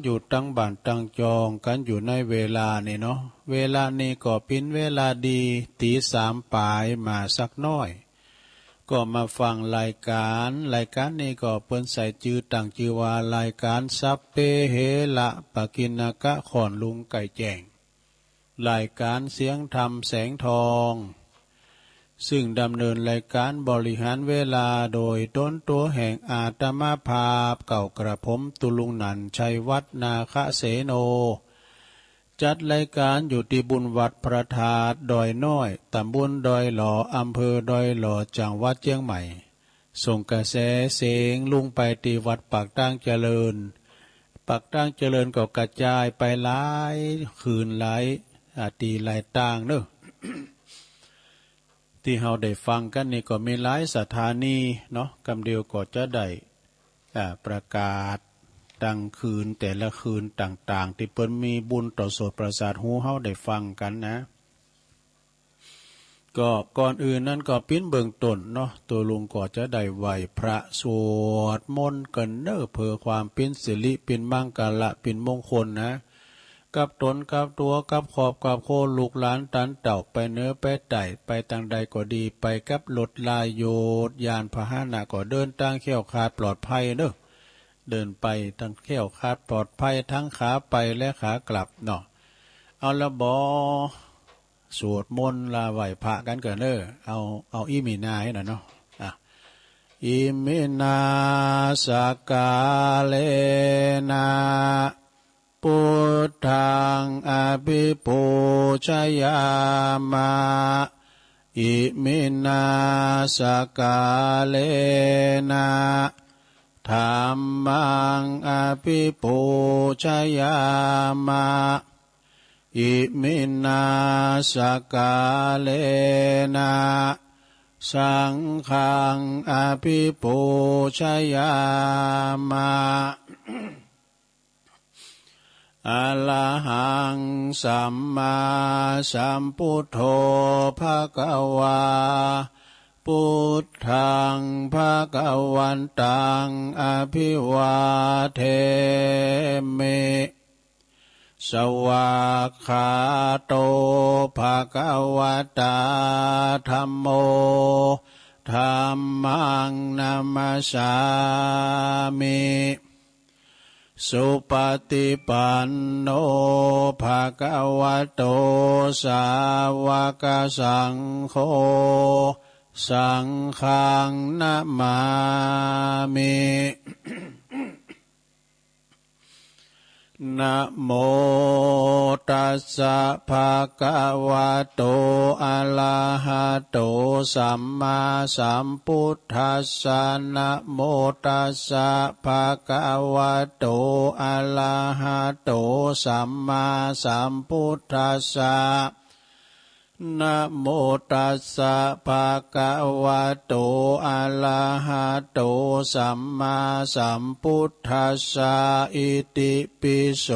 อยู่ตั้งบ้านตั้งจองกันอยู่ในเวลานี่เนาะเวลานี้ก็เป็นเวลาดีตีสามปลายมาสักน้อยก็มาฟังรายการนี้ก็เปิ้นใส่จื่อตั้งชื่อว่ารายการสัพเพเหระปกิณกะขอนลุงไก่แจ้งรายการเสียงธรรมแสงทองซึ่งดำเนินรายการบริหารเวลาโดยต้นตัวแห่งอาตมาภาพเก่ากระผมตุลุงนันชัยวัฒนาคเสโนจัดรายการอยู่ที่บุญวัดพระธาตุดอยน้อยตำบลดอยหล่ออำเภอดอยหล่อจังหวัดเชียงใหม่ส่งกระแสเสียงลุงไปที่วัดปากตั้งเจริญก็กระจายไปหลายคืนหลายตีหลายต่างเนอะ ที่เราได้ฟังกันนี่ก็มีหลายสถานีเนาะกำเดียวก็จะได้ประกาศดังคืนแต่ละคืนต่างๆที่เปิ้นมีบุญต่อโสตประสาทหูเฮาได้ฟังกันนะก็ก่อนอื่นนั้นก็ปิ้นเบื้องต้นเนาะตัวลุงก็จะได้ไหวพระสวดมนต์กันเน้อเพื่อความเป็นสิริเป็นมังกรเป็นมงคลนะกับตนกับตัวกับขอบกับโคลูกหลานตันเต่าไปเนื้อไปไต่ไปทางใดก็ดีไปกับรถลายโยดยานพาหนะก็เดินทางแข็งขาดปลอดภัยเด้อเดินไปทางแข็งขาดปลอดภัยทั้งขาไปและขากลับเนาะเอาละบอสวดมนต์ลาไหวพระกันเกินเด้อเอาอีมีนาให้หน่อยเนาะอิมินาสกาเลนะพุทธังอภิปูชยามะอิมินาสกาเลนะธัมมังอภิปูชยามะอิมินาสกาเลนะสังฆังอภิปูชยามะอะระหังสัมมาสัมพุทโธภะคะวาพุทธังภะคะวันตังอภิวาเทมิสวากขาโตภะคะวะตาธัมโมธัมมังนัมมัสสามิสุปฏิปันโนภะคะวะโตสาวกสังโฆสังฆังนะมามินะโมตัสสะภะคะวะโตอะระหะโตสัมมาสัมพุทธัสสะนะโมตัสสะภะคะวะโตอะระหะโตสัมมาสัมพุทธัสสะนะโมตัสสะภะคะวะโตอะระหะโตสัมมาสัมพุทธัสสะอิติปิโส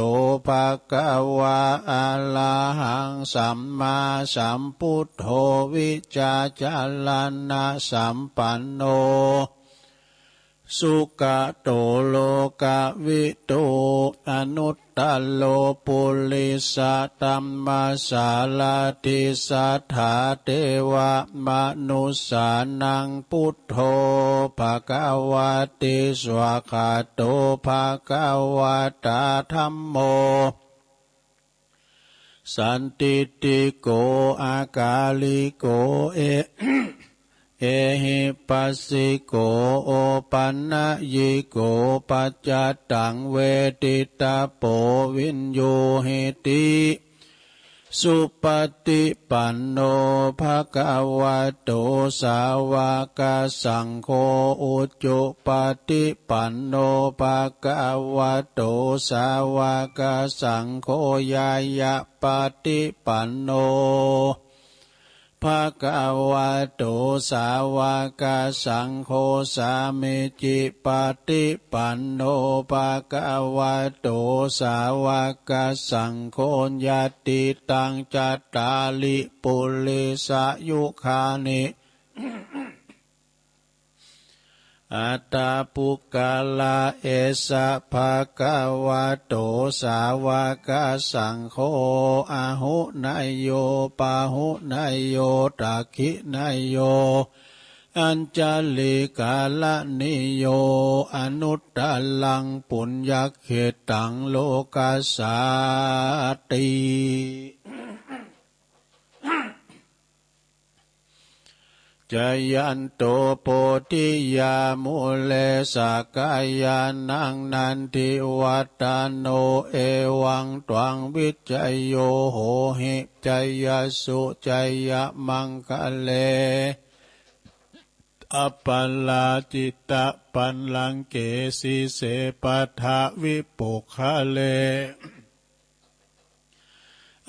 ภะคะวะอะระหังสัมมาสัมพุทโธวิจาจารณะสัมปันโนสุขโตโลกวิโตอนุตตโลปุริสตัมมาสาลาติสัทธาเทวมนุสสานังพุทโธภะคะวะติสวากขาโตภะคะวะตาธัมโมสันติติโกอากาลิโกเอหิปัสสิโกโอปันนะยิโกปัจจตังเวทิตาโปวินโยหิติสุปฏิปันโนภะคะวะโตสาวกสังโฆอุจจุปฏิปันโนภะคะวะโตสาวกสังโฆยายะปฏิปันโนภะคะวะโตสาวกสังโฆสามิจิปฏิปันโนภะคะวะโตสาวกสังโฆญาติตังจัตตาลิปุริสยุคานิ อัตตาปุกาลาเอสะภะคะวะโตสาวกสังโฆอาหุนายโยปาหุนายโยตักขินายโยอัญจลิกาลนิโยอนุตตลังปุญญเขตังโลกัสสาติจยันโตโพธิยามุเลสกายานังนันทิวัตโนเอวังตวังวิจัยโยโหหิจยสุจยมังคะเลอัปปลาจิตตปันลังเกสีเสปัฏฐวิปุคะเล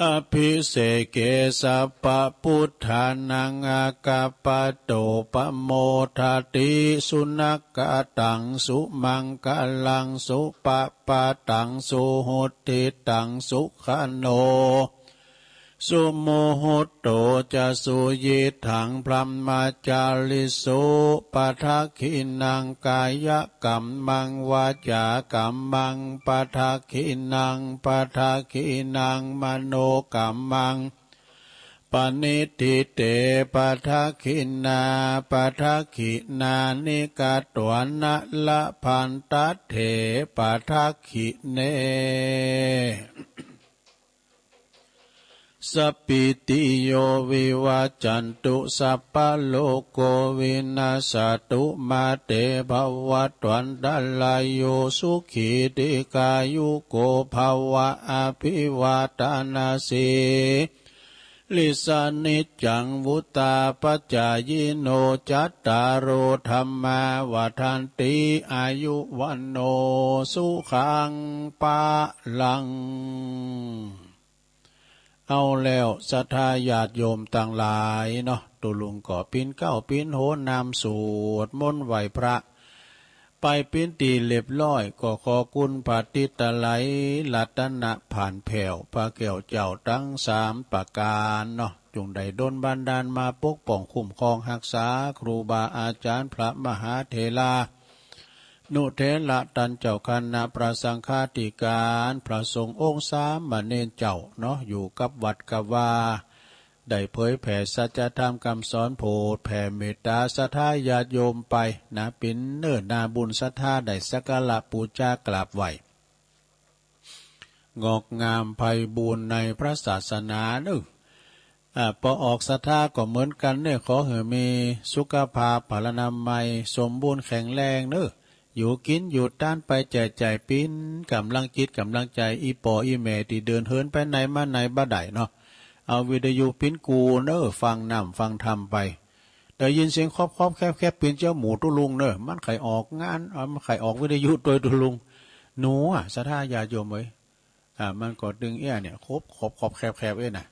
อภิเสเกสัพพพุทธานังอากาปโตปโมทติสุนักตังสุมังกลังสุปปะตังสุหุติตังสุขโนสุโมโหโตจะสุยิถังพรหมจาริสุปัทขินังกายกัมมังวาจากัมมังปัทขินังปัทขินังมโนกัมมังปณิทิเตปัทขินาปัทขินานิกาตวนะละพันตัตเถปัทขิเนสปิติโยวิวัจจันตุสัพพะโลกโกวินาสตุมาเตภวัตวันตลายโยสุขีติกายุโกภวะอภิวาทนาสีลิสานิจังวุตาปัจจายโนจัตตารโอธรรมาวทันติอายุวันโนสุขังปะลังเอาแล้วศรัทธาญาติโยมต่างหลายเนาะตุลุงก่อปิ้นเก้าปิ้นโหนามสวดมนต์ไหวพระไปปิ้นตีเรียบร้อยก็ขอกุณปฏิตไลลัตนะผ่านแผ่วพระแก้วเจ้าทั้งสามประการเนาะจงได้ดลบันดาลมาปกป้องคุ้มครองรักษาครูบาอาจารย์พระมหาเถรานุเถระตันเจ้าคณะประสังฆาธิการพระสงฆ์องค์สามเณรเจ้าเนาะอยู่กับวัดกับว่าได้เผยแผ่สัจธรรมคำสอนโปรดแผ่เมตตาศรัทธาญาติโยมไปนะเป็นเนิ่นนาบุญศรัทธาได้สักการะบูชากราบไหวงอกงามไพบูรณ์ในพระศาสนาเด้อพอออกศรัทธาก็เหมือนกันเนี่ยขอให้มีสุขภาพพลานามัยสมบูรณ์แข็งแรงเด้ออยู่กินอยู่ต้านไปใจปิ้นกำลังจิตกำลังใจอีปออีแม่ที่เดินเหินไปไหนมาไหนบ่ได้เนาะเอาวิทยุปิ้นกูเนอฟังน้ำฟังธรรมไปได้ยินเสียงครอบแคบปิ้นเจ้าหมูตุลุงเนอมันไข่ออกงานมันไข่ออกวิทยุตัวตุลุงหนูศรัทธาญาติโยมเว้ยมันก็ดึงเนี่ยครบขอบแคบน่ะ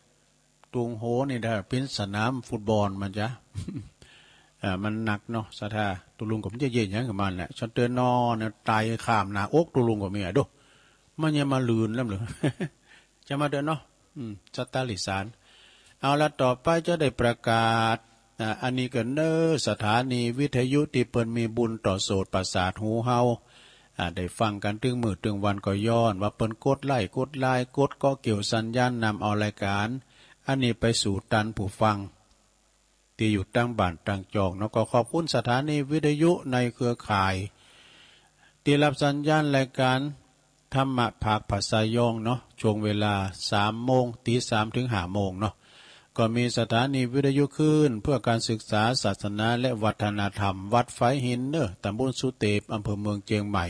ตุงโหนี่ได้ปิ้นสนามฟุตบอลมันจ้ะมันหนักเนาะศรัทธาตุลุงก็ไม่เย็นอย่างกับมันแหละฉันเตือนนอเนี่ยตายข้ามหน้าอกตุลุงก็มีดูมันยังมาลืนแล้วหรือจะมาเดินเนาะสัตตาลิสานเอาละต่อไปจะได้ประกาศอันนี้ก็เนอสถานีวิทยุที่เปิ่นมีบุญต่อโสตประสาทหูเฮาได้ฟังกันตึงมือตึงวันก็ย้อนว่าเปิ่นกดไล่กดก็เกี่ยวสัญญาณนำเอารายการอันนี้ไปสู่ตันผู้ฟังที่อยู่ตั้งบ้านตั้งจองเนาะก็ขอบคุณสถานีวิทยุในเครือข่ายที่รับสัญญาณรายการธรรมะภาคภาษายองเนาะช่วงเวลา3 โมงตี 3 ถึง 5 โมงเนาะก็มีสถานีวิทยุขึ้นเพื่อการศึกษาศาสนาและวัฒนธรรมวัดไฟหินเนอตำบลสุเตปอำเภอเมืองเชียงใหม่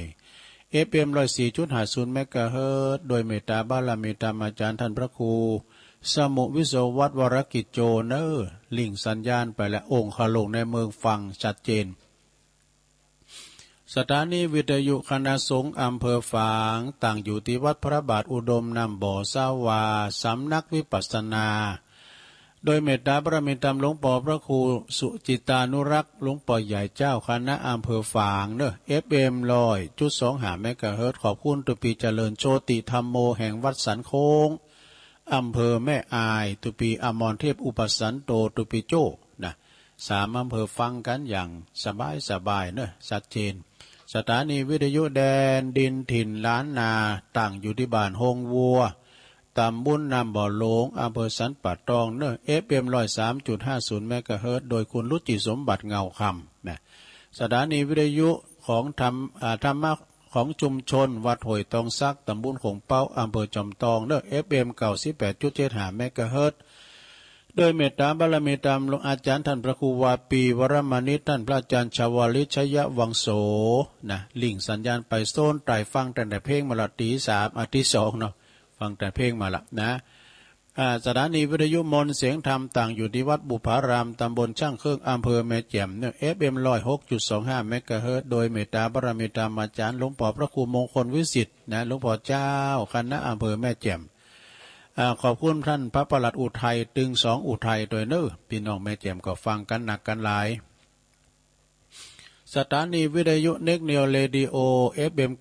FM 104.50 เมกะเฮิรตซ์โดยเมตตาบารมีธรรมอาจารย์ท่านพระครูสมุวิโสวัดวรกิจโจเนอลิงสัญญาณไปและองค์ขลงในเมืองฟังชัดเจนสถานีวิทยุคณะสงฆ์อำเภอฝางตั้งอยู่ที่วัดพระบาทอุดมนำบ่อสาวาสำนักวิปัสสนาโดยเมตตาบารมีธรรมหลวงปู่พระครูสุจิตานุรักษ์หลวงปู่ใหญ่เจ้าคณะอำเภอฝางเนอ FM 100.25 เมกะเฮิรตซ์ขอบคุณตุปีเจริญโชติธรรมโมแห่งวัดสันโค้งอำเภอแม่อายตุปีอมรเทพอุปสันโตตุปีโจนะ 3อำเภอฟังกันอย่างสบายเนอะชัดเจนสถานีวิทยุแดนดินถิ่นล้านนาตั้งอยู่ที่บ้านโฮงวัวตำบลนำบ่อโลงอำเภอสันป่าตองเนอะ FM 103.50เมกะเฮิรตซ์โดยคุณรุจิสมบัติเงาคำนะสถานีวิทยุของธรรมะของชุมชนวัดห้วยตองซักตำบลขงเป้าอำเภอจอมทองเนอะ FM 98.75เมกะเฮิรตซ์โดยเมตตาบารมีตามหลวงอาจารย์ท่านพระครูวาปีวรมานิตท่านพระอาจารย์ชาวลิชยวังโสนะลิงสัญญาณไปโซนไต่ฟังแต่เพลงมาละตี3ตี2เนาะฟังแต่เพลงมาละนะสถานีวิทยุมนเสียงธรรมต่างอยู่ที่วัดบุพารามตำบลช่างเครื่องอำเภอแม่แจ่มเนี่ย FM 106.25เมกะเฮิรตซ์โดยเมตตาบารมีตามอาจารย์หลวงพ่อพระครูมงคลวิสิทธิ์นะหลวงพ่อเจ้าคณะอำเภอแม่แจ่มขอบคุณท่านพระประหลัดอุทัยตึง2อุทัยโดยเน้อพี่น้องแม่แจ่มก็ฟังกันหนักกันหลายสถานีวิทยุเนกเนียวเรดิโอ FM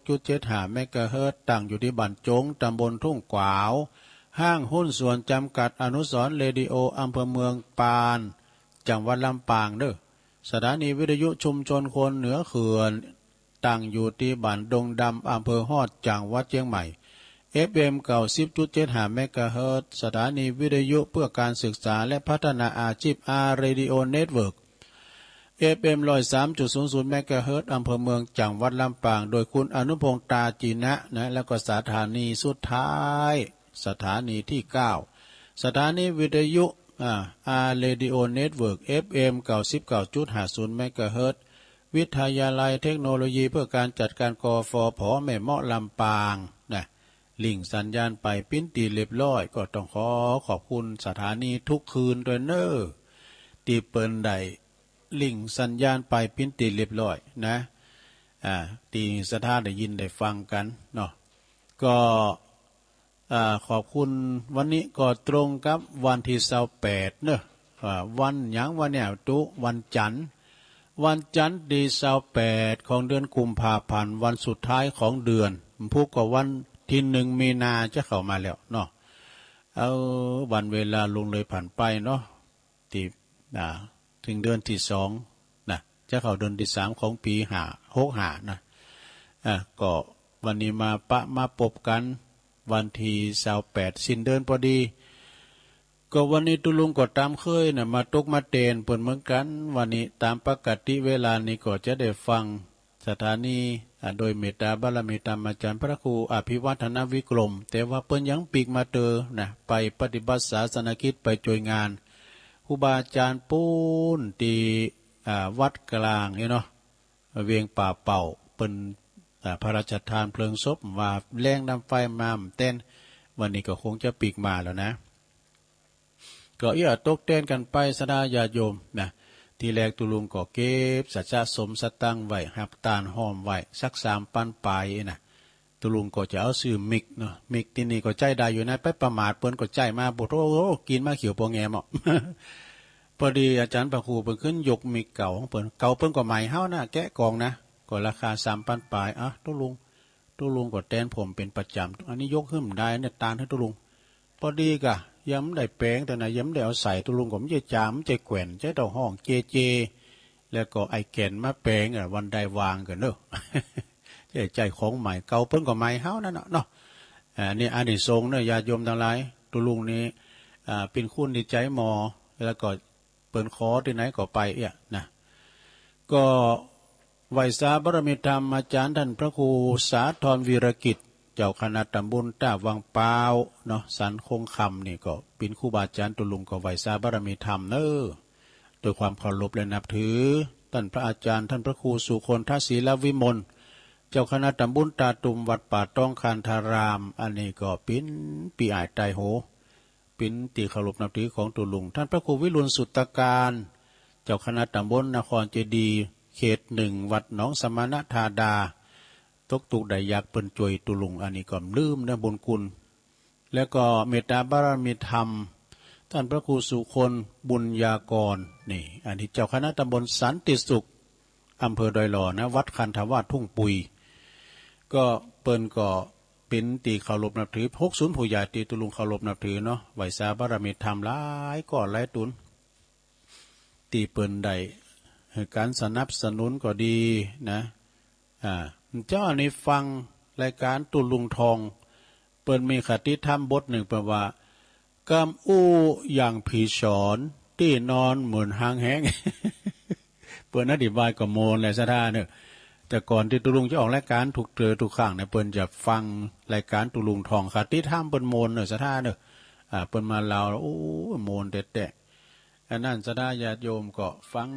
96.75เมกะเฮิรตซ์ตั้งอยู่ที่บ้านจงตำบลทุ่งกวาวห้างหุ้นส่วนจำกัดอนุสรณ์เรดิโออำเภอเมืองปานจังหวัดลำปางเด้อสถานีวิทยุชุมชนคนเหนือเขื่อนตั้งอยู่ที่บ้านดงดำอำเภอฮอดจังหวัดเชียงใหม่ FM 90.75เมกะเฮิรตซ์สถานีวิทยุเพื่อการศึกษาและพัฒนาอาชีพเรดิโอเน็ตเวิร์ก FM 103.00เมกะเฮิรตซ์อำเภอเมืองจังหวัดลำปางโดยคุณอนุพงษ์ตาจีนะนะแล้วก็สถานีสุดท้ายสถานีที่9สถานีวิทยุเรดิโอเน็ตเวิร์ก FM 99.50เมกะเฮิรตซ์วิทยาลัยเทคโนโลยีเพื่อการจัดการกฟผ.แม่เมาะลำปางนะลิงสัญญาณไปปิ้นตีเรียบร้อยก็ต้องขอบคุณสถานีทุกคืนด้วยเนอตีเปิลไดลิงสัญญาณไปปิ้นตีเรียบร้อยนะตีสถานได้ยินได้ฟังกันเนาะก็ขอบคุณวันนี้ก็ตรงกับวันที่28เนอะวันหยังวันเนี่ยวันจันทร์ที่28ของเดือนกุมภาพันธ์วันสุดท้ายของเดือนพูกก็วันที่1มีนาจะเข้ามาแล้วเนาะเอาวันเวลาลงเลยผ่านไปเนาะที่ถึงเดือนที่2นะจะเข้าเดือนที่3ของปี65นะก็วันนี้มาพบกันวันที่28สิ้นเดือนพอดีก็วันนี้ตุลุงก็ตามเคยนะมาตกมาเตนเปิ่นเหมือนกันวันนี้ตามปกติเวลานี้ก็จะได้ฟังสถานีโดยเมตตาบารมีตามอาจารย์พระครูอภิวัฒนวิกรมแต่ว่าเปิ้นยังปีกมานะไปปฏิบัติศาสนกิจไปช่วยงานครูบาอาจารย์ปูนที่วัดกลางเนาะเวียงป่าเป่าเปิ้นพระราชทานเพลิงศพว่าแรงนำไฟมาเต้นวันนี้ก็คงจะปีกมาแล้วนะก็ตกเต้นกันไปสดาญาโยมนะทีแรกตุลุงก็เก็บสัจจะสมสตังไว้หับตาลหอมไว้สัก3 ปันปลายนะตุลุงก็จะเอาซื้อมิกเนาะมิกที่นี่ก็ใจได้อยู่นะไปประมาทเปิ้นก็ใจมาบ่โอ้กินมาเขียวโปงแงหมอ พอดีอาจารย์พระครูเพิ่นขึ้นยกมิกเก่าของเปิ้นก็ใหม่เฮานะแกะกองนะก็ราคา3 ปันปลายตุลุงก็แตนผมเป็นประจำอันนี้ยกขึ้นได้เนี่ยตาลให้ตุลุงพอดีกะย้ำได้แปลงแต่นะย้ำได้เอาใส่ตุลุงก็มันจะจามจะแกว่นจะเต้าห้องเจแล้วก็ไอแก่นมาแปลงวันใดวางกันเนอะ ใจของใหม่เก่าเพิ่นก็ใหม่เฮานั่นเนาะนี่อานิสงส์เนอะญาติโยมทั้งหลายตุลุงนี้เป็นคุณที่ใจหมอแล้วก็เปิ้นขอที่ไหนก็ไปนะก็ไหวสาบารมีธรรมอาจารย์ท่านพระครูสาธรวีรกิจเจ้าคณะตำบลต้าวังเปาเนาะสันคงคำนี่ก็เป็นครูบาอาจารย์ตุลุงก็ไหวสาบารมีธรรมเนอะโดยความเคารพและนับถือท่านพระอาจารย์ท่านพระครูสุคนทศีลวิมลเจ้าคณะตำบลตาตุมวัดป่าต้องคานธารามอันนี้ก็เป็นปีอายไตโหเป็นตีเคารพนับถือของตุลุงท่านพระครูวิรุณสุตการเจ้าคณะตำบลนครเจดีย์เขต1วัดหนองสมณธาดาตกตุกได้อยากเปิ้นจวยตุลุงอันนี้ก็ลืมนะบุญคุณแล้วก็เมตตาบารมีธรรมท่านพระครูสุคนบุญญากรนี่อันนี้เจ้าคณะตำบลสันติสุขอำเภอดอยหล่อนะวัดคันธวาสทุ่งปุยก็เปิ้นก็เป็นตีเคารพนับถือ60ผู้ใหญ่ตีตุลุงเคารพนับถือเนาะไหวสาบารมีธรรมหลายก็หลายตุน ตีเปิ้นได้การสนับสนุนก็ดีนะเจ้าในฟังรายการตุลุงทองเปิ้นมีคติธรรมบทหนึ่งแปลว่ากำอู้อย่างผีสอนที่นอนเหมือนหางแห้ง เปิ้นอธิบายก็โมนแหละซะท่าเนี่ยแต่ก่อนที่ตุลุงจะออกรายการถูกเจอทุกครั้งเนี่ยเปิ้นจะฟังรายการตุลุงทองคติธรรมเปิ้นโมนเนี่ยซะท่าเนี่ยเปิ้นมาเล่าแล้วโอ้โมนเด็ดๆอันนั้นซะท่าญาติโยมก็ฟัง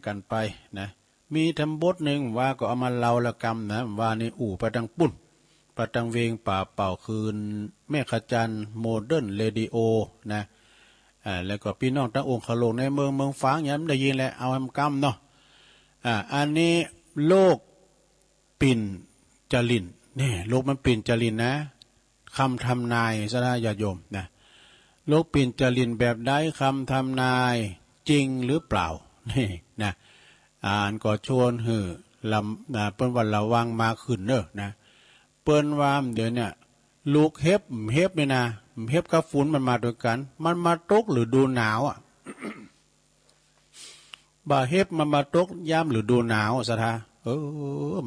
กันไปนะมีธรรมบทหนึ่งว่าก็เอามาเล่าละกรรมนะว่านี่อู่ประดังปุ่นประดังเวงป่าเป่าคืนแม่ขจันโมเดิร์นเรดิโอนะแล้วก็พี่น้องทั้งองค์ขลงในเมืองฟ้างย้ำได้ยินแหละเอากรรมเนาะอันนี้โลกปิ่นจรินนี่โลกมันปิ่นจรินนะคำทำนายสระญาติโยมนะโลกปิ่นจรินแบบใดคำทำนายจริงหรือเปล่านี่นะอ่านก็ชวนหือลำเปิ้นวันระวังมาขึ้นเนอะนะเปิ้นว่าเดี๋ยวเนี่ยลูกเฮ็บเนี่ยนะเฮ็บกับฝุ่นมันมาด้วยกันมันมาตกหรือดูหนาวบ่าเฮ็บมันมาตกย่ำหรือดูหนาวสะทา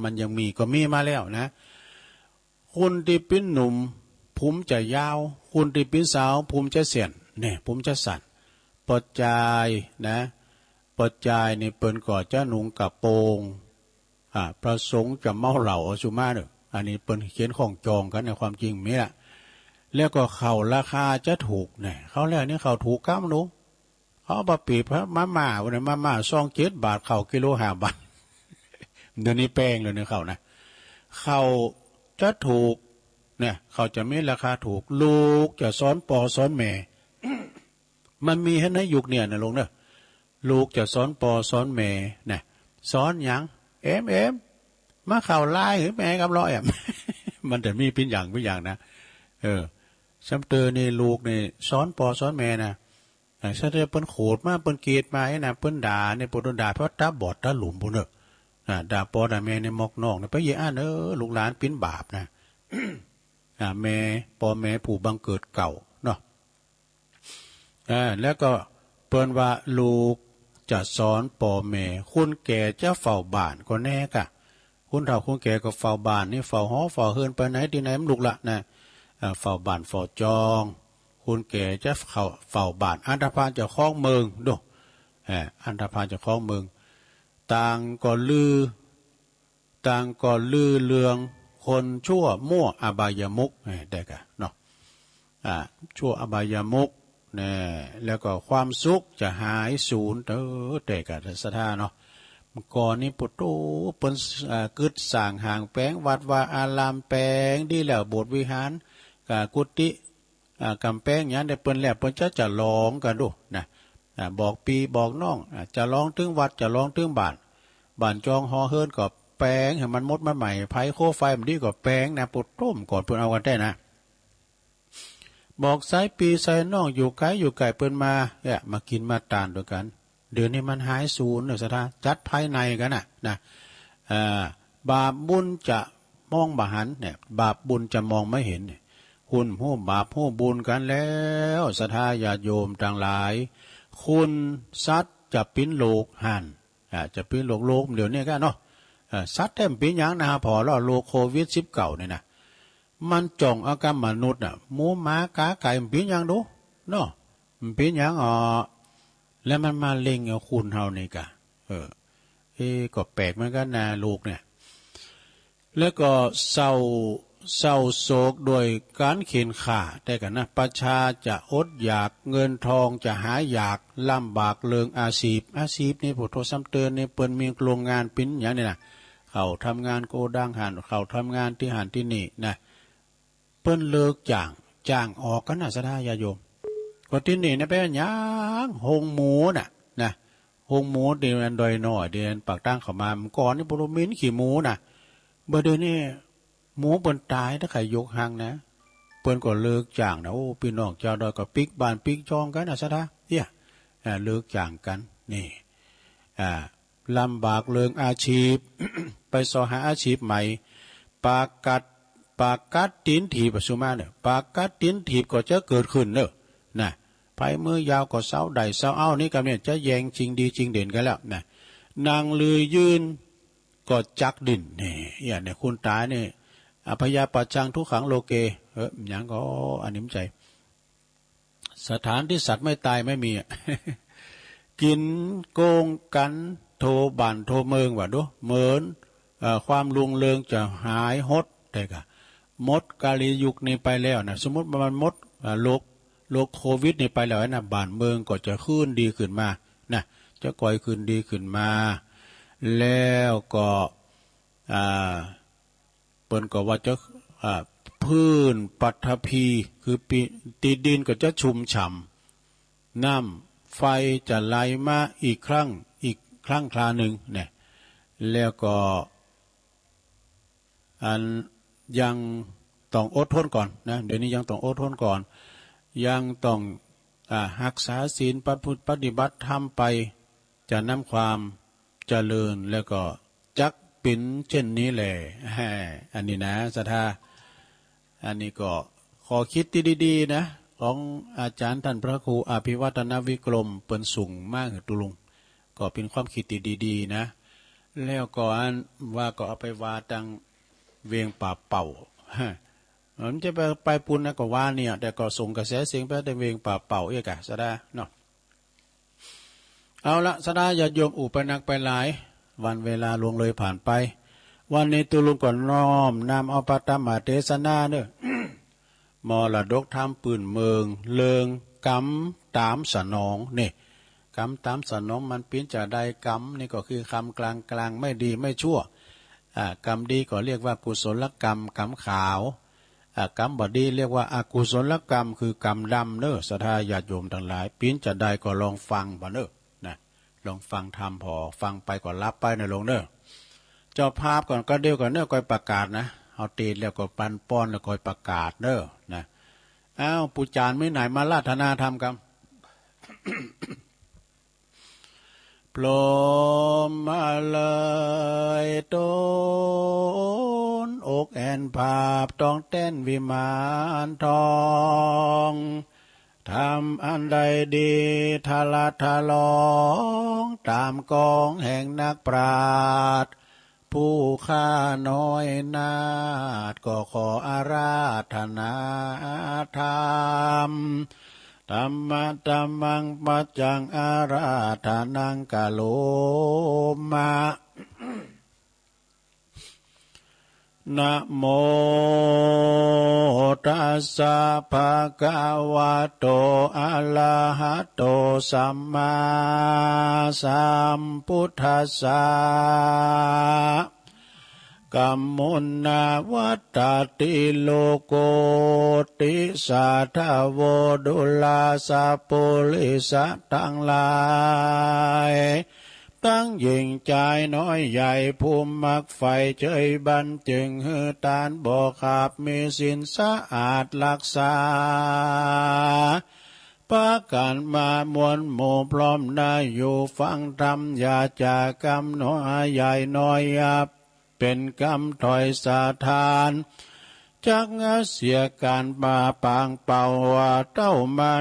มันยังมีก็มีมาแล้วนะคุณที่เป็นหนุ่มภูมิจะยาวคุณที่เป็นสาวภูมิจะเสียนเนี่ยภูมิจะสั่นปดจายนะปดจายในเปิ้นก่อจะหนุงกับโปงประสงค์จะเมาเหล่าสุมาเนอะอันนี้เปิ้นเขียนของจองกันในความจริงมีละแล้วก็เขาราคาจะถูกเนี่ยเขาแล้วนี่เขาถูกก้ามหนูเขาบะปีพระมาวันนี้มา27 บาทเขากิโล5 บาทเดี๋ยวนี้แป้งเลยเนี่ยเขานะเขาจะถูกเนี่ยเขาจะมีราคาถูกลูกจะสอนปอสอนแม่ มันมีให้ในยุคเนี่ยนะลงเนอะลูกจะสอนปอสอนแม่เนี่ยสอนอย่างเอ็มมาเข่าไล่หรือแม่กับร้อยมันแต่มีเป็นอย่างนะซัมเตอร์นี่ลูกนี่สอนปอสอนแม่นะถ้าเธอเปิ้นโขดมาเปิ้นเกลียดมาไอ้นะเปิ้นด่าเนี่ยเปิ้นด่าเพราะตาบอดตาหลุมพุ่นเนอะด่าปอด่าแม่ในมอกนอกเนี่ยไปเยอะลูกหลานเป็นบาปนะ แม่ปอแม่ผู้บังเกิดเก่าเนาะแล้วก็เปิ้นว่าลูกจะสอนปอแม่คุณแก่จะเฝ้าบ้านก็แน่กะคุณเฒ่าคุณแก่ก็เฝ้าบ้านนี่เฝ้าหอเฝ้าเฮือนไปไหนที่ไหนมันลูกละนะเฝ้าบ้านเฝ้าจองคุณแก่จะเฝ้าบ้านอันธพาลจะคล้องเมืองดูอันธพาลจะคล้องเมืองต่างก็ลือเรื่องคนชั่วมั่วอบายมุกได้กะเนาะชั่วอบายมุกเนี่ยแล้วก็ความสุขจะหายสูญได้กะสถานเนาะเมื่อก่อนนี้ปุตโตเปิ้นกึดสร้างห่างแปลงวัดว่าอารามแปลงดีแล้วโบสถ์วิหารกุฏิกำแพงอย่างได้เปิ้นแล้วเปิ้นจะร้องกันดูนะบอกปีบอกน้องจะร้องถึงวัดจะร้องถึงบ้านจองหอเฮิรนก็แปลงให้มันมดมันใหม่ไผโคไฟมันดีก็แปลงนะปุตต้มก่อนเปิ้นเอากันได้นะบอกสายปีสายน้องอยู่ไกลเปิ้นมามากินมาตานด้วยกันเดี๋ยวนี้มันหายสูญสถานจัดภายในกันนะบาปบุญจะมองบ่หันเนี่ยบาปบุญจะมองไม่เห็นคุณผู้บาปผู้บุญกันแล้วศรัทธาญาติโยมต่างหลายคุณสัตว์จะปิ้นโลกหันจะปิ้นโลกเดี๋ยวนี้กันเนาะสัตว์เต็มปิ้นอย่างนะพอแล้วโลกโควิด19เนี่ยนะมันจ่องอาการมนุษย์หมูหมากาไก่มันปิ้นอย่างดูเนาะมันปิ้นอย่างแล้วมันมาเล็งเอาคุณเฮานี่กะก็แปลกเหมือนกันนะลูกเนี่ยแล้วก็เศร้าโศกโดยการเข็นข่าได้กันนะประชาจะอดอยากเงินทองจะหาอยากลำบากเลิงอาชีพนี่ผู้โทซ้ำเตือนนี่เปิ้นมีโรงงานปิ้นอย่างนี้นะเขาทำงานโกดังหันเขาทำงานที่หันที่นี่นะเปิ้นเลิกจ้างออกกันนะสถาญาโยมก็ที่นี่นะเป็นอย่างหงหมูนะหงหมูเดือนดอยหน่อยเดือนปากตั้งเข้ามาก่อนนี่ปรมินขี่หมูนะเมื่อเดือนนี้หมูเปิ้นตายถ้าใครยกหางนะเปิ้นก็เลิกจ้างนะโอ้พี่น้องเจ้าดอยก็ปิกบ้านปิกจองกันนะสถาเลิกจ้างกันนี่ลำบากเลิงอาชีพ ไปสอหาอาชีพใหม่ปากกัดตีนถีบสุมาเนี่ยปากกัดตีนถีบก็จะเกิดขึ้นเนอะนะ ไผมือยาวก็เสาใดเสาเอานี่กับเนี่ยจะแยงจริงดีจริงเด่นกันแล้วนะนางลือยืนก็จักดินนี่อย่างเนี่ยคุณตาเนี่ยอภยาปัจจังทุกขังโลเกอย่างก็อันนี้ใจสถานที่สัตว์ไม่ตายไม่มี กินโกงกันโทบานโทเมืองว่าดูเหมือนความลุงเรืองจะหายหดแต่กะมดกาลียุคนี้ไปแล้วนะสมมติมันมดโรคโควิดนี่ไปแล้วนะบ้านเมืองก็จะขึ้นดีขึ้นมานะจะก่อยขึ้นดีขึ้นมาแล้วก็เปิ้นก็ว่าจะพื้นปัทภีคือตีดินก็จะชุ่มฉ่ำน้ำไฟจะไหลมาอีกครั้งคราหนึ่งเนี่ยแล้วก็อันยังต้องอดทนก่อนนะเดี๋ยวนี้ยังต้องอดทนก่อนยังต้องรักษาศีลปฏิบัติธรรมไปจะนำความเจริญแล้วก็จักปิ่นเช่นนี้แหละอันนี้นะศรัทธาอันนี้ก็ขอคิดดีๆนะของอาจารย์ท่านพระครูอภิวัฒนวิกรมเปิ้นสูงมากตุลุงก็เป็นความคิดดีๆนะแล้วก็อันว่าก็เอาไปว่าตังเวียงป่าเป่ามันจะไปปุณนะก็ว่าเนี่ยแต่ก็ส่งกระแสเสียงไปแต่เวียงป่าเป่าเอกะสดาเนาะเอาละสดาอย่าโยมอุปนักไปหลายวันเวลาล่วงเลยผ่านไปวันนี้ตุลุงก่อนน้อมนำเอาปฐมเทศนาเนอะ มรดกธรรมปืนเมืองเลิงกำตามสนองนี่กำตามสนองมันปิ้นจะได้กำนี่ก็คือคำกลางไม่ดีไม่ชั่วกรรมดีก็เรียกว่ากุศลกรรมกรรมขาวกรรมบดีเรียกว่าอกุศลกรรมคือกรรมดำเนอะศรัทธาญาติโยมทั้งหลายปิ้นจะได้ก็ลองฟังบ่เนอะนะลองฟังธรรมพอฟังไปก็รับไปในลงเนอะเจ้าภาพก่อนก็เดียวกันเนอะก็ประกาศนะเอาตีนแล้วก็ปันป้อนแล้วก็ประกาศเนอะนะอ้าวปูจานไม่ไหนมาราธนาธรรมกันปลอมมาเลยต้นอกแอนภาพต้องเต้นวิมานทองทำอันใดดีทะละทะลองตามกองแห่งนักปราชญ์ผู้ข้าน้อยนาฏก็ขออาราธนาธรรมธรรมะธัมมังปัจจังอาราธนังกะโลมะนะโมตัสสะภะคะวะโตอะระหะโตสัมมาสัมพุทธัสสะกัมมุนาวัตติโลโกติสาทโวดุลาสาปุริสะทั้งหลายตั้งยิ่งใจน้อยใหญ่ภูมิมักไฟเจยบันจึงหือตานบ่ขาบมีสินสะอาดรักษาปะกันมามวลหมู่พร้อมได้อยู่ฟังธรรมอย่าจากกรรมน้อยใหญ่น้อยยับเป็นกรรมถอยสาทานจักเสียการบาปางเป่าว่าเต้ามา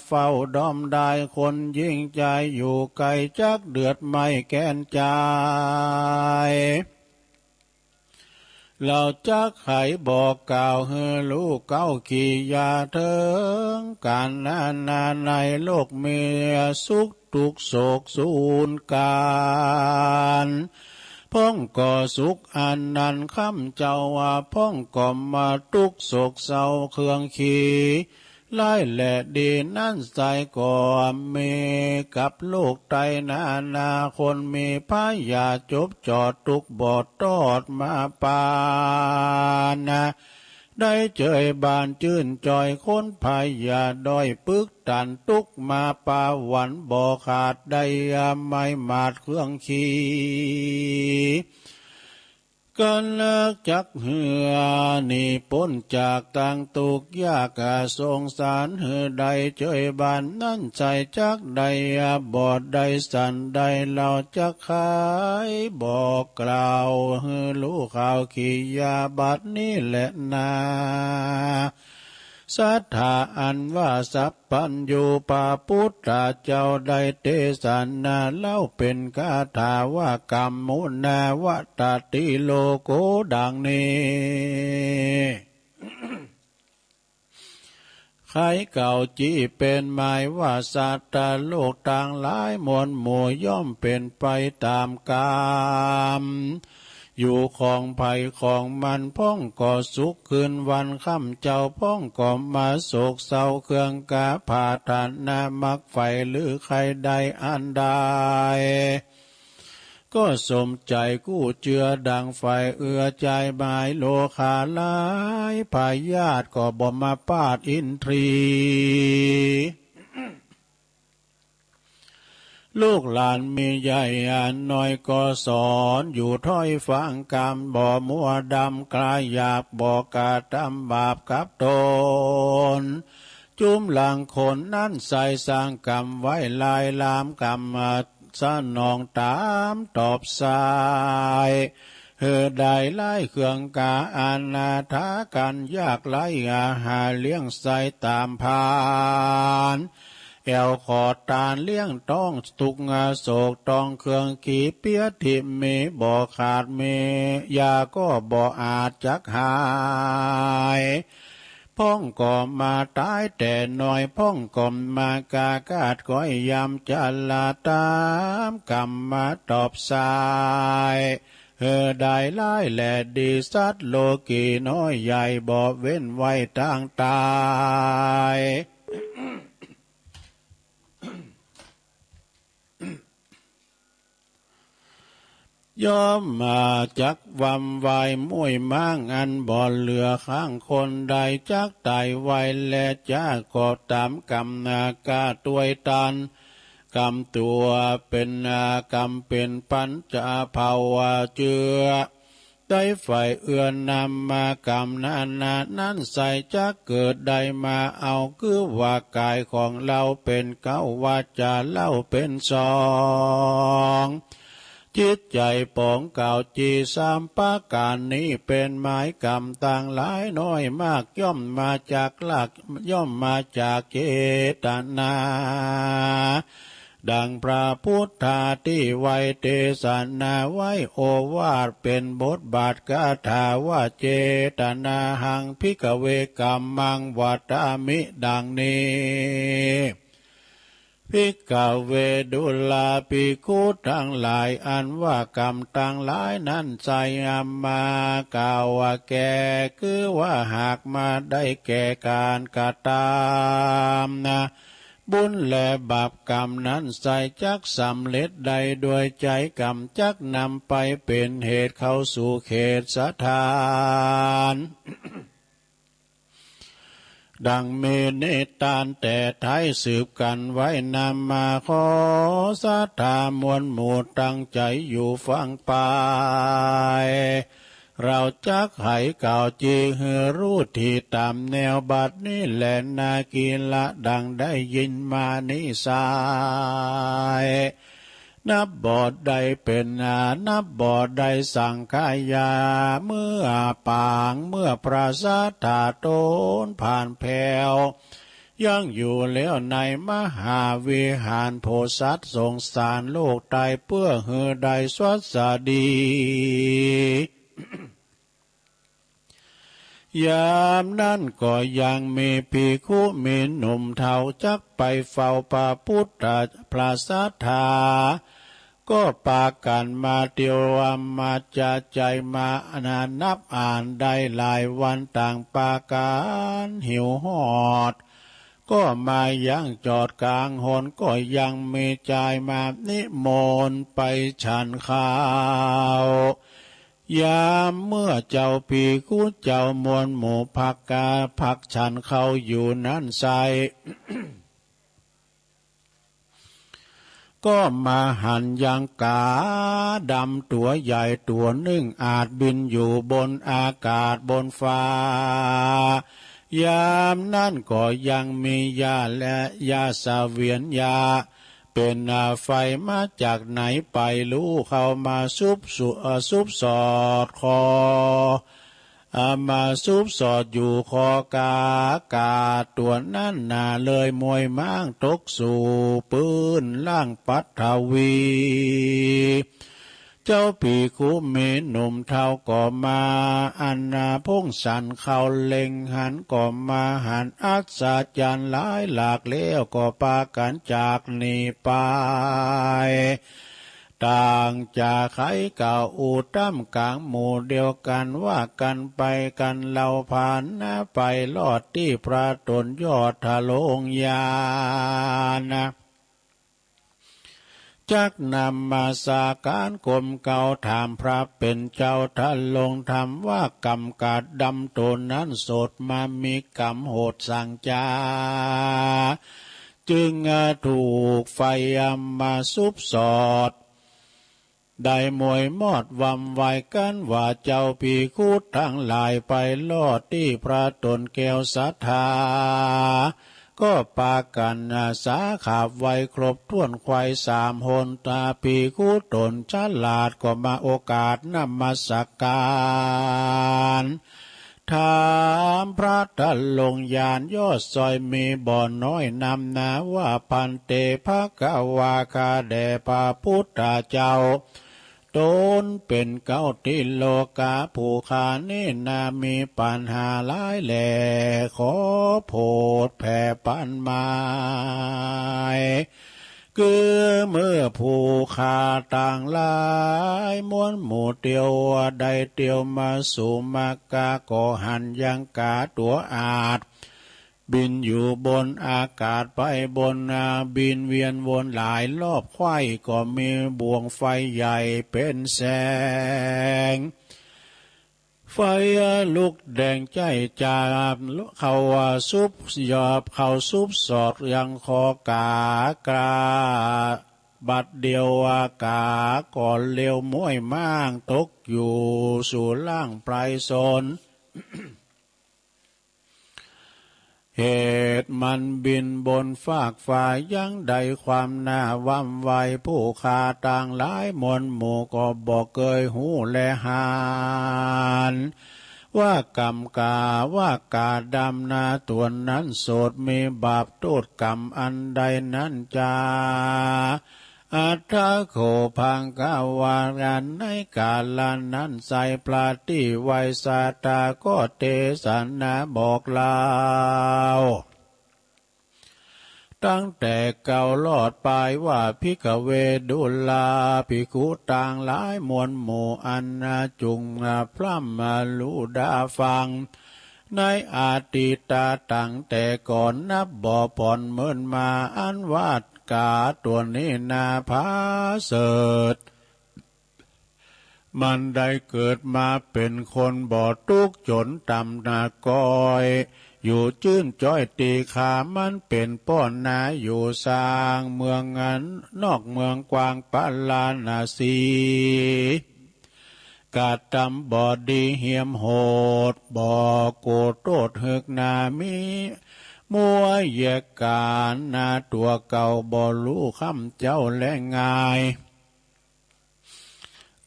เฝ้าดอมได้คนยิ่งใจอยู่ไกลจักเดือดไม่แกนใจเราจักไขบอกกล่าวเฮือลูกเก้าขี่ยาเถิงการนาในโลกเมียสุขทุกโศกสูญการพ้องก่อสุขอันนั้นข้าเจ้าว่าพ้องก่อมาทุกโศกเศร้าเครื่องขี่ไล่แหละดีนั่นใส่ก่อมีกับลูกไตนาคนมีพายาจบจอดทุกบอดตอดมาปานะได้เจยบานจื่นจอยคนพายาดอยปึกตันตุกมาปาหวันบ่ขาดได้ไม่มาดเครื่องขี่กันเลิกจักเหือนี่พ้นจากต่างตุกยากสงสารเหือใดเจยบานนั่นใจจักใดบอดใดสันใดเราจักขายบอกกล่าวเหือรู้ข่าวขียาบัดนี้แหละนา สัทธาอันว่าสัพพัญญูปาพุทธเจ้าได้เทศนาเล่าเป็นคาถาว่ากรรมมุนาวัตติโลโกดังนี้ใครเก่าจี้เป็นหมายว่าสัตว์โลกต่างหลายมวลหมู่ย่อมเป็นไปตามกรรมอยู่ของภัยของมันพ้องก่อสุขคืนวันค่ำเจ้าพ้องก่อมาโศกเศร้าเครื่องกาผาทานนามักไฟหรือใครใดอันใดก็สมใจกู้เจือดังไฟเอื้อใจหมายโลคาลายพายาตก็บ่มาปาดอินทรีลูกหลานมีใหญ่อันน้อยก็สอนอยู่ถ้อยฟังกรรมบ่มัวดำกลายหยาบบ่กาทำบาปกับตนจุมหลังคนนั้นใส่สร้างกรรมไว้ลายลามกรรมสนองตามตอบสายได้ไล่เครื่องกาอานาถากันยากไล่อาหาเลี้ยงใส่ตามพานแอวขอดตาเลี้ยงต้องตุกโศกต้องเครื่องขีเปียทิเมบ่ขาดเมยาก็บ่อาจจักหายพ้องก่อมาตายแต่น้อยพ้องก่อมากากาดก้อยยำจัลลาตามกรรมมาตอบสายได้ไล่แหลดีสัตว์โลกีน้อยใหญ่บ่เว้นไว้ทางตายย่อมมาจักวำวายมุ่ยมั่งอันบ่เหลือข้างคนใดจักตายไวและจ้าก็ตามกรรมนากาตัวยตันกรรมตัวเป็นกรรมเป็นปัญจภาวะเจือได้ฝ่ายเอื้อนนำมากรรมนั้นใส่จักเกิดใดมาเอาคือว่ากายของเราเป็นเก้าวาจาเล่าเป็นสองจิตใจปองเก่าจีสามปาการนี้เป็นหมายกรรมต่างหลายน้อยมากย่อมมาจากหลักย่อมมาจากเจตนาดังพระพุทธาที่ไว้เทศนาไว้โอวาทเป็นบทบาทคาถาว่าเจตนาหังภิกขเวกัมมังวัฏามิดังนี้ภิกขเวดุลาภิกขุทั้งหลายอันว่ากรรมทั้งหลายนั้นใจอัมมากล่าวว่าแก่คือว่าหากมาได้แก่การกระทำนะบุญและบาปกรรมนั้นใส่จักสำเร็จใดโดยใจกรรมจักนำไปเป็นเหตุเข้าสู่เขตสถานดังเมเนตานแต่ไทยสืบกันไว้นำมาขอสัทธามวลหมู่ตั้งใจอยู่ฟังไปเราจักให้เก่าจีหือรู้ที่ตามแนวบัดนี้แหละนากีละดังได้ยินมานิสายนับบอดใดเป็นนับบอดใดสังขายาเมื่อปางเมื่อพระสัทธาโตนผ่านแผ่วยังอยู่แล้วในมหาวิหารโพสัตสงสารโลกตายเพื่อหือใดสวัสดี ยามนั้นก็ยังมีภิกขุมีหนุ่มเฒ่าจักไปเฝ้าพระพุทธพระสัทธาก็ปากันมาเตียวมาจะใจมานับอ่านได้หลายวันต่างปากันหิวหอดก็มายังจอดกลางหนก็ยังมีใจมานิมนต์ไปฉันข้าวยามเมื่อเจ้าภิกขุเจ้ามวลหมู่พักฉันเขาอยู่นั้นไซ ก็มาหันยังกาดำตัวใหญ่ตัวหนึ่งอาจบินอยู่บนอากาศบนฟ้ายามนั้นก็ยังมียาและยาสาเวียนยาเป็นไฟมาจากไหนไปรู้เข้ามาซุบสอดคอ อามาซุบสอดอยู่คอกากาตัวนั่นนาเลยมวยม้างตกสู่ปืนล่างปัทวีเจ้าปีคุเมหนุ่มเท่าก่อมาอันนาพงสันเขาเล็งหันก่อมาหันอัศจรรย์หลายหลากเลี้ยวก่อปากันจากนี้ไปต่างจากใครเก่าอูตั้มกลางหมู่เดียวกันว่ากันไปกันเราผ่านนะไปลอดที่พระตนยอดทะลงยานะจักนำมาสาการกลมเก่าถามพระเป็นเจ้าทะลงธรรมว่ากรรมกาดดำตนนั้นโสดมามีกรรมโหดสั่งจาจึงถูกไฟมาซุบสอดได้มวยมอดวำไว้กันว่าเจ้าปีคูดทั้งหลายไปลอดที่พระตนแก้วศรัทธาก็ปากันอาสาขาบไว้ครบถ้วนควาย3 หนตาปีคูดตนฉลาดก็มาโอกาสนำมาสักการถามพระทันลงยานยอดซอยมีบ่อน้อยนำนาว่าพันเตภกวาคาแด่พระพุทธเจ้าตนเป็นเก้าติโลกาผู้ขานี่นามีปัญหาหลายแหล่ขอโพดแผ่ปันไม้คือเมื่อผู้ขาต่างหลายมวลหมู่เตียวใดเตียวมาสู่มากาก็หันยังกาตัวอาจบินอยู่บนอากาศไปบนบินเวียนวนหลายรอบไข่ก็มีบ่วงไฟใหญ่เป็นแสงไฟลุกแดงใจจาบเขาซุบยอบเขาซุบสอดยังคอกากราบัดเดียวอากาก่อนเลี้ยวม้วยม่างตกอยู่สู่ล่างปลายโซน เหตุมันบินบนฟากฟ้ายังใดความหน้าว่ำไวผู้ขาต่างหลายมนหมู่ก็บอกเกยหูและหานว่ากรรมกาว่ากาดำนาตัวนั้นโสดมีบาปโทษกรรมอันใดนั้นจาอัตถะโคพังกาวากันในกาลนั้นใส่ปลาที่ไวสาตาก็เทศนาบอกเล่าตั้งแต่เก่าลอดไปว่าภิกขเวดุลาภิกขุต่างหลายมวลหมู่อันจุงพร่ำมาลูดาฟังในอาติตาตั้งแต่ก่อนนับบ่อผ่อนเมินมาอันวาดกาตัวนี้นาภาเสดมันได้เกิดมาเป็นคนบ่อทุกข์จนต่ำนากอยอยู่จื้นจ้อยตีขามันเป็นป้อนนาอยู่สร้างเมืองอันนอกเมืองกวางปาลานาสีกาดตำบ่อดีเหียมโหดบ่อโกโตดเฮกนามีมัวแยกการนาตัวเก่าบ่รู้คำเจ้าและง่าย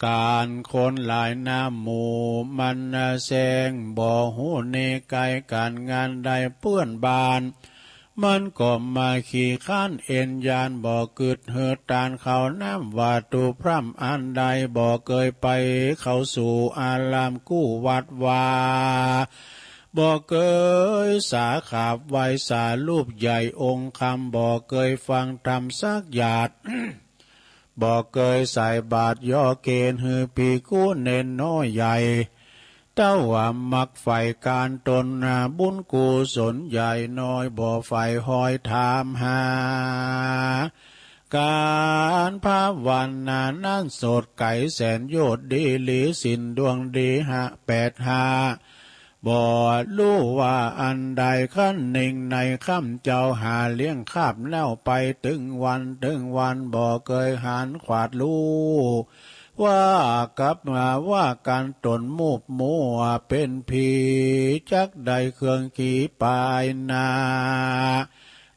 การคนหลายหน้าหมู่มันแสงบ่หูเนไกการงานใดเปื้อนบานมันก็มาขี่ข้านเอ็นยานบ่กึดเหือตานเขาน้ำว่าตูพร่ำอันใดบ่เคยไปเข้าสู่อารามกู้วัดวาบ่เคยสาขาบไว้สารูปใหญ่องค์คำบ่เคยฟังธรรมสักหยาด บ่เคยใส่บาตรย่อเกณฑ์หือปีกู้เน้นน้อยใหญ่เต้าว่ามักไฟการตนบุญกุศลใหญ่น้อยบ่ไฟหอยถามหาการภาวันนั้นโสดไก่แสนโยชน์ดีหลีสินดวงดี85บ่รู้ว่าอันใดขั้นหนึ่งในค่ำเจ้าหาเลี้ยงคาบแล้วไปถึงวันบ่เคยหันขวาดรู้ว่ากับมาว่าการตนมูบมัวเป็นผีจักใดเครื่องขี่ปายนา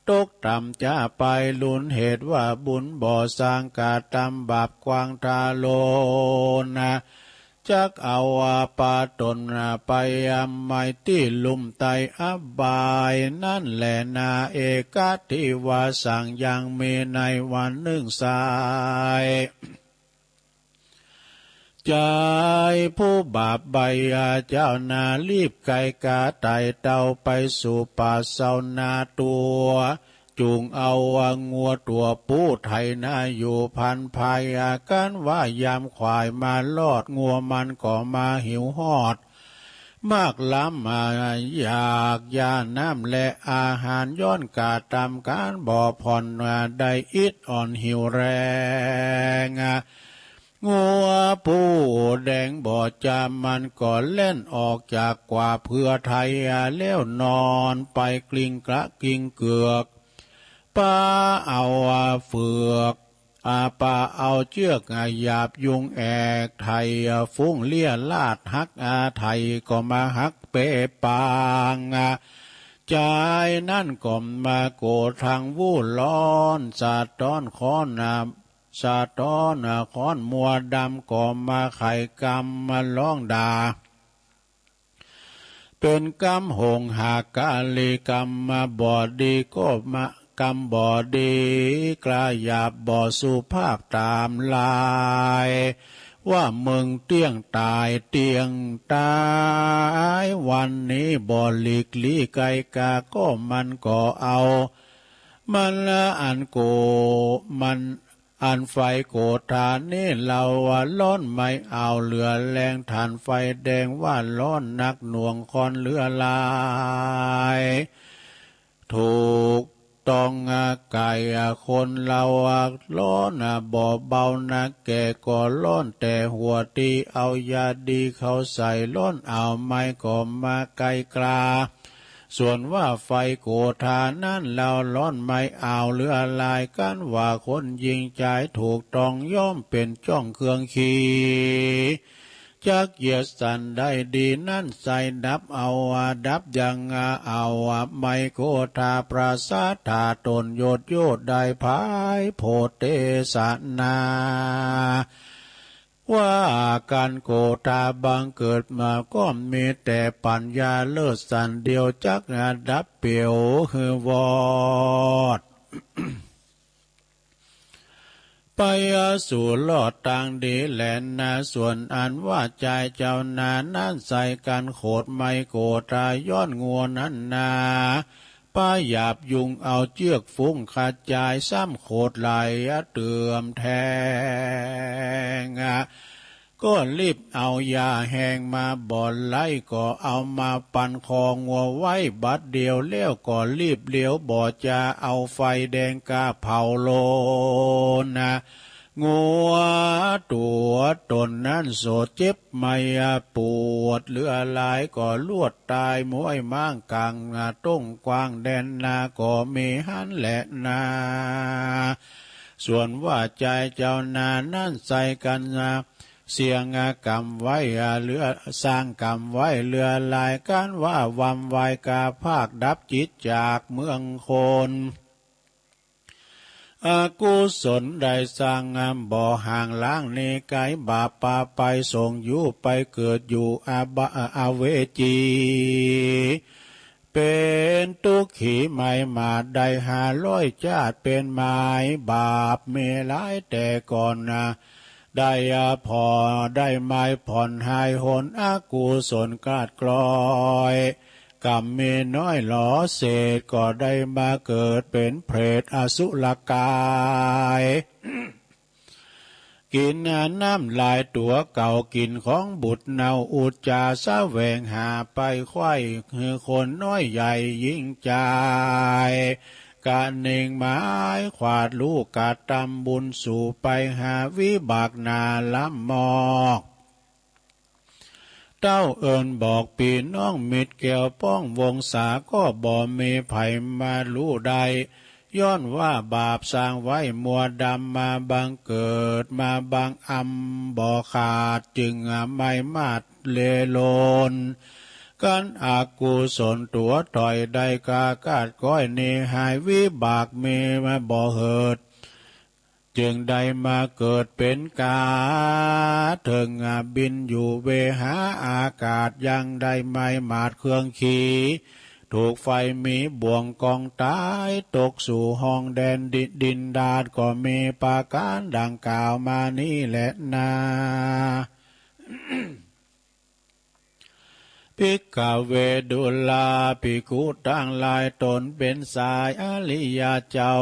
ตกต่ำจะไปลุนเหตุว่าบุญบ่อสร้างกาตำบาปกวางตาโลนะ จักเอาปาตนไปไม่ที่ลุ่มไตอบายนั่นแหละนาเอกทิวาสังยังมีในวันหนึ่งสายใจผู้บาปใบเจ้านารีบไก่กาไตเต้าไปสู่ป่าเสานาตัวจูงเอางัวตัวปูไทยนาอยู่พันภายกันว่ายามควายมาลอดงัวมันก็มาหิวหอดมากล้ำอยากยาน้ำและอาหารย้อนกาตามการบ่อผ่อนได้อิดอ่อนหิวแรงงัวผู้แดงบ่อจามมันก็เล่นออกจากกว่าเพื่อไทยแล้วนอนไปกลิ้งกระกิ้งเกือกป้าเอาเฟือกป้าเอาเชือกหยาบยุงแอกไทยฟุ้งเลี่ยลาดหักไทยก็มาหักเปปางใจนั่นก็มาโกทางวู่ร้อนสาดต้อนค้อนสาดต้อนค้อนมัวดำก็มาไข่กำมาร้องด่าเป็นกำหงหากาลีกำมาบอดีก็มากำบอดีกลาหยาบบ่สุภาพตามลายว่ามึงเตี้ยงตายเตียงตายวันนี้บ่หลีกลี่ไกกาก็มันก็เอามันละอันโกมันอันไฟโกธานนี่เราล้อนไม่เอาเหลือแรงฐานไฟแดงว่าล้อนนักหน่วงคอนเรือลายถูกต้องไก่คนเราล้อนบ่เบานะแก่ก็ล้อนแต่หัวตีเอายาดีเขาใส่ล้อนเอาไม่ก็มาไกลกลาส่วนว่าไฟโกธานั้นเราล้อนไม่เอาหรืออะไรกันว่าคนยิงใจถูกต้องย่อมเป็นจ้องเครื่องขีจักเหยียดสันได้ดีนั่นใส่ดับเอาดับยังเอาไม่โกธาปราสาทาตนโยดโยดได้ภายโพเตสนาว่าการโกธาบังเกิดมาก็มีแต่ปัญญาเลิศสันเดียวจักดับเปียวคือวอด ไปสู่ลอดต่างดีแหลนนาส่วนอันว่าใจเจ้านานั่นใส่กันโขดไม่โกธาย้อนงัวนั้นนาป้าหยาบยุงเอาเชือกฟุ้งขาดใจซ้ำโขดไหลเตื่อมแทงก็รีบเอายาแห้งมาบ่อนไล่ก็เอามาปั่นคองัวไว้บัดเดียวเลี้ยวก็รีบเลี้ยวบ่อจะเอาไฟแดงกาเผาโลนะงัวตัวตนนั้นโสดเจ็บไม่ปวดเหลือหลายก็ลวดตายมวยมั่งกังต้งกวางแดนนาก็มีหันแหละนาส่วนว่าใจเจ้านานั่นใส่กันเสียงกรรมไว้เรือสร้างกรรมไว้เรือลายกันว่าวำไวกาภาคดับจิตจากเมืองคนอากุศลได้สร้างงามบ่อห่างล้างเนไกบาปาไปส่งอยู่ไปเกิดอยู่อาเวจีเป็นตุขีไม่มาได้500 ชาติเป็นหมายบาปเมหลายแต่ก่อนได้พอได้ไม้ผ่อนหายหนอากุศลกาดกลอยกรรมมีน้อยหลอเศษก็ได้มาเกิดเป็นเปรตอสุรกายกินน้ำลายตัวเก่ากินของบุตรเนาอุจจาสะแวงหาไปไข้คือคนน้อยใหญ่ยิ่งใจการเน่งหมายขวาดลูกกาตำบุญสู่ไปหาวิบากนาล้ำมอกเต้าเอิญบอกปีน้องมิตรแก้วป้องวงศาก็บ่มีไผมารู้ใดย้อนว่าบาปสร้างไว้มัวดำมาบังเกิดมาบังบ่ขาดจึงไม่มาดเลโลนกันอากุศลตัวถอยได้กากาดก้อยเนหายวิบากเมมาบ่เหิด จึงได้มาเกิดเป็นกาเถิงบินอยู่เวหาอากาศยังได้ไม่มาดเครื่องขี่ถูกไฟมีบ่วงกองตายตกสู่ห้องแดนดินดาดก็มีปาการดังกล่าวมานี่แหละนาภิกขเวดุลาภิกขุตั้งหลายตนเป็นสายอริยเจ้า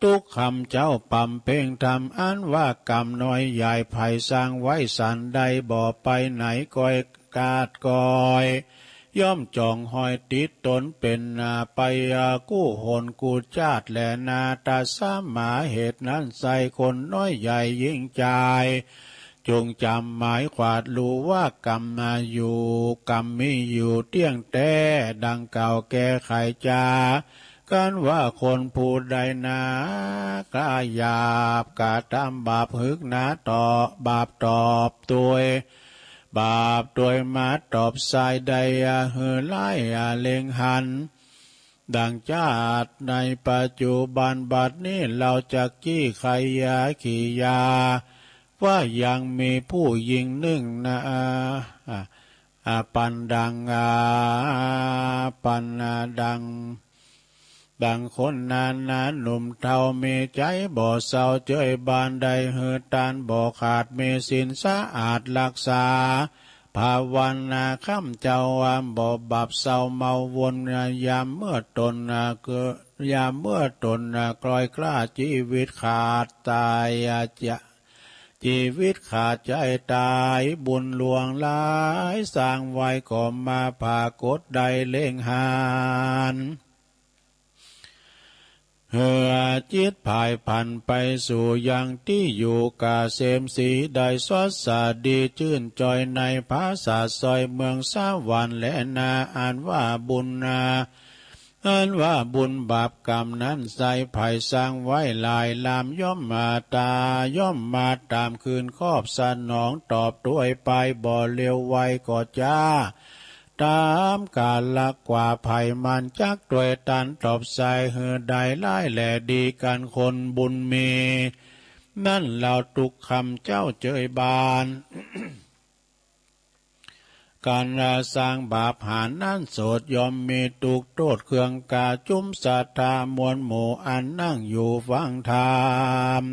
ทุกคำเจ้าปั่มเพ่งทำอันว่ากรรมน้อยใหญ่ไผ่สร้างไว้สันใดบ่ไปไหนก้อยกาดก้อยย่อมจองหอยติดตนเป็นนาไปกู้หนกูจาดแลนาตาสามาเหตุนั้นใส่คนน้อยใหญ่ยิ่งใจจงจำหมายขวาดรู้ว่ากรรมมาอยู่กรรมมีอยู่เตี้ยงแต่ดังเก่าแก่ไขจากันว่าคนผู้ใดนากล้าหยาบกาทำบาปหึกนาต่อบาปตอบตัวบาปตัวมาตอบสายใดเหือไล่เลงหันดังชาติในปัจจุบันบัดนี้เราจะกี้ไขยาขี่ยาว่ายังมีผู้ยิงนึ่งนะปันดังปันดังคนนานหนุ่มเทามีใจบ่เศร้าเจยบานใดเหือตานบ่ขาดมีศีลสะอาดรักษาภาวนาค่ำเจ้าบ่บับเศร้าเมาวนยามเมื่อตนเกิดยามเมื่อตนกลอยกล้าชีวิตขาดตายจะชีวิตขาดใจตายบุญหลวงหลายสร้างไว้ก็มาภากดใดเล่งหานเหือจิตภายพันไปสู่ยังที่อยู่กาเสมสีได้สดสาดีชื่นจอยในภาษาซอยเมืองสวรรค์และนาอ่านว่าบุญอันว่าบุญบาปกรรมนั้นใส่ไผ่สร้างไว้ลายลามย่อมมาย่อมมาตามคืนครอบสนองตอบด้วยไปบ่เร็วไวก็จ้าตามกาลกว่าไผ่มันจักด้วยตันตอบใส่เหือใดไล่แหล่ดีกันคนบุญมีนั่นเราตุกคำเจ้าเจยบาน การสร้างบาปหานั่นโสดยอมมีตุกโทษเครื่องกาจุ้มศรัทธามวลหมู่อันนั่งอยู่ฟังธรรม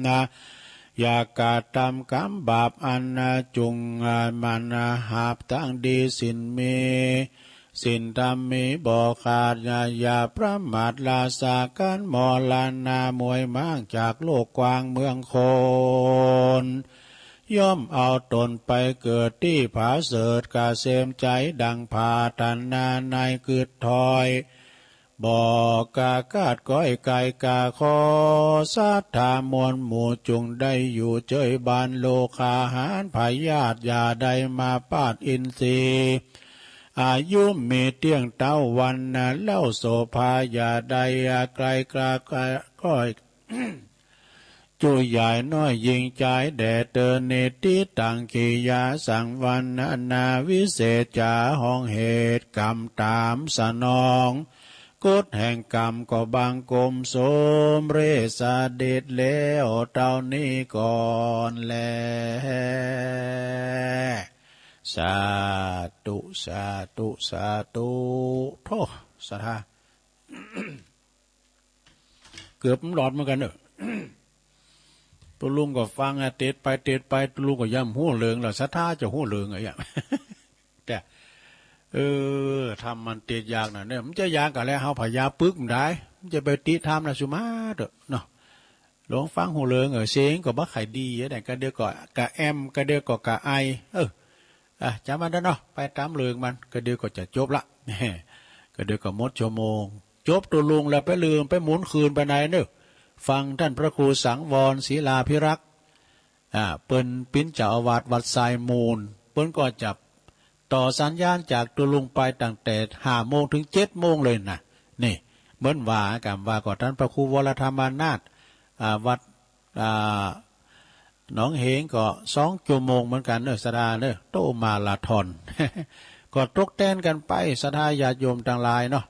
อยากกาทำกรรมบาปอันจุงมันหาบทั้งดีสินมีสินธรรมมีบ่ขาดอย่าประมาทลาสากันมอลานามวยมั่งจากโลกกว้างเมืองคนย่อมเอาตนไปเกิดที่ผาเสดกาเสมใจดังผาทันนาในกึดถอยบอกกากาดก้อยไก่กาคอสัทธามวลหมู่จุงได้อยู่เจยบานโลคาหารพยาธิอย่าได้มาปาดอินทรีย์อายุมีเตี้ยงเต้าวันเล่าโสภาอย่าได้ไกลกาก้อย จุใหญ่น้อยยิงใจแด่เตอเนติตังกิยาสังวันนาวิเศษจาห้องเหตุกรรมตามสนองกฎแห่งกรรมก็บังกลมโสมเรศเดชแล้วเท่านี้ก่อนแลสาธุสาธุสาธุโธ่สาธา เกือบหลอดเหมือนกันเนอะตัวลุงก็ฟังเตดไปตัวลุงก็ย่ำหู้เหลืองแล้วศรัทธาจะหู้เหลืองไงอย่าง แต่ทำมันติดยากหน่อยเนี่ยมันจะยากกันแล้วเฮาพยาปึกมันได้มันจะไปติทำนะสุมาเด้อเนาะหลวงฟังหูเหลืองเสียงก็บ่ไข่ดีแต่ก็เดียวก็กะแอมก็เดียวก็กะไอจำมันได้เนาะไปตามเหลืองมันก็เดียวก็จะจบละก็เดียวก็หมดชั่วโมงจบตัวลุงแล้วไปลืมไปหมุนคืนไปไหนเนอะฟังท่านพระครูสังวรศิลาภิรักษ์เปิ้นปิ้นเจ้าอาวาสวัดทรายมูลเปิ้นก็จับต่อสัญญาณจากตัวลุงไปตั้งแต่5 โมงถึง7 โมงเลยนะนี่เหมือนว่ากับว่าก่อนท่านพระครูวรธรรมานาถวัดหนองเหงก็2 ชั่วโมงเหมือนกันเนอะสดาเนอะโตมาลาธอน ก็ตกแต้นกันไปศรัทธาญาติโยมต่างหลายเนาะ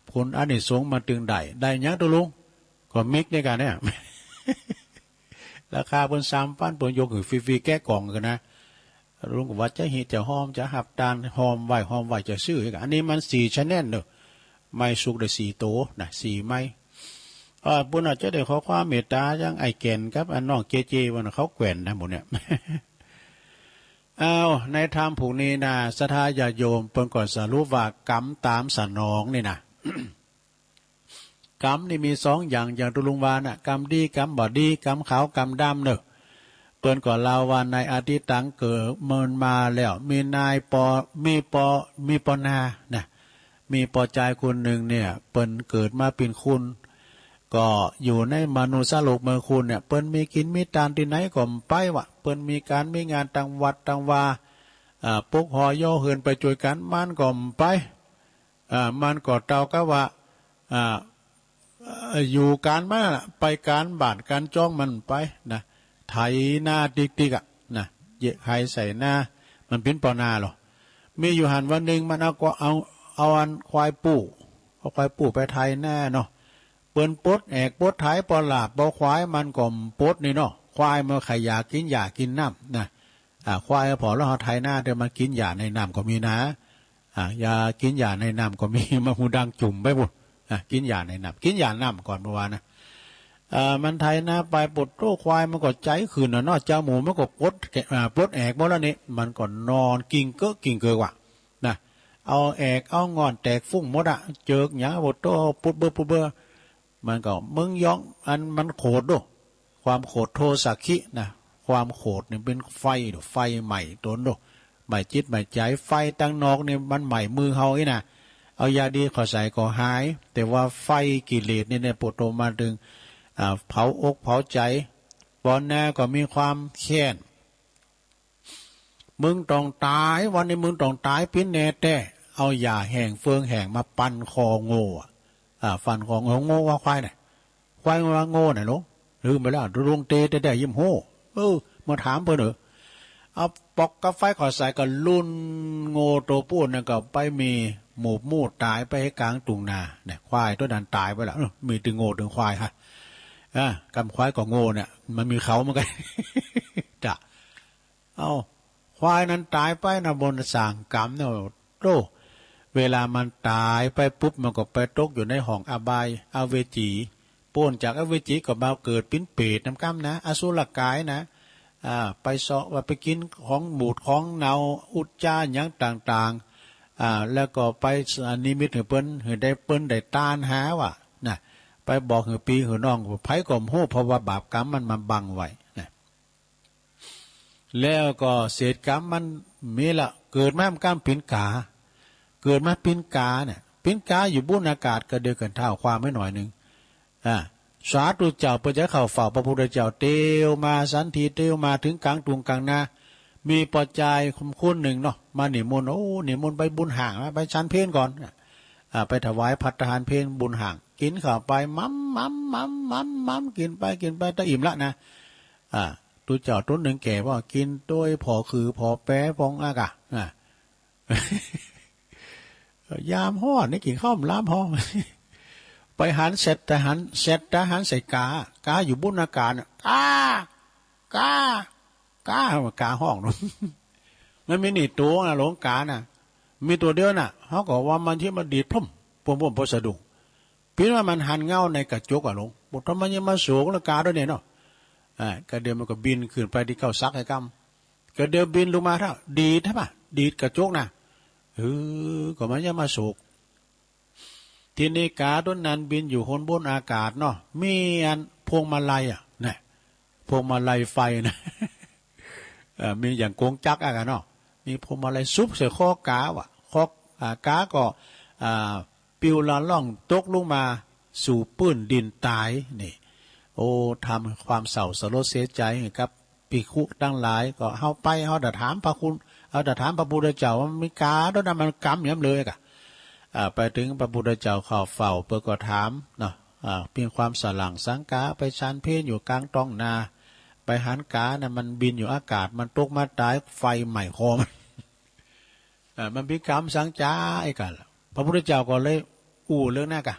ผลอานิสงส์มาตึงได้ยังตัวลุงก็มิกในกันเนี่ย ราคาเพิ่น3,000เพิ่นยกให้ฟรีๆแก้กล่องกันนะลุงก็ว่าจะหิจะหอมจะหับตาลหอมไหวจะซื้ออีกอันนี้มัน4 channel เด้อไม่สุกได้4โตนะ4ไม้ปุ่นอาจจะได้ขอความเมตตาจังไอ้แก่นครับอันน้องเจเจวันเขาแกว่นนะหมดเนี่ย เอาในธรรมผูกนี้นะศรัทธาญาโยมเพิ่นก่อนสรุปว่ากรรมตามสนองนี่นะ กรรมนี่มี2อย่างตุลุงวานะกรรมดีกรรมบ่ดีกรรมขาวกรรมดำเนอะเปิ้นก่อนลาวว่าในอาทิตังเกิดเมินมาแล้วมีนายมีปอนานะมีปอใจคนหนึ่งเนี่ยเปิ้นเกิดมาเป็นคุณก็อยู่ในมนุษย์โลกเมืองคุณเนี่ยเปิ้นมีกินมีทานที่ไหนก็ไปวะเปิ้นมีการมีงานต่างวัดต่างวาปุกหอย่อเหินไปช่วยกันมันก็ไปมันก็เตาก็ว่าอยู่การมาไปการบาดการจ้องมันไปนะไถหน้าติ๊กๆอ่ะนะเยะใครใส่หน้ามันเป็นปอนาหรอมีอยู่หันวันหนึ่งมันเอาอันควายปู่เอาควายปู่ไปไถหน้าเนาะเปิ้นปดแอกปดไถปอหลาบปอควายมันก็ปดนี่เนาะควายมันไข่ยากินหญ้ากินน้ำนะควายพอแล้วเอาไถหน้าเดี๋ยวมันกินหญ้าในน้ำก็มีนะยากินหญ้าในน้ำก็มีมาหูดังจุ่มไปหมดกินหญ้าในน้ำกินหญ้าน้ำก่อนเมื่อวานนะมันไถหน้าไปปดโรคควายมันก็ใจขืนเนาะเจ้าหมูมันก็ปดแอกหมดแล้วนี่มันก็นอนกิ่งเกอว่ะนะเอาแอกเอางอนแตกฟุ้งหมดเจิกหยาบดโตปุดเบอมันก็มึงย้องอันมันโขดด้วยความโขดโทสักขินะความโขดเนี่ยเป็นไฟใหม่ต้นด้วยใหม่จิตใหม่ใจไฟตั้งนอกเนี่ยมันใหม่มือเฮาอีนะเอายาดีขอใส่ก็หายแต่ว่าไฟกิเลสเนี่ยปวดโตมาถึงเผาอกเผาใจปอนแน่ก็มีความแค้นมึงต้องตายวันนี้มึงต้องตายปิ้นแน่แต่เอายาแห้งเฟืองแห้งมาปั่นคอโง่ฟันของโง่ว่าควายเนี่ยควายว่าโง่เนี่ยลูกลืมไปแล้วลุงเตได้ยิ้มโห่มาถามเพื่อนเหรอเอาปอกกาแฟขอใส่ก็ลุ่นโง่ตัวปูนเนี่ยก็ไปมีหมูตายไปให้กลางตุงนาเนี่ยควายตัวนั้นตายไปแล้วมีถึงโง่ถึงควายฮะกำควายก็โง่เนี่ยมันมีเขาเหมือนกันจ้ะเอาควายนั้นตายไปนะบนสางกรรมเนี่ยโตเวลามันตายไปปุ๊บมันก็ไปตกอยู่ในห้องอบายอเวจีป้นจากอเวจีก็มาเกิดปิ้นเปรตน้ำกำนะอสุรกายนะไปเสาะว่าไปกินของบูดของเนาอุจจาอย่างต่างๆแล้วก็ไปนิมิตเหือเปิ้นเหือได้เปิ้นได้ตานหาว่ะนะไปบอกเหือปีเหือน้องไผ่ก่อมหู้เพราะว่าบาปกรรมมันมาบังไว้นะแล้วก็เศษกรรมมันมีละเกิดมาก้ามปิ่นกาเกิดมาปิ่นกาเนี่ยปิ่นกาอยู่บนอากาศก็เดือกันเท่าความไม่หน่อยหนึ่งสาธุเจ้าเพื่อจะเข้าเฝ้าพระพุทธเจ้าเตียวมาสันทีเตียวมาถึงกลางตุงกลางนามีปัจจัยคุ้นหนึ่งเนาะมาหนิมนต์หนิมนต์ไปบุญห่างไปชั้นเพลก่อนไปถวายภัตตาหารเพลบุญห่างกินข้าวไปมั่มกินไปตะอิ่มละนะตุเจ้าต้นหนึ่งแก่ว่ากินโดยพอคือพอแปะพองอากะยามห่อนี่กินข้าวล้ามห่อไปหันเสร็จแต่หันใส่กาอยู่บนอากาศกาห้องนู้นมันมีนี่ตัวนะหลงกาน่ะมีตัวเดียวน่ะเขาก็ว่ามันที่มันดีดพุ่มพอสะดุ้งพี่ว่ามันหันเงาในกระจกหลงบอกทำไมยังมาสูงแล้วกาด้วยเนี่ยเนาะกระเดียวมันก็บินขึ้นไปที่เข้าซักไอ้กำกระเดียวบินลงมาถ้าดีดใช่ปะดีดกระจกน่ะก็มันยังมาสูงทีนี้กาต้นนั้นบินอยู่บนอากาศเนาะมีอันพวงมาลัยเนี่ยพวงมาลัยไฟนะมีอย่างกงจักรกันเนาะมีพวงมาลัยซุปใส่ข้อกาวะข้อกาก็ปิวละล่องตกลงมาสู่ปื้นดินตายนี่โอ้ทำความเศร้าสลดเสียใจกับปีคุตั้งหลายก็เฮาไปเฮาแต่ถามพระคุณเอาแต่ถามพระพุทธเจ้าว่ามีกาต้นนั้นมันกำย้ำเลยกะไปถึงพระพุทธเจ้าเข้าเฝ้าเปิดก็ถามเนาะเพียงความสลังสังกาไปชันเพลอยู่กลางท้องนาไปหันกานะมันบินอยู่อากาศมันตกมาตายไฟใหม่คอมันพิกรรมสังจ้าไอ้กันพระพุทธเจ้าก็เลยเรื่องหน้ากะ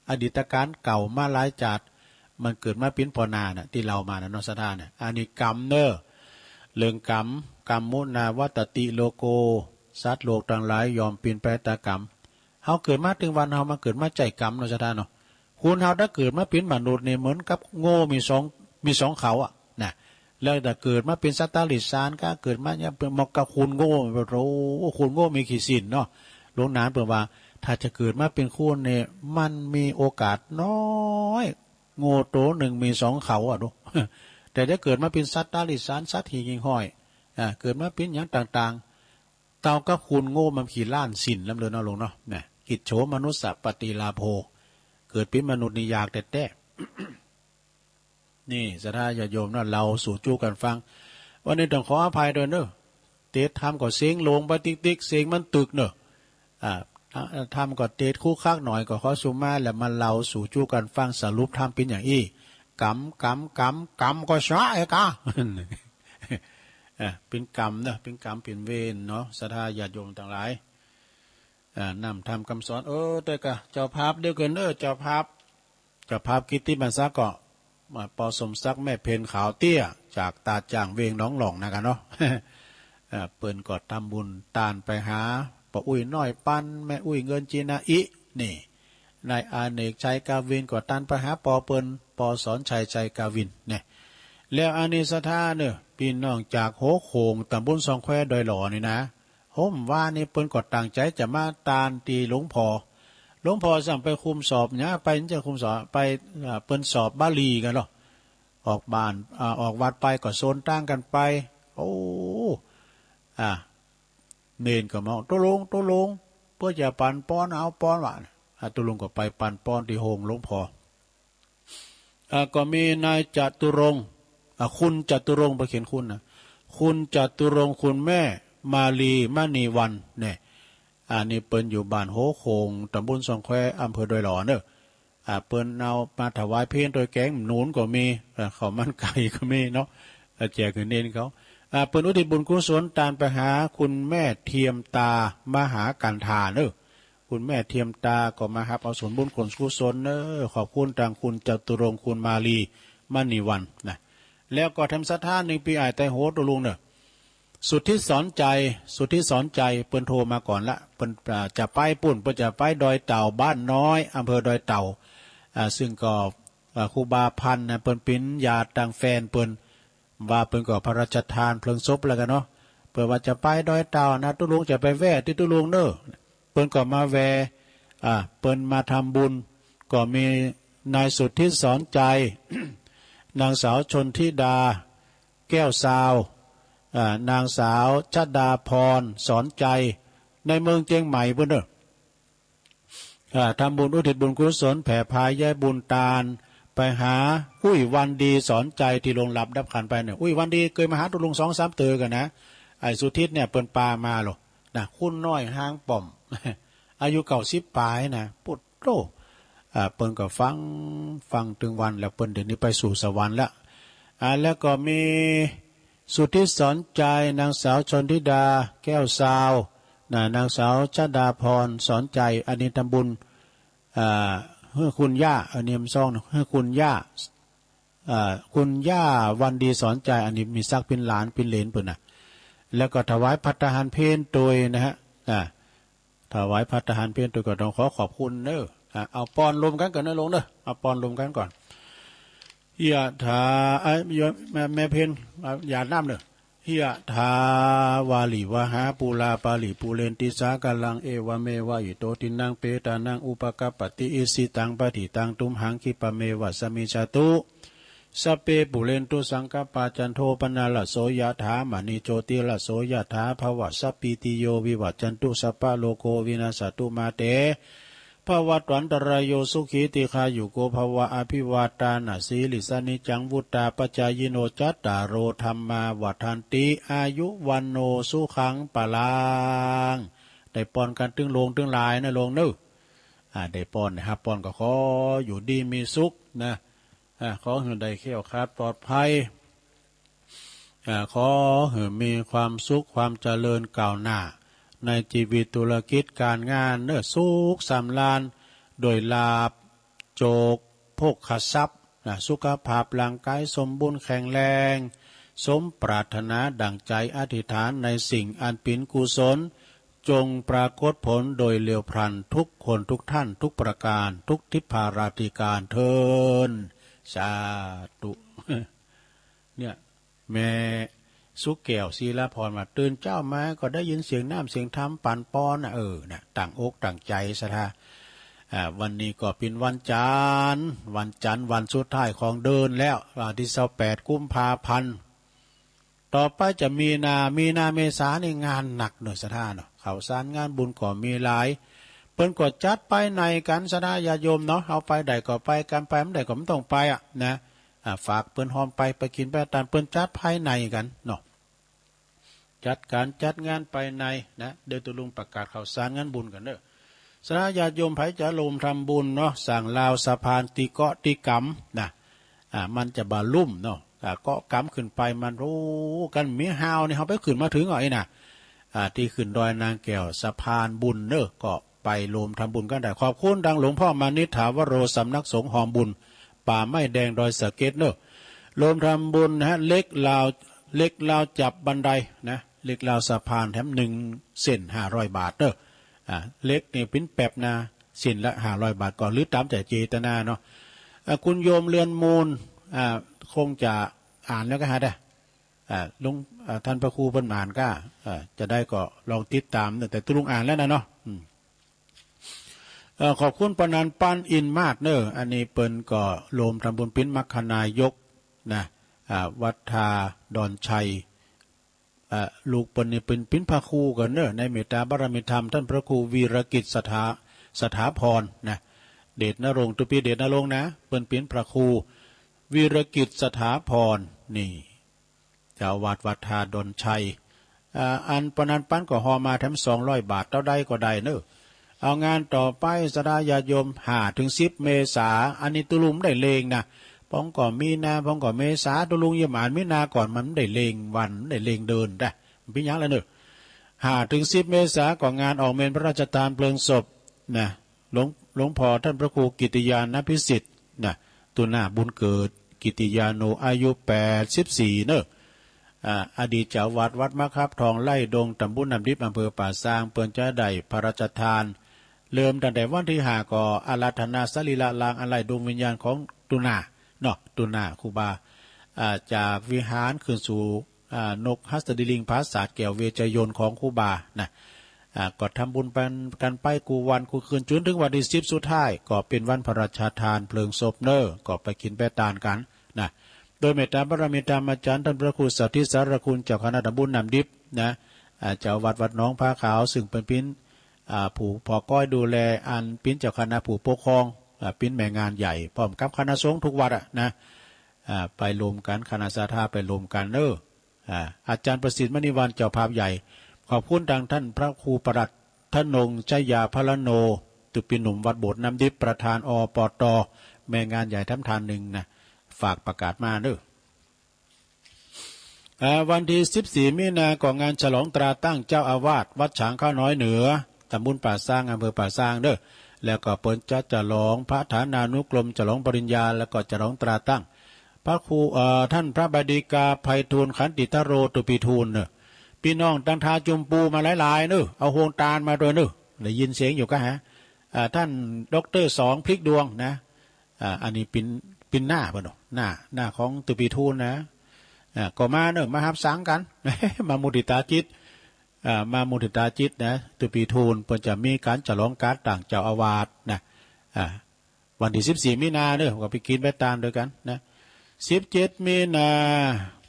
อดีตการเก่ามาหลายจัด มันเกิดมาเป็นปอนาน่ะที่เรามานะนอสธาเนี่ยอันนี้กรรมเนอเรื่องกรรมมุนาวัตติโลโกสัตว์โลกต่างหลายยอมเปลี่ยนแปลงตากรรมเฮาเกิดมาถึงวันเฮามาเกิดมาใจกรรมนอสธาเนาะคุณเฮาถ้าเกิดมาเป็นมนุษย์เนี่ยเหมือนกับโง่มีสองเขาอ่ะนะแล้วแต่เกิดมาเป็นสัตว์ตาลิสานก็เกิดมาเนี่ยเป็นมกะคุณโง่โอ้คุณโง่มีขีดสินเนาะหลวงนานเปิดว่าถ้าจะเกิดมาเป็นคุณเนี่ยมันมีโอกาสน้อยโง่โตหนึ่งมีสองเขาอ่ะดู แต่ถ้าเกิดมาเป็นสัตว์ตาลิสานสัตว์หิ่งห้อยเกิดมาเป็นอย่างต่างๆเต่าก็คุณโง่มันขี่ล้านสินลำเลือนเอาลงเนาะเนี่ยกิจโฉมนุสสะปฏิลาโภเกิดเป็นมนุษย์นี่อยากแต่ นี่สัทธาญาโยมเนาะเราสู่จู้กันฟังวันนี้ต้องขออภัยด้วยเนอะเตะทำก็เสียงลงไปติ๊กเสียงมันตึกเนอะทำก็เตะคู่คักหน่อยก็ขอสุมาแล้วมันเราสู่จู้กันฟังสรุปทำเป็นอย่างอี้กรรมก็ช้าไอ้กาเป็นกรรมเนอะเป็นกรรมเป็นเวรเนาะสัทธาญาโยมต่างหลายนำทำคำสอนแต่กะเจ้าภาพเดียวกันเจ้าภาพกิตติบรรษาก็ปอสมศักดิ์แม่เพนขาวเตี้ยจากตาจ่างเวงน้องหลองนะกันเนาะ เปิ้นกอดทำบุญตานไปหาปออุ้ยน้อยปันแม่อุ้ยเงินจีนาอินี่นายอาเนกชัยกาวินกอดตานไปหาปอเปิ้นปอสอนชัยกาวินเนี่ยแล้วอานิสทาเนี่ยพี่น้องจากโหโขงตำบลซองแควดอยหล่อนี่นะห่มว่านี่เปิ้นกอดต่างใจจะมาตานตีหลวงพ่อสั่งไปคุมสอบเนี่ยไปจะคุมสอบไปเปิ้นสอบบาลีกันหรอออกบ้านออกวัดไปก็โซนตั้งกันไปโอ้เนนก็มาตัวลงเพื่อจะปันป้อนเอาป้อนหวานตัวลงก็ไปปันป้อนที่โฮงหลวงพ่อก็มีนายจตุรงค์คุณจตุรงค์ไปเขียนคุณนะคุณจตุรงค์คุณแม่มาลีมณีวันเนี่ยอันนี้เปิ้นอยู่บ้านโหโขงตำบลซองแควอำเภอดอยหล่อเนอะเปิ้นเอามาถวายเพลโดยแกงหนุนก็มีข้าวมันไก่ก็มีเนาะแจกเงินเน้นเขาเปิ้นอุทิศบุญกุศลตามไปหาคุณแม่เทียมตามหากันทาเนอะคุณแม่เทียมตาก็มารับเอาส่วนบุญกุศลเนอะขอบคุณทางคุณจตุรงค์คุณมาลีมณีวันนะแล้วก็ทำสัทธา1 ปีอ้ายไตโหตลุงเนอะสุดที่สอนใจเปิ้นโทรมาก่อนละเปิ้นจะไปปุ่นเปิ้นจะไปดอยเต่าบ้านน้อยอำเภอดอยเต่าซึ่งก็ครูบาพันธ์เปิ้นเป็นญาติต่างแฟนเปิ้นว่าเปิ้นก็พระราชทานเพลิงศพแล้วกันเนาะเปิ้นว่าจะไปดอยเต่านะตุลุงจะไปแวะที่ตุลุงเด้อเปิ้นก็มาแวะเปิ้นมาทำบุญก็มีนายสุดที่สอนใจ นางสาวชนธิดาแก้วสาวนางสาวชดาพรสอนใจในเมืองเชียงใหม่เพื่อนเนอะทำบุญอุทิศบุญกุศลแผ่พายแย่บุญตาลไปหาอุ้ยวันดีสอนใจที่ลงหลับดับขันไปเนี่ยอุ้ยวันดีเคยมาหาตุลุง2-3 เตือกันนะไอ้สุทิศเนี่ยเปิ้นปามาหรอกนะคุณน้อยห้างป่อม อายุ90 ปลายนะปุดโตเปิ้นก็ฟังถึงวันแล้วเปิ้นเดี๋ยวนี้ไปสู่สวรรค์แล้วแล้วก็มีสุทธิสอนใจนางสาวชนธิดาแก้วสาวนางสาวชดาพรสอนใจอันนี้ทำบุญเพื่อคุณย่าอันนี้มันซ่องเพื่อคุณย่าวันดีสอนใจอันนี้มีซักเป็นหลานเป็นเหลนเปิ่นนะแล้วก็ถวายภัตตาหารเพลโดยนะฮะถวายภัตตาหารเพลโดยก็ต้องขอบคุณเนอะเอาปอนรวมกันก่อนนะลงเนอะเอาปอนรวมกันก่อนยะถาแม่เพนอย่าน้ำเนอะยะถาวาลิวหาปูลาปาลิปูเรนติสากาลังเอวเมวะอิโตตินังเปตานังอุปกปติอิสิตังปฏิตังตุมหังคิปะเมวะสมิจตุสเปปุเรนตุสังกปาจันโทปนาลโสยะถามณีโจติลโสยะถาภวะสัพพิติโยวิวัจจันตุสัพพะโลโกวินาสตุมาเตภวัตวันตรายโยสุขีติคาอยู่โกภวะอภิวาตานาสีลิสานิจังวุตตาปัจจายโนจัตตารโรธรรมาวัฏันติอายุวันโนสุขังปะลังได้ป้อนกันตึงลงตึงลายนะลงนึได้ป้อนนะครับป้อนก็ขออยู่ดีมีสุขนะขอให้ได้เขี้ยวคาดปลอดภัยขอให้มีความสุขความเจริญก้าวหน้าในชีวิตธุรกิจการงานเนื้อสุขสำราญโดยลาภโจกโภคทรัพย์ นะสุขภาพร่างกายสมบูรณ์แข็งแรงสมปรารถนาดังใจอธิษฐานในสิ่งอันเป็นกุศลจงปรากฏผลโดยเร็วพลันทุกคนทุกท่านทุกประการทุกทิพาราธิการเทินสาธุเนี่ยแม่สุแก้วศีลาพรมาตื่นเจ้ามาก็ได้ยินเสียงน้ำเสียงธรรมปั่นป้อนนะนะต่างอกต่างใจซะท่าวันนี้ก็เป็นวันจันทร์วันสุดท้ายของเดินแล้ววันที่28 กุมภาพันธ์ต่อไปจะมีนาเมษาในงานหนักหน่อยสะท่าเนาะข่าวสารงานบุญก็มีหลายเปิ้นก็จัดไปในกันสะท่าญาโยมเนาะเอาไปได้ก็ไปกันไปไม่ได้ก็ไม่ต้องไปนะฝากเปิ้นหอมไปกินไปตามเปิ้นจัดภายในกันเนาะจัดการจัดงานไปในนะเดี๋ยวตุลุงประกาศข่าวสารงานบุญกันเด้อสาญาติโยมไผจะลมทำบุญเนาะสั่งลาวสะพานตีเกาะตีกำนะมันจะบาลุ่มเนาะเกาะกำขึ้นไปมันรู้กันมีฮาวนี่เขาไปขึ้นมาถึงไอ้น่ะที่ขึ้นดอยนางแก้วสะพานบุญเนอะก็ไปลมทำบุญกันได้ขอบคุณดังหลวงพ่อมานิถาวโรสำนักสงฆ์หอมบุญป่าไม้แดงดอยสะเก็ดเนอะลมทำบุญนะเล็กลาวจับบันไดนะเล็กลาวสะพานแถม1 เส้น500 บาทเนอะเล็กนี่เป็นแป๊บนะสิ้นละ500 บาทก่อนหรือตามใจเจตนาเนาะคุณโยมเรือนมูลคงจะอ่านแล้วก็หาได้ลุงท่านพระครูเพิ่นอ่านก็จะได้ก็ลองติดตามแต่ตุลุงอ่านแล้วนะเนาะขอบคุณปนันปั้นอินมาดเนออันนี้เปิ้นก็โลมทำบุญปิ้นมัคคณายกนะวัดทาดอนชัยลูกเปิ้นนี่เป็นปิ้นพระครูกันเนอในเมตตาบารมีธรรมท่านพระครูวีรกิจสถาพรนะเดชนรงค์ตุปีเดชนรงค์นะเปิ้นปิ้นพระครูวีรกิจสถาพรนี่เจ้าวัดทาดอนชัยอันปนันปั้นก็หอมาแถม200 บาทเท่าใดก็ได้เนอเอางานต่อไปสดาญาโยม5 ถึง 10 เมษาอันนี้ตุลุมได้เลงนะป้องก่อมีนาป้องก่อเมษาตุลุงยามอ่านมีนาก่อนมันได้เลงวันได้เลงเดินได้เป็นยังแล้วเนอะ5 ถึง 10 เมษาก่องานออกเมนพระราชทานเพลิงศพนะหลวงพ่อท่านพระครูกิติยานพิสิทธิ์นะตัวหน้าบุญเกิดกิติยาโนอายุ84เนอะอดีตเจ้าวัดมะครับทองไล่ดงตำบลน้ำดิบอำเภอป่าซางเปิ้นจะได้พระราชทานเริ่มตั้งแต่วันที่5ก็อาราธนาสรีระลางอะไรดวงวิญญาณของตุนาเนาะตุนาครูบาจากวิหารขึ้นสู่นกฮัสดิลิงภาษาแก้วเวชยนต์ของครูบานะก็ทำบุญกันไปกูวันกูคืนจนถึงวันที่10สุดท้ายก็เป็นวันพระราชทานเพลิงศพเนอก็ไปกินไปตานกันนะโดยเมตตาบารมีธรรมอาจารย์ท่านพระครูสัทธิสารคุณเจ้าคณะตำบลน้ำดิบนะเจ้าวัดน้องผ้าขาวซึ่งเป็นปิ้นผู้พอก้อยดูแลอันปิ้นเจ้าคณะผู้ปกครองปิ้นแม่งานใหญ่พร้อมกับคณะสงฆ์ทุกวัดนะไปรวมกันคณะสาธาไปรวมกันเนออาจารย์ประสิทธิ์มณีวันเจ้าภาพใหญ่ขอบคุณดังท่านพระครูประหลัดทนงชัยยาพลโนตุปิหนุ่มวัดโบสถ์น้ำดิบประธานอปตแม่งานใหญ่ทั้งทานหนึ่งนะฝากประกาศมาเนอวันที่14 มีนาก่องานฉลองตราตั้งเจ้าอาวาสวัดฉางข้าวน้อยเหนือตำบลป่าซางอำเภอป่าซางเด้อแล้วก็เปิ้นจะฉลองพระฐานานุกรมฉลองปริญญาแล้วก็ฉลองตราตั้งพระครูท่านพระบดีกาไพฑูรย์ขันติทโรตุปีทูลเนอพี่น้องตั้งทาจุมปูมาหลายๆเนอเอาโฮงตาลมาด้วยเนอได้ยินเสียงอยู่ก็ฮะท่านดร2พลิกดวงนะอันนี้ปินหน้าป่ะเนาะหน้าของตุปีทูลนะก็มาเนอะมาหับสังกัน มามุติตาจิตมามุติตาจิตนะตุปีทูลเพิ่นจะมีการฉลองการต่างเจ้าอาวาสนะวันที่14 มีนาเนอะก็ไปกินไปตามด้วยกันนะ17 มีนา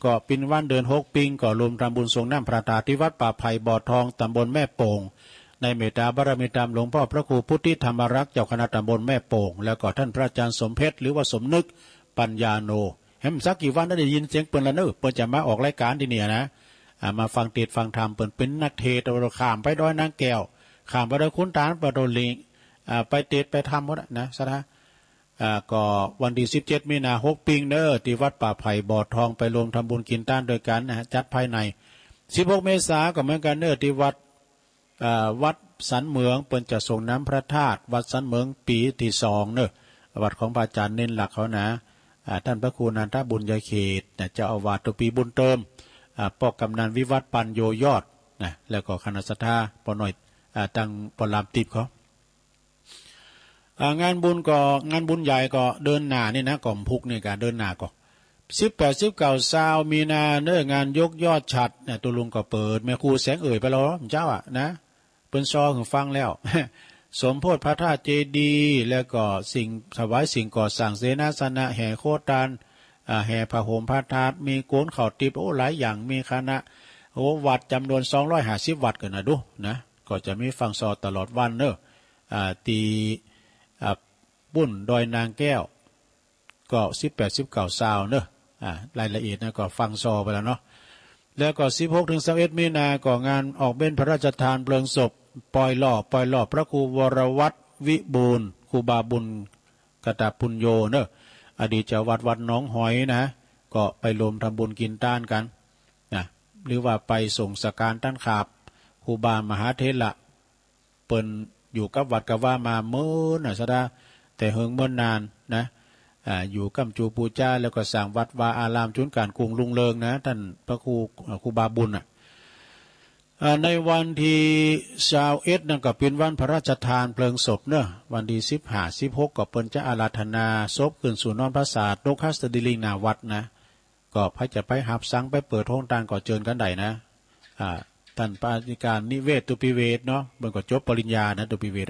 ก็เป็นวันเดือน6 ปิงก็รวมทำบุญส่งน้ำพระตาที่วัดป่าไผ่บ่อทองตำบลแม่โป่งในเมตตาบารมีธรรมหลวงพ่อพระครูพุทธิธรรมรักษ์เจ้าคณะตำบลแม่โป่งแล้วก็ท่านพระอาจารย์สมเพชรหรือว่าสมนึกปัญญาโนเห็นสักกี่วันได้ยินเสียงเปิ้นละเนอเปิ้นจะมาออกรายการที่เนี่ยนะมาฟังเทศน์ฟังธรรมเปิ้นเป็นนักเทศน์เราข้ามไปดอยนางแก้วข้ามไปดอยขุนตาลไปดอยลิงไปเทศน์ไปธรรมหมดนะซะนะก็วันที่17 มีนา6 ปิงเนอที่วัดป่าไผ่บ่อทองไปรวมทำบุญกินต้านโดยกันนะจัดภายใน16 เมษายนก็เหมือนกันเนอที่วัดสันเหมืองเปิ้นจะส่งน้ำพระธาตุวัดสันเหมืองปีที่2เนอวัดของพระอาจารย์เน้นหลักเขานะ ท่านพระครูนันทบุญยเขตเจ้าอาวาสตุปีบุญเติมปอกกำนันวิวัฒน์ปัญโยยอดนะแล้วก็คณะสัตยาปหน่อยตั้งปลามติบเขางานบุญก็งานบุญใหญ่ก็เดินหน้านี่นะก่อมพุกนี่การเดินหน้าก็18-19มีนาเนื้องานยกยอดฉัดเนี่ยตัวลุงก็เปิดแม่ครูแสงเอ่ยไปแล้วเจ้านะเป็นซอถึงฟังแล้วสมโพธิพระธาตุเจดีย์แล้วก็สิ่งถวายสิ่งก่อสร้างเสนาสนะแห่โคตานแห่พระโหมพระธาตุมีโกนเข่าติบโอ้หลายอย่างมีคณะวัดจำนวน250วัดกันนะดูนะก็จะมีฟังซอตลอดวันเนอะตีบุญดอยนางแก้วก็18-19เนอะรายละเอียดนะก็ฟังซอไปแล้วเนาะแล้วก็16-21มีนาก็งานออกเบ้นพระราชทานเพลิงศพปล่อยหล่อพระครูวรวัตรวิบูลครูบาบุญกตปุญโยเนอะอดีตเจ้าวัดหนองหอยนะก็ไปรวมทำบุญกินต้านกันนะหรือว่าไปส่งสการต้านขาบครูบามหาเทระเปิ้นอยู่กับวัดกับว่ามาเมื่อน่ะซะดาแต่เฮิงเมื่อนานนะอยู่กัมจูปูจ้าแล้วก็สร้างวัดวาอารามจุนการกรุงลุงเลิงนะท่านพระครูบาบุญในวันที่21นั่นก็เป็นวันพระราชทานเพลิงศพเนอะวันที่15-16ก็เปิ้นจะอาราธนาศพขึ้นสู่นอนพระศาสตร์นกฮัสตดิลิงนาวัดนะก็พระจะไปหับสังไปเปิดห้องตานก่อเจิญกันได้นะท่านปาฏิการนิเวศตุปิเวศเนาะเบิ่งก็จบปริญญานะตุปิเวศ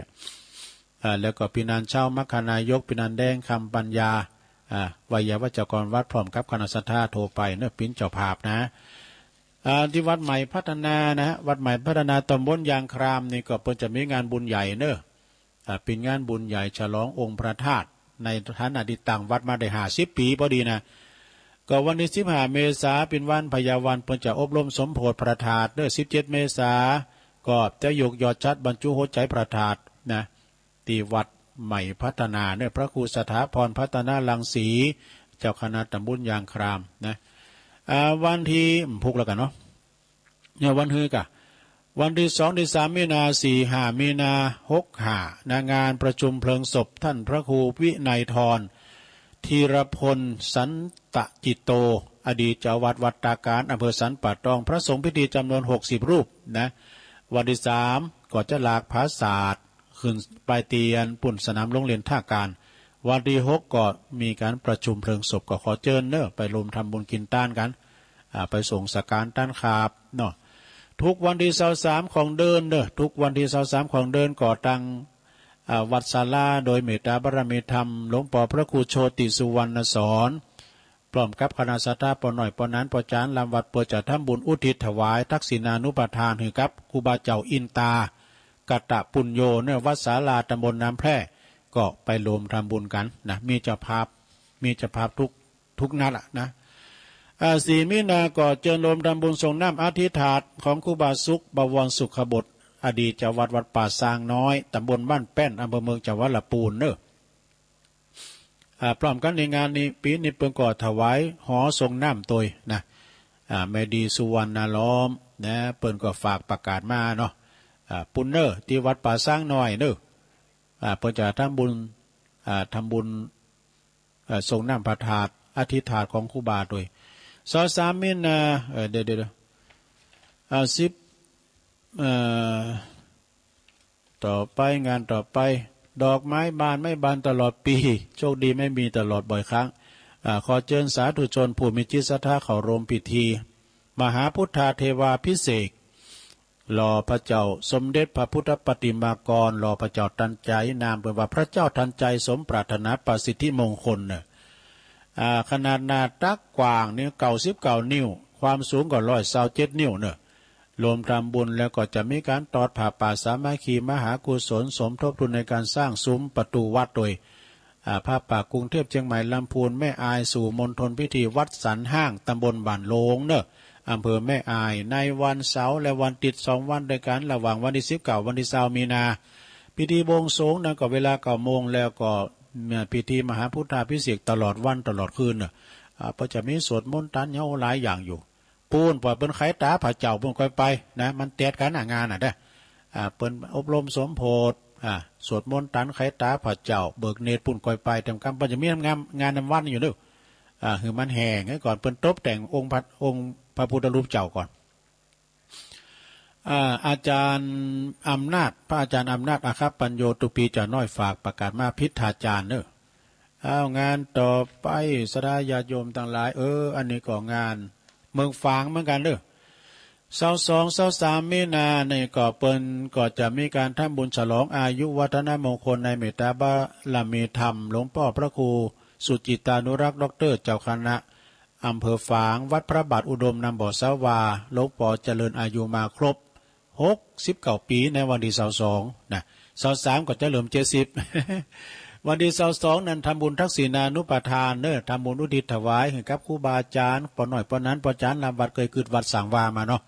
แล้วก็พินันเช่ามัคคานายกพินันแดงคำปัญญาวัยวัจกรวัดพร้อมกับคณะสัตยาโทรไปเนื้อปิ้นเจ้าภาพนะที่วัดใหม่พัฒนานะวัดใหม่พัฒนาตำบลยางครามนี่ก็เพิ่นจะมีงานบุญใหญ่เนอะเป็นงานบุญใหญ่ฉลององค์พระธาตุในฐานะที่ตั้งวัดมาได้50 ปีพอดีนะก็วันที่15 เมษายนเป็นวันพยาวันเพิ่นจะอบรมสมโภชพระธาตุเนอะ17 เมษายนก็จะยกยอดชัดบรรจุหัวใจพระธาตุนะที่วัดใหม่พัฒนาเนี่ยพระครูสถาพรพัฒนาลังสีเจ้าคณะตำบลยางครามนะวันที่พุกแล้วกันเนาะเนี่ยวันฮือกะวันที่2 ที่ 3 มีนา4 5 มีนา65งานประชุมเพลิงศพท่านพระครูวินัยธรธีรพลสันตจิตโตอดีตเจ้าวัดตาการอำเภอสันป่าตองพระสงฆ์พิธีจำนวน60 รูปนะวันที่3ก็จะลากผาศาสตร์ขึ้นปลายเตียนปุ่นสนามโรงเรียนท่าการวันที่6ก็มีการประชุมเพลิงศพก็ขอเชิญเนอะไปรวมทำบุญกินต้านกันไปส่งสการต้านขาบเนาะทุกวันที่23ของเดือนเนอะทุกวันที่23ของเดือนก่อตั้งวัดศาลาโดยเมตตาบารมีธรรมหลวงปู่พระครูโชติสุวรรณสอนพร้อมกับคณะสัตยาปหน่อยปนั้นปจานลำวัดเปิดจัดทำบุญอุทิศถวายทักษิณานุปทานให้กับครูบาเจ้าอินตากตปุญโยเนอะวัดศาลาตำบลน้ำแพร่ก็ไปรวมทำบุญกันนะมีเจ้าภาพทุกนัดนะ4 มีนาก็เจริญรวมทำบุญส่งน้ำอธิษฐานของครูบาสุขบวรสุขบดอดีตเจ้าวัดป่าสร้างน้อยตำบลบ้านแป้นอำเภอเมืองจังหวัดลำพูนเนอะพร้อมกันในงานนี้ปีนี้เปิ่นก็ถวายหอส่งน้ำตัวนะแม่ดีสุวรรณล้อมนะเปิ่นก็ฝากประกาศมาเนาะปุณเนอร์ที่วัดป่าสร้างน้อยเนอะเปิ่นจะทำบุญส่งน้ำพระธาตุอธิษฐานของครูบาโดย23 มีนาเดี๋ยวต่อไปงานต่อไปดอกไม้บานไม่บานตลอดปีโชคดีไม่มีตลอดบ่อยครั้งขอเชิญสาธุชนผู้มีจิตศรัทธาเข้าร่วมพิธีมหาพุทธาเทวาภิเษกหล่อพระเจ้าสมเด็จพระพุทธปฏิมากรหล่อพระเจ้าทันใจนามเป็นว่าพระเจ้าทันใจสมปรารถนาประสิทธิมงคลเนี่ยขนาดหน้าตักกว้างนี่99 นิ้วความสูงก็127 นิ้วเนี่ยรวมทำบุญแล้วก็จะมีการตอดผ้าป่าสามัคคีมหากุศลสมทบทุนในการสร้างซุ้มประตูวัดโดยผ้าป่ากรุงเทพเชียงใหม่ลำพูนแม่อายสู่มณฑลพิธีวัดสันห้างตำบลบ้านโลงเนอะอำเภอแม่อายในวันเสาร์และวันติด2 วันด้วยกันระหว่างวันที่19 วันที่20 มีนาพิธีบวงสรวงนั้นก็เวลา9 โมงแล้วก็พิธีมหาพุทธาภิเษกตลอดวันตลอดคืนก็จะมีสวดมนต์ตันเยาหลายอย่างอยู่ปูนปล่อยเป็นไข่ตาผาเจ้าเพิ่นค่อยไปนะมันเตะกันงานได้เปิ้นอบรมสมโพธิสวดมนต์ตันไข่ตาผาเจ้าเบิกเนตรปุ่นค่อยไปทำกรรมปัญจมีงานนำวันอยู่เด้อ คือมันแห้งให้ก่อนเปิ้นตบแต่งองค์พระพุทธรูปเจ้าก่อนอาจารย์อำนาจพระอาจารย์อำนาจอาคับปัญโยตุปีจะน้อยฝากประกาศมาพิธาจารย์เนอะเอางานต่อไปสดาญาโยมต่างหลายอันนี้ก็งานเมืองฝางเหมือนกันเนอะ22-23 มีนาในก่อเปิ้นก็จะมีการทำบุญฉลองอายุวัฒนมงคลในเมตตาบารมีธรรมหลวงพ่อพระครูสุจิตานุรักษ์ดร.เจ้าคณะอำเภอฝางวัดพระบาทอุดมนำบ่อสาวาหลวงพ่อเจริญอายุมาครบ69 ปีในวันที่22นะ23ก็จะเริ่ม70 วันที่22นั้นทำบุญทักษิณานุปทานเนอะทำบุญอุทิศถวายให้กับครูบาอาจารย์ปอหน่อยปอนั้นปอจานลำวัดเคยคืดวัดสังวามาเนาะ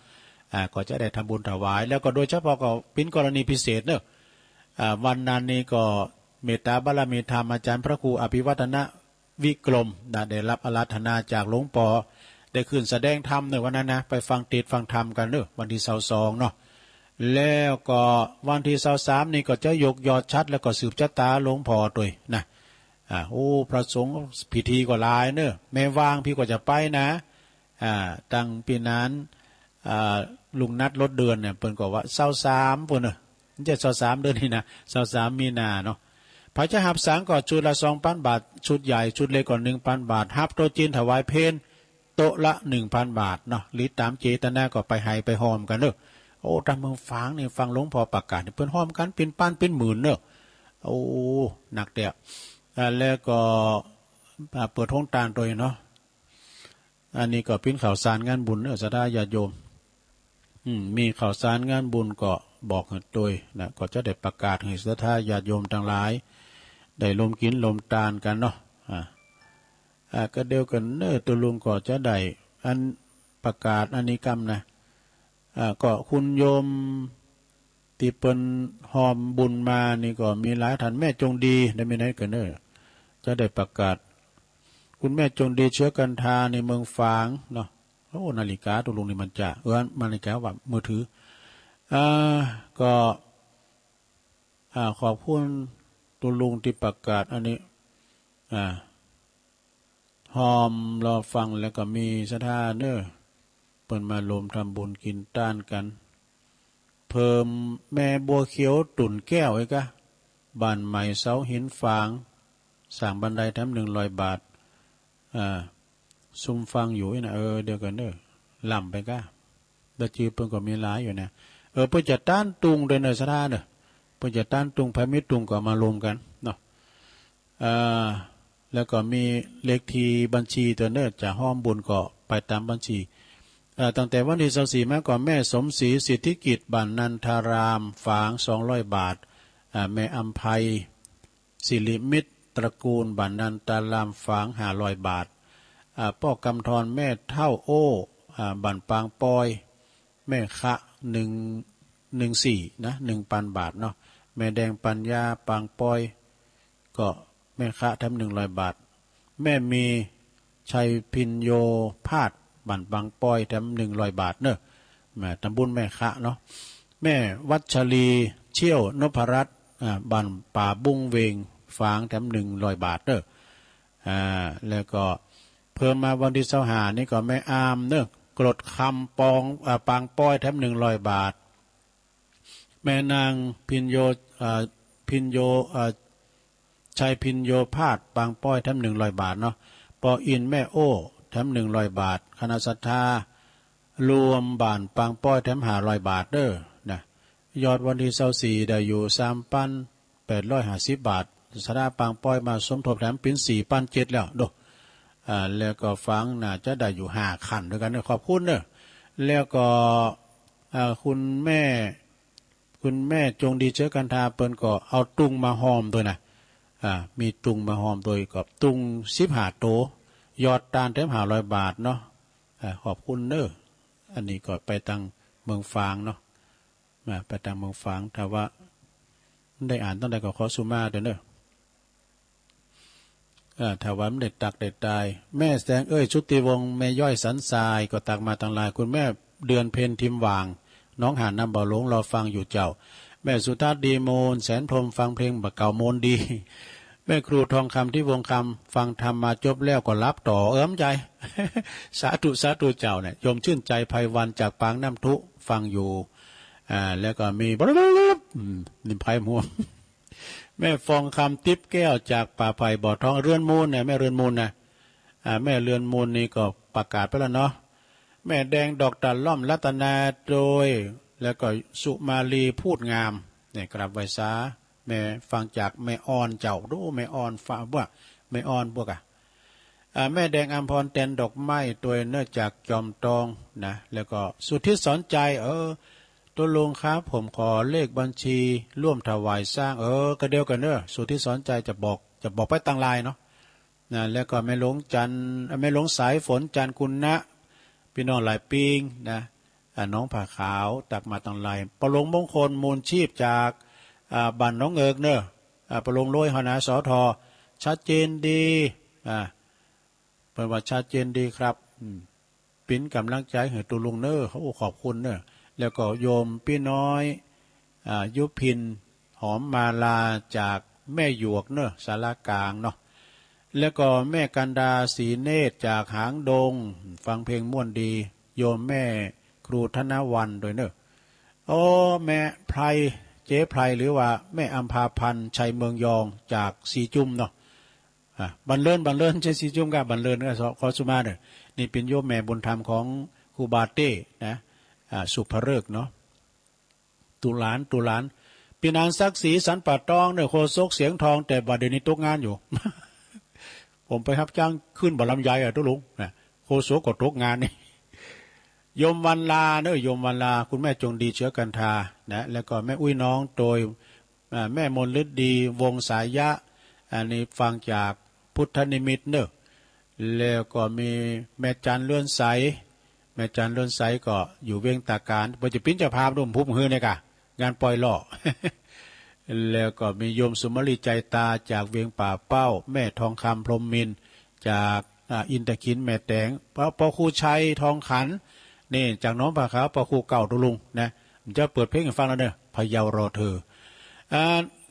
ก็จะได้ทำบุญถวายแล้วก็โดยเฉพาะก็เป็นกรณีพิเศษเนอะวันนั้นนี้ก็เมตตาบารมีธรรมอาจารย์พระครูอภิวัฒนะวิกรมได้รับอาราธนาจากหลวงปอได้ขึ้นแสดงธรรมในวันนั้นนะไปฟังเทศน์ฟังธรรมกันเนอะวันที่22เนาะแล้วก็วันที่23นี่ก็จะยกยอดชัดแล้วก็สืบชะตาหลวงพ่อตัวนะพระสงฆ์พิธีก็หลายเนอะแม่ว่างพี่ก็จะไปนะตั้งปีนั้นลุงนัดรถเดือนเนี่ยเปิ้นก็ว่า23ปุ่นเนอะจะ23เดือนนี่นะ23มีนาเนาะพระเจ้าหับสังก็ชุดละ 2,000 บาทชุดใหญ่ชุดเล็กก็ 1,000 บาทหับโต๊ะจีนถวายเพลโต๊ะละ 1,000 บาทเนาะหรือตามเจตนาก็ไปให้ไปหอมกันเนอะทางเมืองฝางนี่ฟังหลวงพ่อประกาศเพิ่นหอมกันเป็นป้านเป็นหมื่นเนอะหนักเดียวแล้วก็เปิดห้องตาลโดยเนาะอันนี้ก็เป็นข่าวสารงานบุญเนอะสดาญาโยมมีข่าวสารงานบุญก็บอกโดยนะก็จะได้ประกาศให้ศรัทธาญาติโยมทั้งหลายได้ลมกินลมตาลกันเนาะก็เดียวกันเนอะตัวลุงก็จะได้อันประกาศอันนี้กรรมนะก็คุณโยมที่เปิ้นหอมบุญมานี่ก็มีหลายท่านแม่จงดีได้ไม่ไหนกันเนอะจะได้ประกาศคุณแม่จงดีเชื้อกันทาในเมืองฝางเนาะนาฬิกาตัวลุงนี่มันจะนาฬิกาว่ามือถือก็ขอบคุณตัวลุงที่ประกาศอันนี้หอมรอฟังแล้วก็มีศรัทธาเนอะเปิ่นมาลมทำบุญกินต้านกันเพิ่มแม่บัวเขียวตุ่นแก้วไอ้กะบ้านใหม่เสาหินฝางสั่งบันไดแถม100 บาทซุ่มฟังอยู่นะเดียวกันเนอะล่ำไปกะดจือเพิ่นก็มีหลายอยู่นะเพื่อจะต้านตุงโดยเนศราเนอะเพื่อจะต้านตุงพระมิตรตุงก็มารวมกันเนาะแล้วก็มีเลขที่บัญชีตัวเนอะจะห้อมบุญก็ไปตามบัญชีตั้งแต่วันที่24มาก่อนแม่สมศรีสิทธิกิจบ้านนันทารามฝาง200 บาทแม่อัมภัยศิริมิตรตระกูลบ้านนันตารามฝาง500 บาทพ่อกำธรแม่เท่าบ้านปางปอยแม่ขะ114นะ 1,000 บาทเนาะแม่แดงปัญญาปางปอยก็แม่ขะทำ100 บาทแม่มีชัยพินโยพาดบ้านปางปอยทำ100 บาทเนอะแม่ตำบุญแม่ขะเนาะแม่วัชรีเชี่ยวนพรัตน์บ้านป่าบุ้งเวงฝางทำ100 บาทเนอะแล้วก็เพิ่มมาวันที่25นี่ก็แม่อามเนอะกรดคำปางป้อยแถม100 บาทแม่นางพินโยชัยพินโยพาดปางป้อยแถม100 บาทเนาะปออินแม่โอ้แถม100 บาทคณะศรัทธารวมบ้านปางป้อยแถม500 บาทเด้อนะยอดวันที่24ได้อยู่ 3,850 บาทศรัทธาปางป้อยมาสมทบแถมเป็น 4,700 แล้วโดแล้วก็ฟังน่าจะได้อยู่5 คันด้วยกันขอบคุณเนอะแล้วก็คุณแม่จงดีเชื้อกันทาเปิ้นก็เอาตุงมาหอมตัวนะมีตุงมาหอมโดยกับตุง15 โตยอดตาลแถม500 บาทเนาะขอบคุณเนอะอันนี้ก็ไปทางเมืองฝางเนาะไปทางเมืองฝางถ้าว่าได้อ่านตั้งแต่ก็ขอสุมาเด้อเนอะถ้าว่าไม่ได้ตักได้ตายแม่แสงชุติวงศ์แม่ย่อยสันทรายก็ตักมาต่างหลายคุณแม่เดือนเพ็ญทิมวางน้องหานน้ำบ่อหลงรอฟังอยู่เจ้าแม่สุทัศน์ดีโมนแสนพรมฟังเพลงบักเก่าโมนดี แม่ครูทองคำที่วงคำฟังธรรมมาจบแล้วก็รับต่อใจ สาธุสาธุเจ้าเนี่ยโยมชื่นใจไพวันจากปางน้ำทุฟังอยู่แล้วก็มีนิมไพมัว แม่ฟองคำติ๊บแก้วจากป่าไผ่บ่อทองเรือนมูลเนี่ยแม่เรือนมูลนะแม่เรือนมูลนี่ก็ประกาศไปแล้วเนาะแม่แดงดอกตันล่อมรัตนาโดยแล้วก็สุมาลีพูดงามเนี่ยกราบไหว้สาแม่ฟังจากแม่อ่อนเจ้าดูแม่อ่อนฟ้าบ่แม่อ่อนพวกแม่แดงอัมพรเต็นดอกไม้ตัวเนื่อจากจอมตองนะแล้วก็สุทธิสอนใจตัวลงครับผมขอเลขบัญชีร่วมถวายสร้างก็เดียวกันเนอะสุทธิสอนใจจะบอกไปตั้งลายเนาะนะแล้วก็แม่หลงจันแม่หลงสายฝนจันคุณนะพี่น้องหลายปิงนะน้องผ่าขาวตักมาตั้งลายประหลงมงคลมูลชีพจากบ้านน้องเอิกเนอะประหลงลอยหนาสอทอชัดเจนดีเป็นว่าชัดเจนดีครับปิ้นกำลังใจให้ตัวลุงเนอเขาขอบคุณเนอะแล้วก็โยมพี่น้อยยุพินหอมมาลาจากแม่หยวกเนอะสารกลางเนาะแล้วก็แม่กันดาสีเนตรจากหางดงฟังเพลงม่วนดีโยมแม่ครูธนวันโดยเนอะแม่ไพรเจ๊ไพรหรือว่าแม่อัมพาพันธ์ชัยเมืองยองจากสีจุ่มเนาะบันเลินใช่สีจุ่มกับบันเลินก็ขอสุมาเนอะนี่เป็นโยมแม่บุญธรรมของครูบาเต้นะสุภฤกษ์เนาะตุลานปีนานซักสีสันป่าตองเนี่ยโคศกเสียงทองแต่บัดเดี๋ยวนี้ตกงานอยู่ ผมไปรับจ้างขึ้นบ่ลำไยทุลุงนะโคศกก็ตกงานนี่ยมวันลาเนอะยมวันลาคุณแม่จงดีเชื้อกันทานะแล้วก็แม่อุ้ยน้องโดยแม่มนฤดีวงสายยะอันนี้ฟังจากพุทธนิมิตเนอะแล้วก็มีแม่จันเลื่อนใสแม่จันเลื่อนใสก็อยู่เวียงตาการปัจจุบันจะพาร่วมพุ่มฮือเนี่ยกะงานปล่อยล่อ แล้วก็มีโยมสุมาลีใจตาจากเวียงป่าเป้าแม่ทองคำพรหมมินจากอินทขินแม่แตงปอครูชัยทองขันนี่จากน้องป่าขาวปอครูเก่าตุลุงนะผมจะเปิดเพลงให้ฟังแล้วเนอะพะเยารอเธอ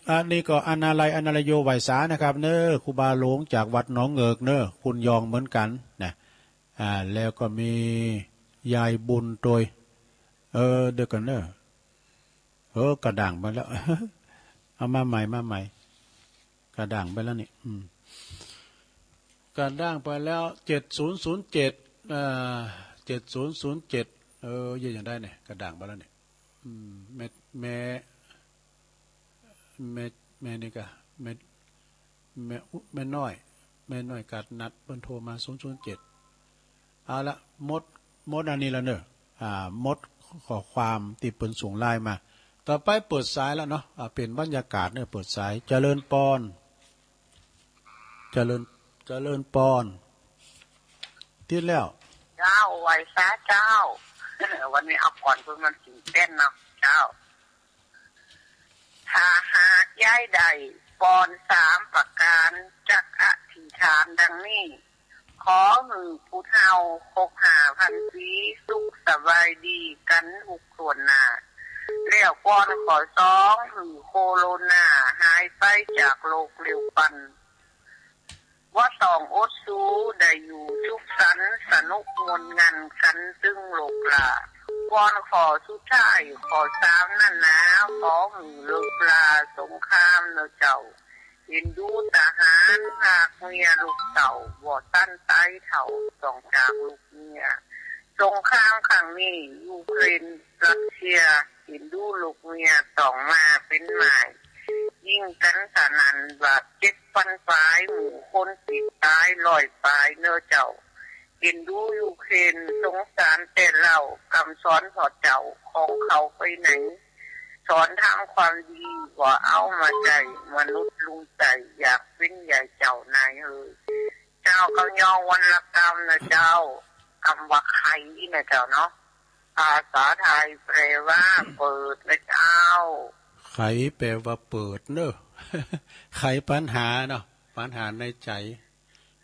อันนี้ก็อนาลัยโยไหวสานะครับเนอะครูบาหลวงจากวัดหนองเอิกเนอะคุณยองเหมือนกันนะแล้วก็มียายบุญโดยเดี๋ยวกันเนอะกระด่างไปแล้ว เอามาใหม่กระด่างไปแล้วนี่กระด่างไปแล้ว70077007เยอะอย่างได้เนี่ยกระด่างไปแล้วเนี่ยแม่นี่ก็แม่น้อยกัดนัดเพิ่นโทรมา007เอาละมดอันนี้แล้วเนอะมดขอความติดเปิ้นส่งไลน์มาต่อไปเปิดสายแล้วเนาะเป็นบรรยากาศเนี่ยเปิดสายเจริญปอนที่แล้วเจ้าไหวซะเจ้า วันนี้เอาก่อนเพื่อมันตื่นเต้นเนาะเจ้าถ้าหากย้ายใดปอน3ประการจักอธิษฐานดังนี้ขอมือผู้เฒ่า6,500 ปีสุขสบายดีกันทุกส่วนหน้าแล้วก่อนขอ2คือโคโรนาหายไปจากโลกเร็วปันว่า2อดซูได้อยู่สุขสันต์สนุกมวลงานกันตึงโลกละก่อนขอสุดท้ายขอ3นั่นนะขอมือเลิกลาสงครามเนอะเจ้าเห็นดูทหารหากเมียลูกเต่าบ่ตั้นไต้เถ่าต้องจากลูกเมียสงครามครั้งนี้ยูเครนรัสเซียเห็นดูลูกเมียต้องมาเป็นหมายยิ่งกันสนันบาดเจ็บฟันปลายหมู่คนติดตายลอยปลายเนอเจ้าเห็นดูยูเครนสงสารแต่เราคำสอนพอเจ้าของเขาไปไหนสอนทำความดีว่าเอามาใจมนุษย์ลุงใจอยากเป็นใหญ่เจ้านายเจ้าก็ย่อวันละกรรมนะเจ้ากรรมว่าใครนะเจ้าเนาะภาษาไทยแปลว่าเปิดนะเจ้าไขแปลว่าเปิดเนอะ ไขปัญหาเนาะปัญหาในใจ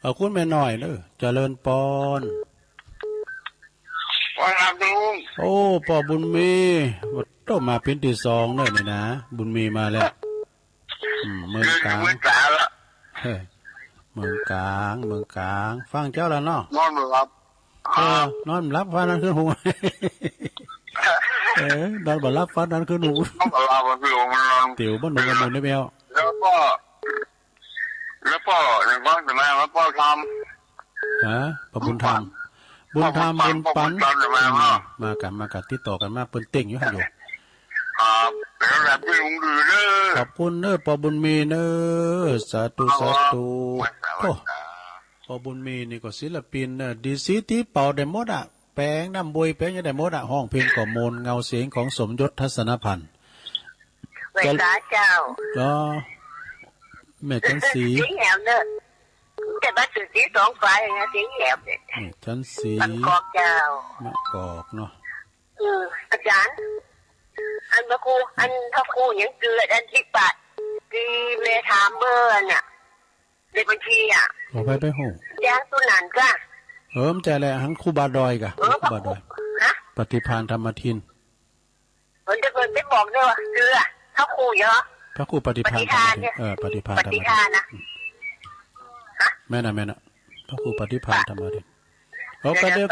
เอาคุณแม่น้อยเนอะเจริญปอนครับลุงปอบุญมีต้องมาเป็นที่2เนอะนี่นะบุญมีมาแล้วมือกลาง เมืองกลางฟังเจ้าแล้วเนาะนอนบ่รับนอนรับฟ้านั้นคือหูนอนบ่รับฟ้านั้นคือหูนอนบ่รับคือหูมันนอนติ๋วบ่หนูกับหมูได้แมวแล้วก็ในบ้านแต่แม่แล้วก็ทำประบุญธรรมบุญปันมากันติดต่อกันมาเปิ้นเต่งอยู่หั่นอยู่แล้วแบบพี่ลุงดื้อเด้อขอบคุณเด้อปอบุญมีเด้อสาธุโอ้ปอบุญมีนี่ก็ศิลปินดีซีที่เป่าได้หมดแปลงน้ำบวยแปลงยังได้หมดห้องเพลงก็มนเงาเสียงของสมยศทัศนพันธ์เวลาเจ้าแม่จันสีเสียงแหบเด้อแต่บ้านสื่อสีสองฝ่ายนะเสียงแหบเนี่ยจันสีมันกอกเจ้ามันกอกเนาะอาจารย์อันพระครูยังเกิดอันที่ปัดที่เมถามเบอร์น่ะในบัญชีไปหูแจ้งตัวนั้นก็มใจแหละทั้งครูบาดอยกะครูบาดอยปฏิภาณธรรมทินจะเปิดไม่บอกด้วยว่าเกลือพระครูเยอะพระครูปฏิภาณปฏิภาณธรรมทินแม่น่ะพระครูปฏิภาณธรรมทินกระเดียว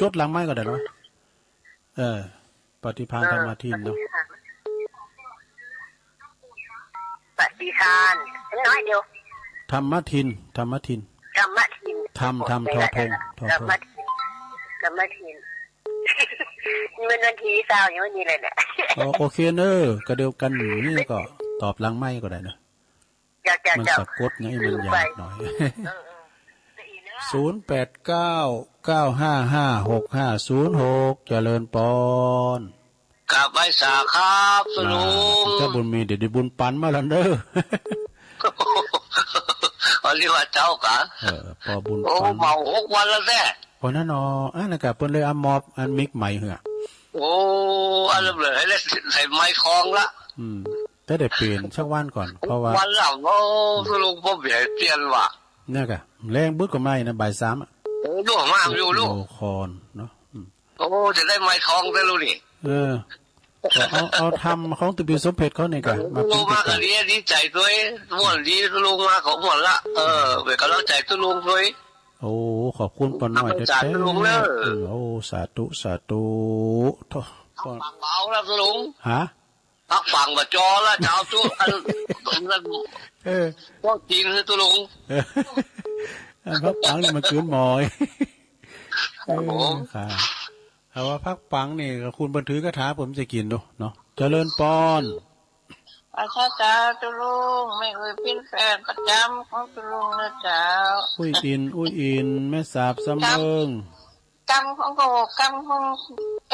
จดหลังไม้ก็ได้เนาะปฏิภาณธรรมทินเนาะปฏิภาณน้อยเดียวธรรมทินทอทงธรรมทินมันวันที่เศร้าอย่างนี้เลยเนี่ยโอเคเนอะก็เดียวกันนี่ก็ตอบหลังไม้ก็ได้นะมันสะกดไงมันยากหน่อย0899555656เจริญปอนกับใบสาครับสลุงเจ้าบุญมีเดี๋ยวบุญปันมาแล้วเด้อเขาเรียกว่าเจ้ากะพอบุญปันเมา6 วันแล้วแท้พอนั่นเนาะนะครับเพิ่นเลยมอบอันมิกใหม่เหรออันเลยให้ใส่ไม้คองละแต่ได้เปลี่ยนสักวันก่อนเพราะว่าวันหลังสลุงผมใหญ่เปลี่ยนว่ะเนี่ยกะแรงบึ้ดก็ไม่นะบ่าย 3ดูมากอยู่ลูกคอนเนาะจะได้ไม้ทองได้ลูกนี่เอาทำของตุบีสมเพชรเขาเนี่ยกะมาเป็นมากอันนี้ดีใจด้วยม่วนดีลุงมาของม่วนละเป็นกำลังใจตุลุงด้วยขอบคุณปนน้อยเด้อสาธุท่อฟังเบาแล้วตุลุงฮะพักฟังบ่จอแล้วเจ้าตู้อันนั้นพวกจีนคือตุลุงพักปังนี่มันเกินหมอยค่ะเอาว่าพักปังนี่คุณบันทึกคาถาผมจะกินดูเนาะเจริญปอนอาชาตาตุลุงไม่เคยเป็นแฟนประจำของตุลุงนะเจ้าอุ้ยอินแม่สาบสำเริงกำของโกกำของ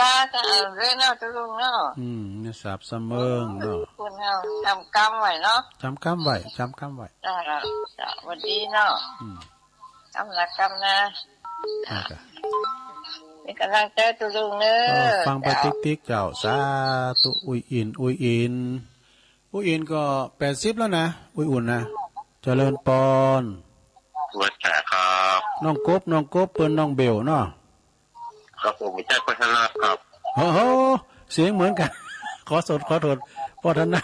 กาจะเรื่องเนาะตุลุงเนาะแม่สาบสำเริงเนาะคุณเนาะจำกำไว้เนาะจำกำไว้จ้าวันดีเนาะกำละกำนะเป็นกำลังใจตุลุงเนอะฟังไปติ๊กเจ้าสาตุอุ้ยอินก็80แล้วนะอุ่นนะเจริญปอนวัดแขกครับน้องกบเปิ้นน้องเบลเนาะครับผมไม่ใช่พัฒนาครับโอ้โหเสียงเหมือนกันขอโทษพ่อธนา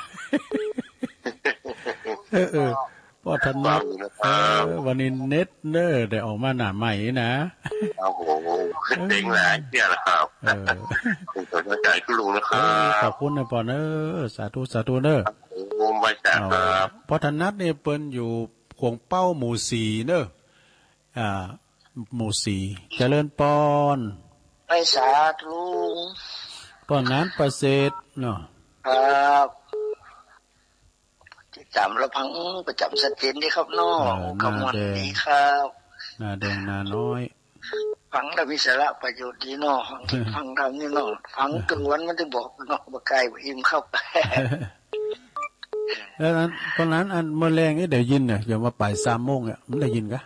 พ่อธนาวันนี้เน็ตเนอร์ได้ออกมาหน้าใหม่นะโอ้โหขึ้นเด้งแหละเนี่ยแหละครับเป็นกำลังใจคุณลุงนะครับขอบคุณนะปอนสาธุเนอร์ไว้แต่ครับพ่อธนัทเนี่ยเปิ้นอยู่ขวงเป้าหมู่4เนอะหมู่4เจริญปอนไปสาธุปอนนั้นประเสริฐเนาะครับจำระพังประจำสตินดีครับน้องคำวันดีครับนาแดงนาน้อยฟังได้มีสาระประโยชน์ดีน้องฟังทำนี่น้องฟังกลางวันมันจะบอกน้องบ่ไกลบ่อิ่มเข้าไปแล้วนั้นตอนนั้นอันเมื่อแรงนี่ได้ยินเนี่ยอย่ามาป่าย3 โมงเนี่ยมันได้ยินกะ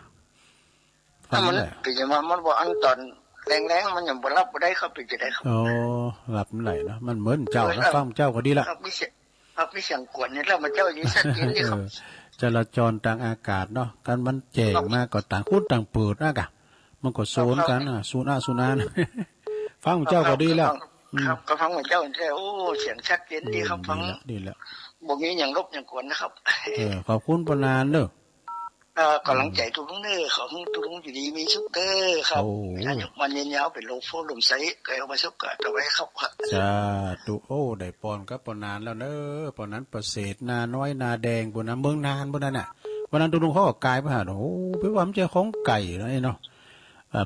ฟังได้เป็นยังมันบอกอันตอนแรงมันยังบ่รับบ่ได้เข้าไปจะได้ครับหลับเมื่อไหร่นะมันเหมือนเจ้านะฟังเจ้าก็ดีละครับมีเสียงกวนเนี่ยแล้วมันเจ้าอยู่ชัดเจนนี่ครับจราจรทางอากาศเนาะการมันแจ้งมากก็ต่างคนต่างเปิดนะกะมันก็โซนกันซูนาฟังเจ้าก็ดีแล้วครับก็ฟังเหมือนเจ้าโอ้เสียงชัดเจนดีครับฟังดีแล้วม บ่มีอย่างรบอย่างกวนนะครับ ขอบคุณปนานเด้อก ำลังใจทุกลุงเด้อขอให้ทุกลุงอยู่ดีมีสุขเด้อครับอายุมันยืนยาวเป็นโลกโฟลมใสเกิดเอามาสุขก็ไว้ครับสาธุโอ้ได้ปอนกับปนานแล้วเด้อปนนั้นประเสริฐนาน้อยนาแดงบนนั้นเมืองนานบนนั้นน่ะวันนั้นตุลุงเขาก็กายไปหาโอ้ไปว่ามันจะของไก่เนาะ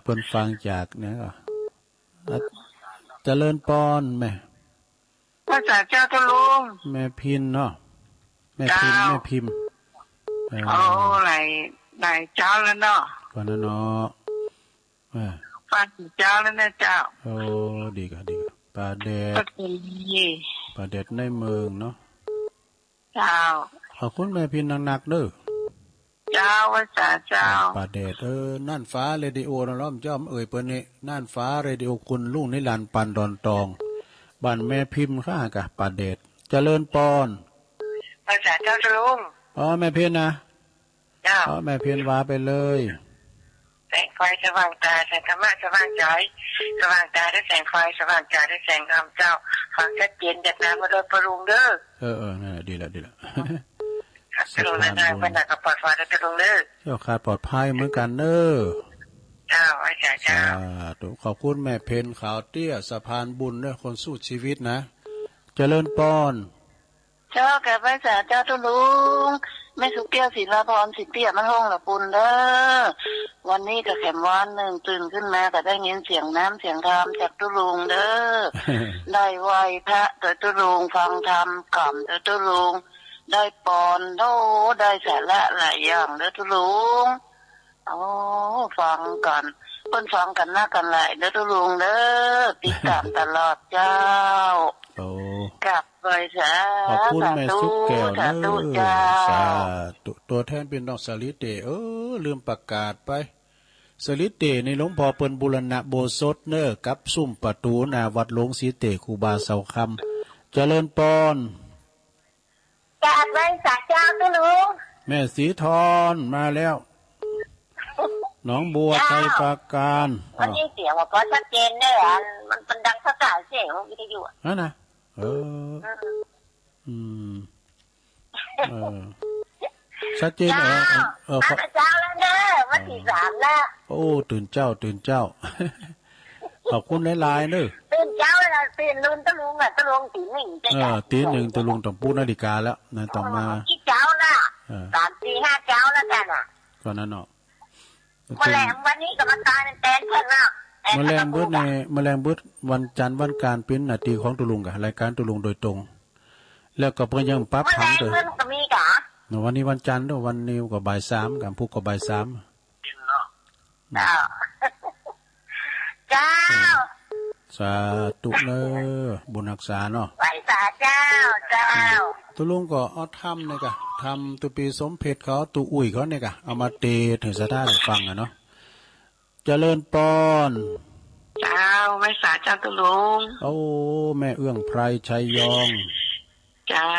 เพิ่นฟังจากเนี่ยก็เจริญปอนแม่ภาษาเจ้าตุลุงแม่พินเนาะแม่พิมไหลเจ้าแล้วเนาะก่อนนั้นเนาะฟังเจ้าแล้วนะเจ้าโอ้ดีก็ปลาเด็ดในเมืองเนาะเจ้าขอบคุณแม่พินหนักๆเด้อเจ้าภาษาเจ้าปลาเด็ดน่านฟ้าเรดิโอนะล้อมจ้อมเปิ้นนี่น่านฟ้าเรดิโอคุณลุงนิรันดร์ปันดอนตองบ้านแม่พิมพ์ข้ากะปลาเด็ดเจริญปอนภาษาเจ้าตุลุงแม่เพียนนะเจ้าแม่เพียนว่าไปเลยแสงไฟสว่างตาแสงธรรมะสว่างใจสว่างตาได้แสงไฟสว่างใจได้แสงธรรมเจ้าฟังชัดเจนจากน้ำมาโดยปรุงเด้อนั่นดีแล้วสะพานบุญเป็นหนักกับปลอดภัยได้ปรุงเด้อเจ้าขาดปลอดภัยเหมือนกันเด้อเจ้าอาจารย์เจ้าขอบคุณแม่เพนขาวเตี้ยสะพานบุญด้วยคนสู้ชีวิตนะเจริญปอนเจ้าแก่ภาษาเจ้าตุลุงแม่สุเตี้ยศิลาพรสิเตี้ยมันห้องละปุนเด้อวันนี้ก็แขมวันหนึ่งตื่นขึ้นมาก็ได้ยินเสียงน้ำเสียงธรรมจากตุลุงเด้อได้ไหวพระตุลุงฟังธรรมกล่อมตุลุงได้ปอนได้สาระหลายอย่างเด้อตุลุงฟังกันเพิ่นฟังกันหน้ากันหลายเด้อตุลุงเด้อติดตามตลอดเจ้ากับไว้สาขอบคุณแม่สุกแก้วเด้อสาธุตัวแทนเป็นดอกสลิดเดลืมประกาศไปสลิดเดในหลวงพ่อเปิ้นบูรณะโบสถเนอกับซุ่มประตูหน้าวัดหลวงศรีเตครูบาเสาคำเจริญปอนจากไว้สาเจ้าตุลุงแม่สีทอนมาแล้วน้องบัวไทยปราการวันนี้เสียงว่าพอชัดเจนเด้อมันเป็นดังภาษาเสียงของวิทยุนั่นนะชัดเจนเจ้าแล้วเด้อวันที่3แล้วโอ้ตื่นเจ้าขอบคุณหลายๆเด้อตื่นเจ้าแล้วตื่นลุงตะลุงอ่ะตะลุงตีหนึ่งตีหนึ่งตะลุงต้องปูนาฬิกาแล้วนะต้องมากี่เจ้าล่ะ3 4 5เจ้าแล้วกันอ่ะก็นั่นเนาะแมลงวันนี้ก็มาตายเป็นแตนเพิ่นน่ะแมลงบึดวันจันทร์วันการเป็นนาทีของตุลุงกับรายการตุลุงโดยตรงแล้วก็เพิ่นยังปรับผังเด้อวันนี้วันจันทร์ด้วยวันนี้ก็บ่าย3กับพุธก็บ่าย3เจ้าสาธุเด้อบุญรักษาเนาะไหว้สาเจ้าตุลุงก็เอาทำเนี่ยกะทำตุปีสมเพชรเขาตุอุ่ยเขาเนี่ยกะเอามาเตะถึงสะท้าให้ฟังอ่ะเนาะเจริญปอนเจ้าไหว้สาเจ้าตุลุงโอ้แม่เอื้องไพรชัยยองเจ้า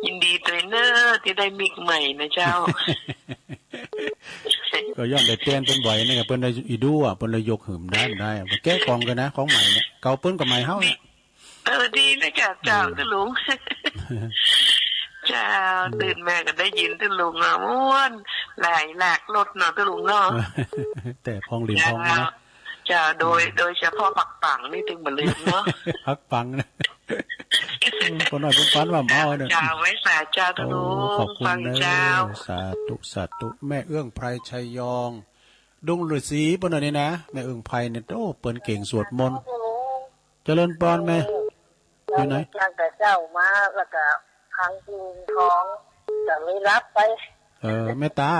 ยินดีเทรนเนอร์ที่ได้มิกใหม่นะเจ้าก็ย่อมได้เต้นเป็นบ่อยนี่เพิ่นได้อีดูอ่ะเพิ่นเลยยกหืมได้แก้กองกันนะของใหม่เนี่ยเก่าเพิ่นกับใหม่เฮาเนี่ยดีนะเจ้าตุลุงเจ้าตื่นแม่ก็ได้ยินตุลุงอ่ะม่วนหลากรถเนาะตุลุงเนาะแต่พองหลิมพองนะเจ้าโดยเฉพาะปักปังนี่ถึงบ่ลืมเนาะปักปังนะคนหน่อยเป็นฟันว่าเมาเนี่ยเจ้าไว้สาเจ้าตุลุงฟังเจ้าสาธุแม่เอื้องไพรชัยยองดุงฤาษีเปิ้นอันนี้นะแม่เอื้องไพรเนี่ยโอ้เปิ้นเก่งสวดมนต์เจริญปอนแม่อยู่ไหนตั้งแต่เจ้ามาแล้วก็ครั้งกินท้องจะไม่รับไปแม่ตา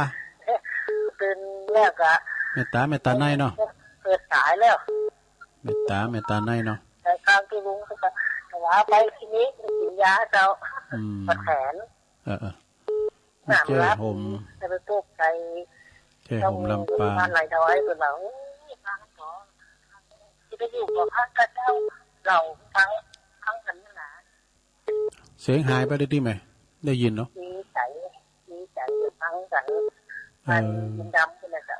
เป็นแล้วก็แม่ตาในเนาะเกิดสายแล้วแม่ตาในเนาะแต่ครั้งที่ลุงก็ว่าไปทีนี้กินยาเจ้าปวดแขนเจ้าผมจะไปพวกใจเจ้าผมลำปางอะไรเอาไว้ตัวเราที่ไปอยู่กับพระเจ้าเราทั้งกันนะเสียงหายไปได้ที่ไหมได้ยินเนาะดีใจทั้งกันมันยินดำกันเลยจ้ะ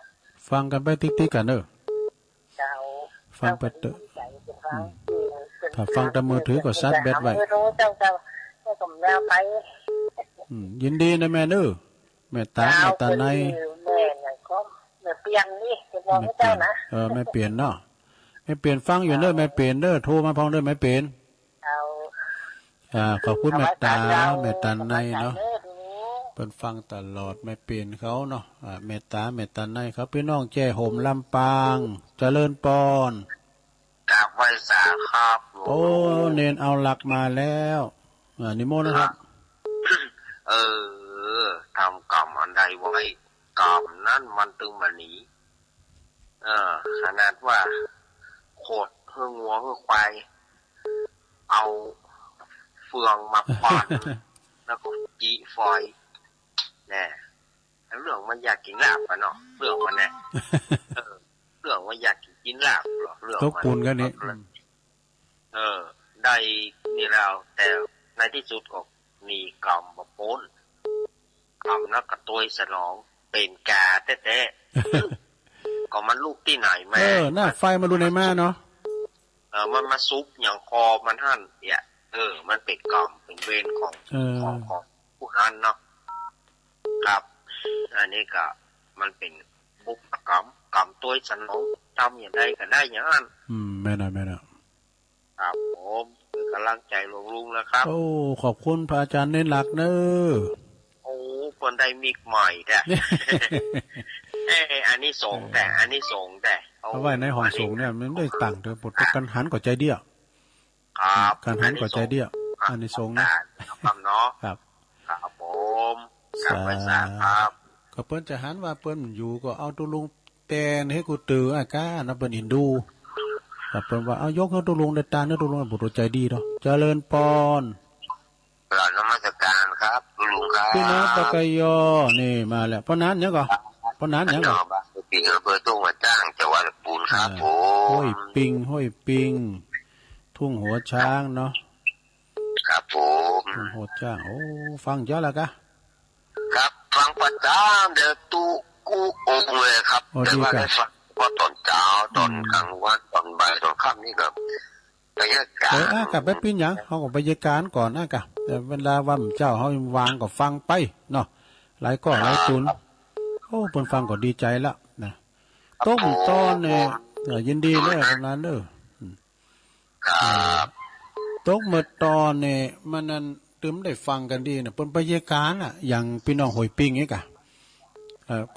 ฟังกันไปติ๊กๆกันเนอะฟังไปเถอะถ้าฟังแต่มือถือก็ซัดแบตไว้เจ้า สมแล้วไปยินดีนะแม่เด้อแม่ตาแม่ตาในแม่น่ะก็แม่เปลี่ยนนี่จะบอกให้เจ้านะแม่เปลี่ยนเนาะแม่เปลี่ยนฟังอยู่เด้อแม่เปลี่ยนเด้อโทรมาพ้องเด้อแม่เปลี่ยนขอบคุณแม่ตาแม่ตาในเนาะเพิ่นฟังตลอดแม่เปลี่ยนเขาเนาะแม่ตาแม่ตาในครับพี่น้องแจ้ห่มลำปางเจริญปอนกราบไหว้สาครับโอ้เนนเอาหลักมาแล้วนิมนต์นะครับทำกรรมอันใดไว้กรรมนั้นมันตึงมาหนีขนาดว่าโคตรเฮืองัวเฮือควายเอาเฟืองมาปาดแล้วก็จีฟอยแน่เรื่องมันอยากกินลาบกันเนาะเรื่องมันแน่เรื่องว่าอยากกินลาบหรอเรื่องมันปูนกันนี่ได้นี่แล้วแต่ในที่สุดก็มีกรรมมาปนกรรมนักกระตุยสนองเป็นกาแท้ๆก็มันลูกที่ไหนแม่น่าไฟมาดูในแม่เนาะมันมาซุกอย่างคอมันหั่นเนี่ยมันเป็นกรรมเป็นเวรของผู้นั้นเนาะครับอันนี้ก็มันเป็นบุพกรรมกรรมตัวสนองทำอย่างไรก็ได้อย่างนั้นแม่น่ะครับผมเป็นกำลังใจลุงๆนะครับโอ้ขอบคุณพระอาจารย์เน้นหลักเนอโอ้คนได้มิกใหม่แต่อันนี้ส่งแต่เอาไว้ในห้องส่งเนี่ยมันได้ต่างเถอะบทการหันก่อใจเดียวครับการหันก่อใจเดียวอันนี้ส่งนะครับเนาะครับครับผมครับก็เปิ้นจะหันว่าเปิ้นอยู่ก็เอาตุลุงแตนให้กูตืออาก้านะเปิ้นอินดูครับเปิ้นว่าเอายกเฮาตุลุงได้ตาเนื้อตุลุงบ่รู้ใจดีเนาะเจริญปอนกราบนมัสการครับลุงครับพี่น้องตะกยอนี่มาแล้วเพราะนั้นยังก่อเพราะนั้นยังก่อปิงอำเภอทุ่งหัวจ้างจังหวัดลำพูนครับผมห้วยปิงทุ่งหัวช้างเนาะครับผมทุ่งหัวจ้างโอ้ฟังเยอะแล้วกะครับฟังประจำเดี๋ยวตู้กู้องเลยครับแต่ว่าได้ฟังว่าตอนเช้าตอนกลางวันตอนบ่ายตอนค่ำนี่ก็บรรยากาศกับไปปิ้นหยังเฮาก็บรรยากาศก่อนกะแต่เวลาว่าเจ้าเฮาวางก็ฟังไปเนาะหลายก็หลายตุนโอ้เพิ่นฟังก็ดีใจแล้วนะต้มตอนเนี่ยยินดีเด้อกำนันเด้อตกเมื่อตอนเนี่ยมันนั้นตึมได้ฟังกันดีน่ะเปิ้นบรรยากาศอ่ะอย่างพี่น้องห้วยปิ้งนี่กะ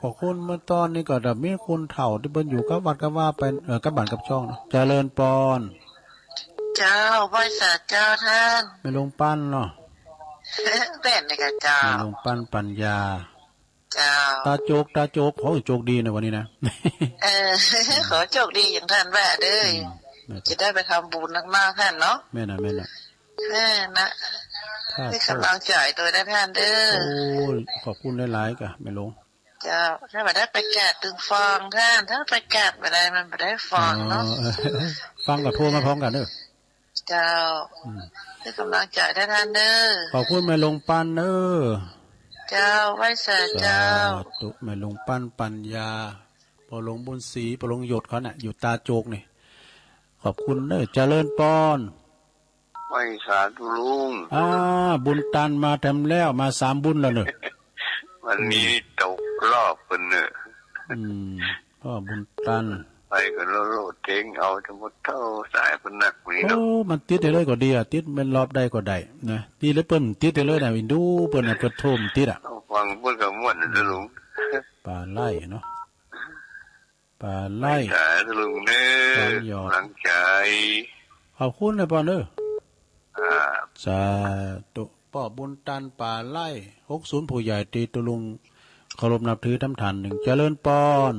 ขอคุณเมื่อตอนนี้ก็แบบมีคนเฒ่าที่เพิ่นอยู่กับวัดกับว่าเป็นกับบ้านกับช่องเนาะเจริญปอนเจ้าบริษัทเจ้าท่านไม่ลงปั้นเนาะแต่นี่ก็เจ้าไม่ลงปั้นปัญญาเจ้าตาโจกขอโจกดีนะวันนี้นะขอโชคดีอย่างท่านแว่เด้อจะได้ไปทำบุญมากๆท่านเนาะแม่นะนะให้กำลังใจตัวได้ท่านเด้อโอ้ขอบคุณหลายๆกะไม่ลงเจ้าถ้าไม่ได้ไปแกะตึงฟองท่านถ้าไปแกะไม่ได้มันไม่ได้ฟองเนาะฟังกับโทรมาพร้อมกันเด้อเจ้าให้กำลังใจได้ท่านเด้อขอบคุณแม่ลงปั้นเด้อเจ้าไว้เสิร์เจ้าตุแม่ลงปั้นปัญญาปอลงบุญศรีปอลงหยดเขาน่ะอยู่ตาโจกนี่ขอบคุณเด้อเจริญปอนไว้สาธุลุงบุญตันมาทำแล้วมา3บุญแล้วเนอะวันนี้ตกรอบเพิ่นเนอะพ่อบุญตันไปก็โลดเก่งเอาทั้งหมดเท่าสายเพิ่นนักนี่เนาะมันติดได้เลยก็ดีติดมันรอบได้ก็ได้นะติดแล้วเปิ้นติดได้เลยน่ะวินดูเปิ้นน่ะเปิดโทมติดฟังเพิ่นก็ม่วนเด้อลุงปลาไล่เนาะปลาไล่ลุงเด้อหลังใจขอบคุณนะปอนเด้อสาธุป้อบุญตันป่าไล่60ผู้ใหญ่ตีตุลุงเคารพนับถือทำทาน1เจริญปอน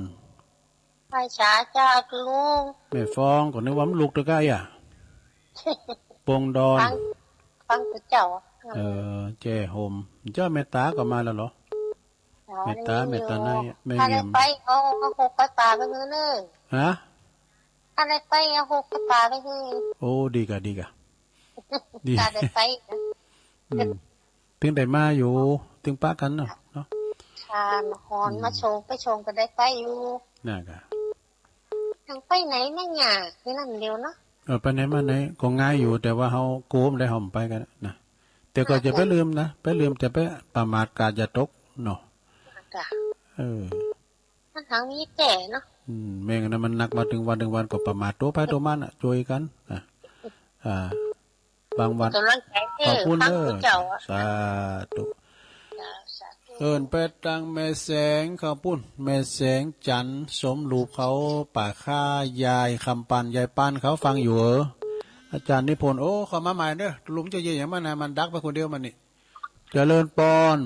ไปช้าจ้าลุงแม่ฟองก็นึกว่ามันลูกตะไคร้ปงดอนฟังเจ้าแจ้โฮมเจ้าเมตตาก็มาแล้วเหรอเมตตาแม่เงียบไปเอาหกกระตาไปเนื้อฮะอะไรไปเอาหกกระตาไปคือโอ้ดีกะดีการได้ไปถึงได้มาอยู่ถึงป้ากันเนาะชานฮอนมาชงไปชงก็ได้ไปอยู่น่ากะทางไปไหนนั่นหยานี่นั่นเดียวเนาะไปไหนมาไหนก็ง่ายอยู่แต่ว่าเฮาโกมได้ห่มไปกันนะ แต่ก็จะไปลืมนะไปลืมแต่ไปประมาทกาศอย่าตกเนาะ จ้ะ มัน ทางนี้แต่เนาะ แม่งนะมันหนักมาถึงวันก็ประมาทตัวไปตัวมันช่วยกันบางวันขอบคุณเด้อสาธุเอิ้นไปตังแม่แสงข้าวปุ้นแม่แสงจันทร์สมรูปเขาป่าค่ายายคำปันยายปานเขาฟังอยู่อาจารย์นิพนธ์โอ้เข้ามาใหม่เด้อลุงจะเยี่ยมมันนะมันดักไปคนเดียวมันนี่เจริญปอน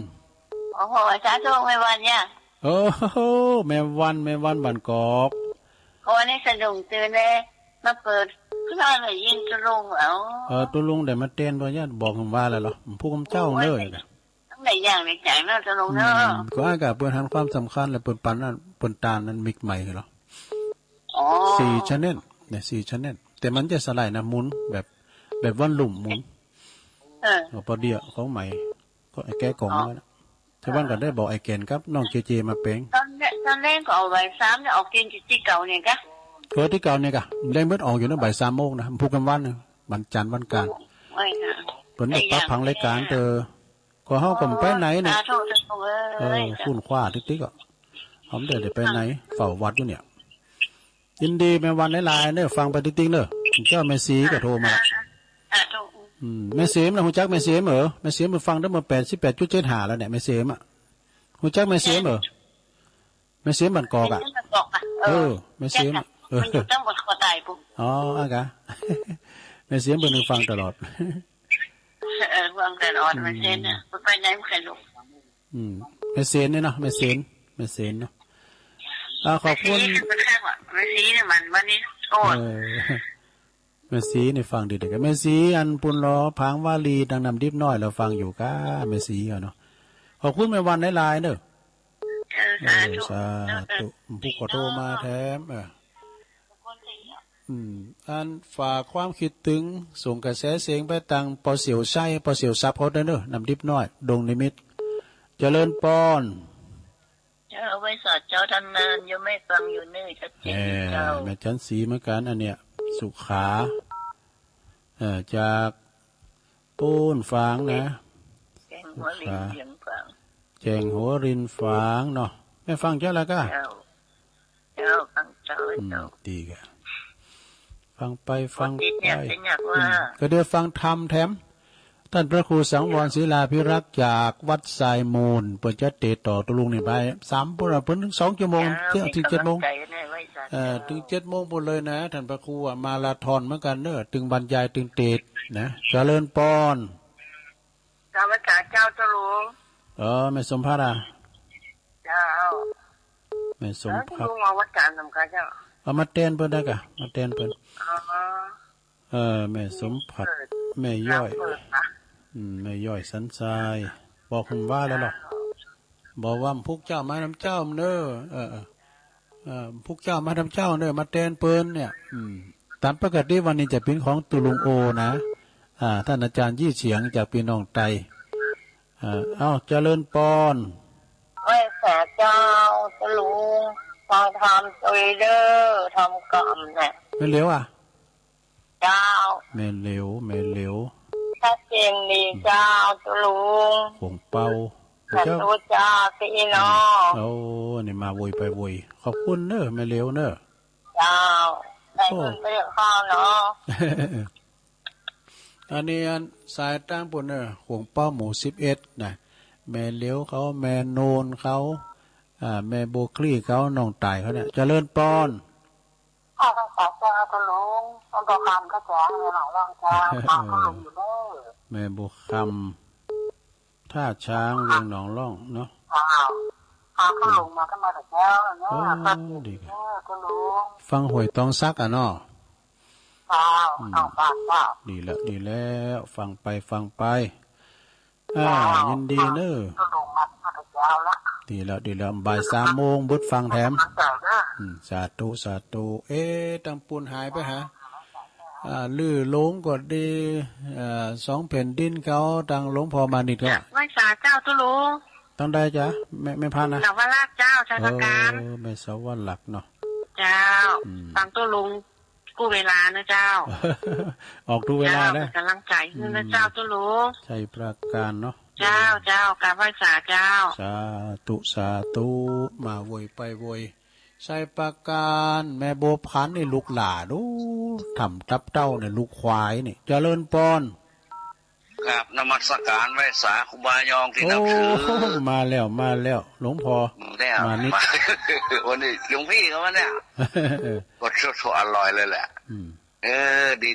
โอ้โหอาจารย์ช่วงไม่วันเนี่ยโอ้โหแม่วันบันกอกโอ้นี่สะดุ้งตื่นเลยมาเปิดขึ้นมาเลยยิงตุลุงตุลุงเดี๋ยวมาเต้นตัวเนี่ยบอกผมว่าอะไรหรอผู้กำเจ้าเลยนะต้องไหนอย่างในใจเนาะตุลุงเนาะก็อากาศเปิดหันความสำคัญและเปิดปันนั้นเปิดตานั้นมิกใหม่เหรอ4 channel เนี่ย4 channel แต่มันจะสลายนะหมุนแบบวันลุ่มหมุนพอเดียวเขาใหม่ก็ไอ้แก้กล่องแล้วนะชาวบ้านก็ได้บอกไอ้แกนครับน้องเจมาเป้งตอนแรกก็เอาใบ3เนี่ยออกกินที่เก่าเนี่ยกะที่เก่าเนี่ยกะได้เมื่อออกอยู่นะบ่าย3 โมงนะพูดกันวันนึงวันจันทร์วันกลางเปิดปักพังรายการเตอก็เฮาก็ไปไหนเนี่ยฟุ้นคว้าติ๊กๆอ่ะผมเดี๋ยวไปไหนเฝ้าวัดอยู่เนี่ยยินดีแม่วันหลายๆเด้อฟังไปติ๊กๆเด้อเจ้าแม่สีก็โทรมาแม่เสมนะฮู้จักแม่เสมแม่เสมมันฟังได้มา 88.75 แล้วเนี่ยแม่เสมอ่ะฮู้จักแม่เสมแม่เสมบ้านกอกอ่ะแม่เสมมันอยู่ตั้งบนคอตายปุ๊บอากะแม่เสมเพิ่นฟังตลอดฟังตลอดแม่เสมน่ะไปไหนไม่เคยลุกแม่เสมเนี่ยเนาะแม่เสมเนาะขอบคุณแม่สีเนี่ยมันวันนี้โอ้แม่สีนี่ฟังดีๆกันแม่สีอันปุนล้อพังวาลีดังนำดิบน้อยเราฟังอยู่ก้าแม่สีเนาะขอบคุณแม่วันหลายๆเด้อสาธุผู้ขอโทรมาแถมอันฝากความคิดถึงส่งกระแสเสียงไปตังปอเสียวไส้ปอเสียวซับเขาเด้อนำดิบน้อยดงนิมิตเจริญปอนเอาไว้สอดเจ้าทำนานยังไม่ฟังอยู่นี่ชัดเจนเจ้าแม่จันสีเหมือนกันอันเนี้ยสุขาจากปูนฟางนะแจงหัวรินเสียงฟางแจงหัวรินฟางเนาะแม่ฟังเจ้าแล้วก็เจ้าฟังเจ้าดีกะฟังไปก็เดี๋ยวฟังธรรมแถมท่านพระครูสังวรศิลาภิรักษ์จากวัดทรายมูลเปิดจะเตะต่อตุลุงนี่ไป3 ปุ่นเพิ่นถึง2 ชั่วโมงถึง 7 โมงถึง 7 โมงปุ่นเลยนะท่านพระครูมาราธอนเหมือนกันเด้อถึงบรรยายถึงเตะนะเจริญปอนสวัสดีเจ้าตุลุงแม่สมภารเจ้าแม่สมภารลุงมาวัดจันทร์สำคัญเจ้าเอามาเต้นเพิ่นได้กะมาเต้นเพิ่นแม่สมภัทรแม่ย่อยแม่ย่อยสันทรายบอกผมว่าแล้วหรอบอกว่าพวกเจ้ามาทำเจ้าเน้อพวกเจ้ามาทำเจ้าเน้อมาเต้นเปิ้นเนี่ยตามปกติวันนี้จะเป็นของตุลุงโอนะท่านอาจารย์ยี่เฉียงจากพี่น้องไตเจริญปอนไว้แสเจ้าตุลุงมาทำตัวเด้อทำกรรมเนี่ยไม่เร็วเจ้าแม่เหลวชัดเจนดีเจ้าตุลุงหงเป่าเจ้าพี่น้องนี่มาโวยไปโวยขอบคุณเนอะแม่เหลวเนอะเจ้าได้เงินไปเรียกข้าวเนาะอันนี้สายตั้งปุ่นเนอะหงเป้าหมู่11นะแม่เหลวเขาแม่โนนเขาแม่โบคลี่เขาน้องตายเขาเนี่ยเจริญปอนต้องขอเจ้าตุลุงต้องตัวคำก็แจ้งในหนองร่องเจ้าเขาลงอยู่เด้อแม่โบคำท่าช้างเรียงหนองร่องเนาะเขาลงมาก็มาแต่แล้วเนี่ยดีฟังหวยตองซักเนาะดีแล้วฟังไปยินดีเนอะดีแล้วบ่าย3 โมงบุดฟังแถมสาธุตังปูนหายไปหาลื่อลงก็ดี2 แผ่นดินเขาตังหลวงพ่อมานิดก็ไหว้สาเจ้าตุลุงต้องได้จ้ะไม่พลาดนะสาวราชเจ้าชาตการไม่สาวหลักเนาะเจ้าฟังตุลุง กู้เวลานะเจ้า ออกทุกเวลา เจ้า ได้ เป็นกำลังใจให้นะเจ้าเจ้าลุง ใช่ประการเนาะ เจ้าเจ้ากราบไหว้สาเจ้า สาธุสาธุมาโวยไปโวยใส่ประการแม่โบวพันธุ์นี่ลูกหลาดูทำตับเต้าเนี่ยลูกควายนี่เจริญปอน กับนมัสการไหว้สาครูบายองที่ โอ้ นับถือ มาแล้วหลวงพ่อ เนี่ย มานิด วันนี้หลวงพี่เขาว่าเนี่ยก็ชดอร่อยเลยแหละ อืม ดี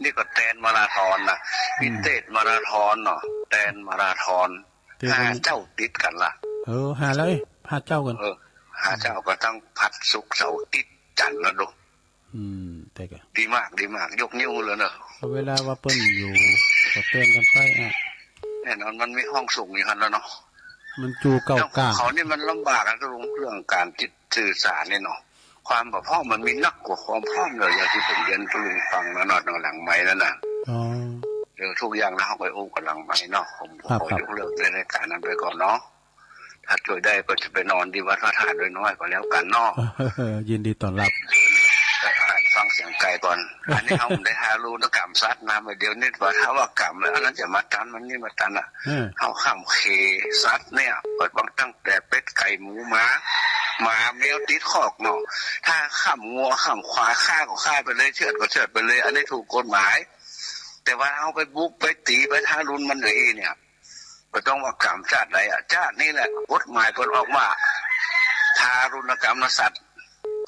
นี่ก็แตนมาราธอนนะพิเศษมาราธอนเนาะแตนมาราธอน5 เจ้าติดกันล่ะ หาเลยหาเจ้ากัน 5 เจ้าก็ต้องพัดสุกเสาร์ติดจันทร์นะลูก แต่ก็ ดีมากยกนิ้วเลยเนอะ เวลาว่าเปิ้นอยู่ก็เตือนกันไปแน่นอนมันมีห้องสูงอยู่หันแล้วเนาะ มันจูเก่า แล้ว ก้าง เขานี่มันลำบากนะลุงเรื่องการจิตสื่อสารเนี่ยเนาะความแบบพ่อมันมีนักกว่าความพ่อเลยอย่างที่ผมเรียนลุงฟังแล้วนอนหลังไม้แล้วนะทุกอย่างนะเขาไปอู้กับหลังไม้เนาะผมขอยกเลิกในรายการนั้นไปก่อนเนาะถ้าช่วยได้ก็จะไปนอนที่วัดพระธาตุด้วยน้อยก็แล้วกันเนาะ ยินดีต้อนรับ ฟังเสียงไก่ก่อนอันนี้เขาได้หารู้นักกรรมซัดนะมาเดี๋ยวนี้ว่าถ้าว่ากรรมแล้วอันนั้นจะมาตันมันนี่มาตันอ่ะเขาข้ามเคซัดเนี่ยเปิดบังตั้งแต่เป็ดไก่หมูม้าหมาแมวติดขอกเนาะถ้าข้ามงัวข้ามควายฆ่าก็ฆ่าไปเลยเชือดก็เชือดไปเลยอันนี้ถูกกฎหมายแต่ว่าเอาไปบุกไปตีไปทารุณมันเลยเนี่ยก็ต้องว่ากรรมชาติไหนอ่ะชาตินี่แหละกฎหมายคนออกมาทารุณกรรมสัตว์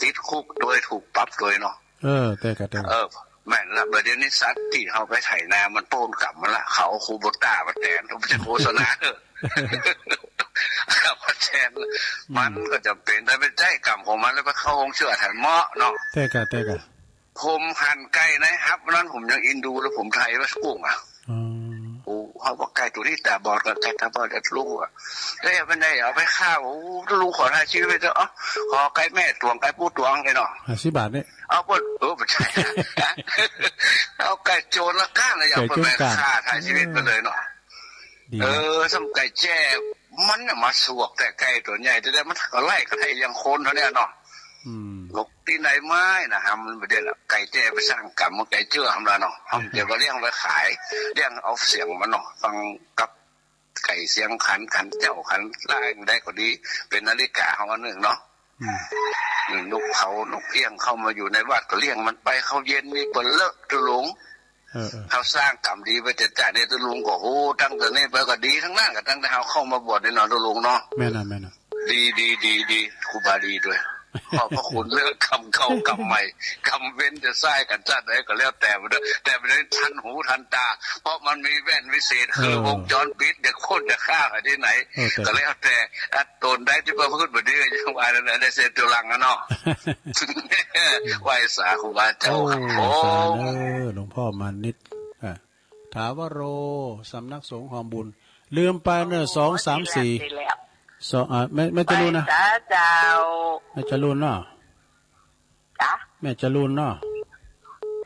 ติดคุกโดยถูกปรับโดยเนาะแต่แม่นละประเด็นนี้สัตว์ที่เขาไปไถนามันโป้นกลับมาละเขาคูโบต้ามาแทนไม่ใช่โฆษณามาแทนมันก็จะเป็นแต่เป็นใจกรรมของมันแล้วไปเข้าองค์เชื่อแทนเหมาะเนาะแต่ก็ผมหั่นไก่นะครับนั้นผมยังอินดูแล้วผมไทยว่ากุ้งอ่ะโอ้เขาบอกไก่ตัวนี้แต่บอดกับไก่ตาบอดจะลูกอ่ะได้เป็นไงเอาไปข้าวโอ้ลูกขอทายชีวิตไปเถอะขอไก่แม่ตวงไก่ปูตวงเลยเนาะ50 บาทนี่เอาเปิดไม่ใช่เอาไก่โจรละก้านเลยอย่างเปิดแม่ฆ่าทายชีวิตไปเลยเนาะสำไก่แจ้มันมาสวกแต่ไก่ตัวใหญ่แต่มันก็ไล่ก็ให้ยังคนเท่านี้เนาะหลกที่ไหนไม้นะครับมันประเด็นไก่แจ้ไปสร้างกรรมมันไก่เชื่อทำแล้วเนาะเดี๋ยวก็เลี้ยงไว้ขายเลี้ยงเอาเสียงมันเนาะฟังกับไก่เสียงขันเจ้าขันไล่ได้ก็ดีเป็นนาฬิกาของอันหนึ่งเนาะนกเขานกเอี้ยงเข้ามาอยู่ในวัดก็เลี้ยงมันไปเขาเย็นนี่เปิดเลิกตุลุงเขาสร้างกรรมดีไปแต่จ่าในตุลุงก็โอ้ตั้งแต่นี้ไปก็ดีทั้งนั้นก็ตั้งแต่เขาเข้ามาบวชในนอนตุลุงเนาะแม่น่ะดีครูบาดีด้วยขอบพระคุณเลือกคำเข้ากรรมใหม่กรรมเว้นจะไส้กันชาติไหนก็แล้วแต่ไปด้วยแต่ไม่ได้ทันหูทันตาเพราะมันมีแว่นวิเศษคือวงจรปิดเด็กคนจะฆ่าที่ไหนก็แล้วแต่ตนได้ที่พระพุทธบดียังว่าแล้วได้เสร็จตัวหลังเนาะไหว้สาครูบาเจ้าครับหลวงพ่อมานิดถาวโรสำนักสงฆ์หอมบุญลืมไปเนี่ย2 3 4ไม่จะรู้นะเจ้าแม่จะรุนเนาะจ้ะแม่จะรุนเนาะ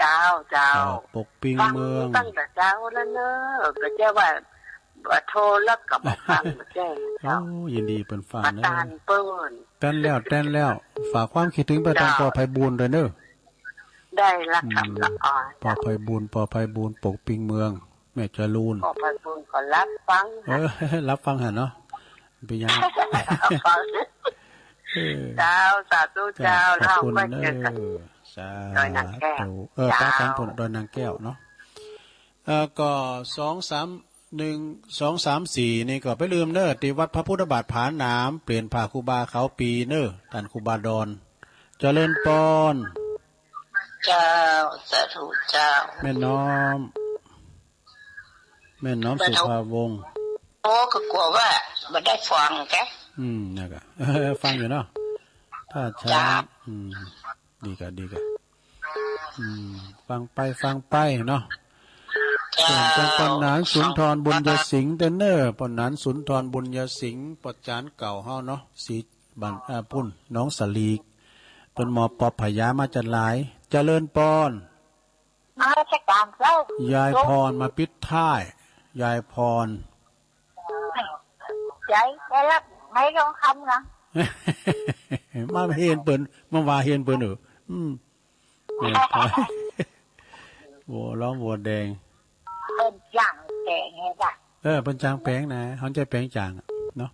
เจ้าปกปิงเมืองตั้งแต่เจ้าแล้วเนอะก็เจ้าว่าโทรแล้วกับฟังแจ้งโอ้ยินดีเป็นฟังนะตานเปิ้นแต้นแล้วฝากความคิดถึงไปทางปอไพบูลย์ด้วยเนอะได้ละคำละอ่อนปอไพบูลย์ปกปิงเมืองแม่จะรุนปอไพบูลย์ก็รับฟังรับฟังหันเนาะเป็นยังเจ้าสาธุเจ้าเราไม่เจอกันดอยนางแก้วป้าแตนผลดอยนางแก้วเนาะก็2 3 นี่ก็ไปลืมเนอะที่วัดพระพุทธบาทผาหนามเปลี่ยนผ่าครูบาเขาปีเนอะท่านครูบาดอนเจริญปอนเจ้าสาธุเจ้าแม่น้อมสุภาวงศ์โอ้ก็กลัวว่าไม่ได้ฟังแกนี่ก็ฟังอยู่เนาะถ้าช้าดีกะฟังไปเนาะปนนานสุนทรบุญยสิงห์เนอร์ปนนานสุนทรบุญยสิงห์ปจานเก่าเฮาเนาะสีบันพุ่นน้องสลีกเป็นหมอปอบพยามาจัดหลายเจริญปอนราชการเจ้ายายพรมาปิดท้ายยายพรใจได้รับไม่ต้องคำนะมาเฮียนเปิ้นมาว่าเฮียนเปิ้น แม่พลอยบัวร้องบัวแดงเป็นอย่างแก่ไงจ้ะเป็นจางแปลงนะเขาใจแปลงจางเนาะ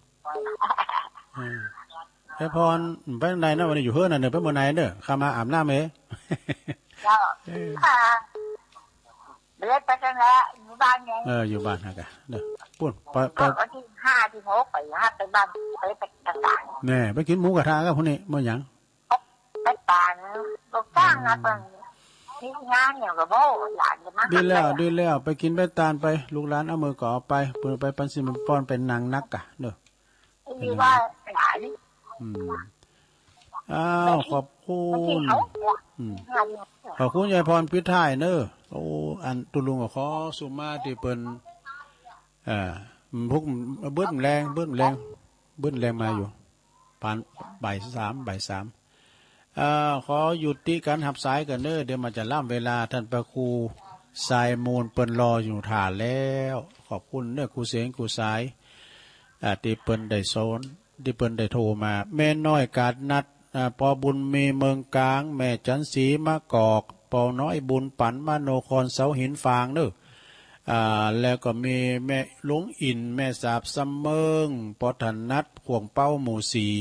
ไอ้พรไปไหนนะวันนี้อยู่เฮือน่ะเด้อไปเมื่อไหนเด้อข้ามาอาบน้ำเอ้ก็เดินไปจังแล้วอยู่บ้านไงอยู่บ้านฮะกะเด้อปุ่นไปที่5ที่6ไปไปบ้านไปต่างๆแน่ไปกินหมูกระทะกับพวกนี้มื้อหยังไปป่านบ่ก้างนะเพิ่นมีงานเนี่ยก็บ่หลานจะมาดีแล้วไปกินไปตาลไปลูกหลานเอามือก็เอาไปเพิ่นไปปันสิมันป้อนเป็นนางนักกะเด้อมีว่าหลานขอบคุณขอบคุณยายพรพิท้ายเนอะโอ้อันตุลุงก็ขอสุมาที่เปิ้นพวกเบิ้ลแรงมาอยู่ผ่านบ่ายสามขอหยุดที่การหับสายกันเนอะเดี๋ยวมันจะล่ำเวลาท่านพระครูสายมูลเปิ้นรออยู่ฐานแล้วขอบคุณเนอะครูเสียงครูสายที่เปิ้นได้สอนที่เปิ้นได้โทรมาแม่น้อยกาดนัดปอบุญมีเมืองกลางแม่จันสีมะกอกปอน้อยบุญปันมโนครเสาหินฟางเนอะแล้วก็มีแม่ลุงอินแม่สาบซัมเมิงปอถนัดขวงเป้าหมู่สี่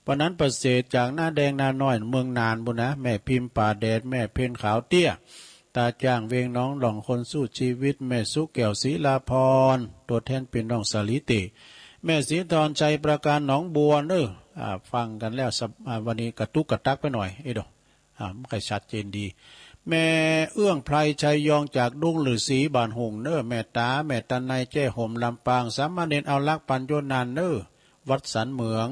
ปะนั้นประเสริฐจากหน้าแดงนาน้อยเมืองนานบุญนะแม่พิมพ์ป่าแดดแม่เพนขาวเตี้ยตาจ้างเวงน้องหล่องคนสู้ชีวิตแม่สุแก้วศรีลาพรตัวแทนเป็นน้องสาลิติแม่ศรีธรชัยประการหนองบัวเนอะฟังกันแล้ววันนี้กระตุกกระตักไปหน่อยดอกไม่ค่อยชัดเจนดีแม่เอื้องไพรชัยยองจากดุ้งหรือสีบานหงเนอแม่ตาแม่ตันในแจ้ห่มลำปางสามเณรเอาลักปัญโยนานเนอวัดสันเหมือง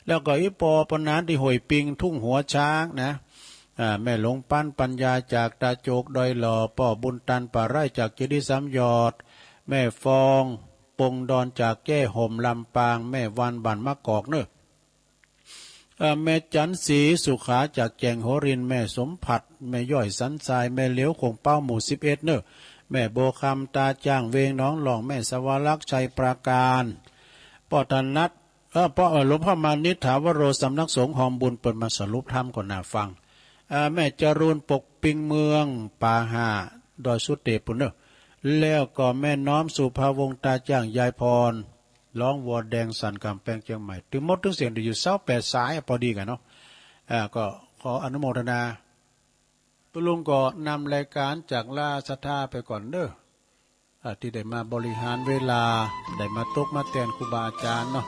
แล้วก็อีปอปนานที่ห่วยปิงทุ่งหัวช้างนะแม่หลงปั้นปัญญาจากตาโจกดอยหล่อป่อบุญตันป่าไร่จากเจดีย์สามยอดแม่ฟองปงดอนจากแก้ห่มลำปางแม่วันบันมะกอกเนอแม่จันสีสุขาจากแจงโหรินแม่สมผัดแม่ย่อยสันทรายแม่เลี้ยวคงเป้าหมู่11เนอแม่โบคำตาจ้างเวงน้องหลองแม่สวรักษ์ชัยปราการปอธนัทพ่อหลวงพ่อมานิถาวโรสำนักสงฆ์หอมบุญเปิดมาสรุปธรรมก่อนน่าฟังแม่จรูนปกปิงเมืองป่าหาดอยสุเตปุนเนอแล้วก็แม่น้อมสุภาวงตาจ้างยายพรร้องวอดแดงสันกำแพงเชียงใหม่ถึงหมดทุกเสียงอยู่28สายพอดีกันเนาะก็ขออนุโมทนาตุลุงก็นำรายการจากล่าศรัทธาไปก่อนเด้อที่ได้มาบริหารเวลาได้มาตกมาแทนครูบาอาจารย์เนาะ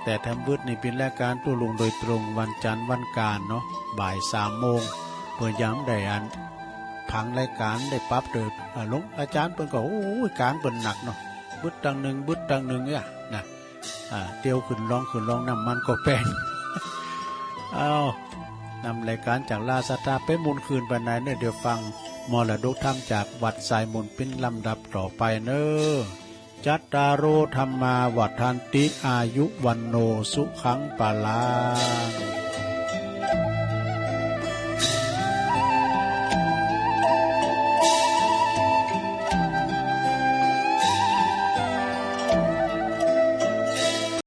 แต่ทำบุญนี่เป็นรายการตุลุงโดยตรงวันจันทร์วันการเนาะบ่าย3 โมงเพื่อย้ำได้อันผังรายการได้ปั๊บเดินหลวงอาจารย์เพิ่นก็โอ้ยการเพิ่นหนักเนาะบึดดังหนึ่งเนี่ยนะเตียวขึ้นร้องน้ำมันก็แป้งนำรายการจากลาสตาไปมุนคืนไปไหนเนี่ยเดี๋ยวฟังมรดกธรรมจากวัดสายมุนเป็นลำดับต่อไปเนอจัตตารโอธรรมาวัฏันติอายุวันโนสุขังปาลัง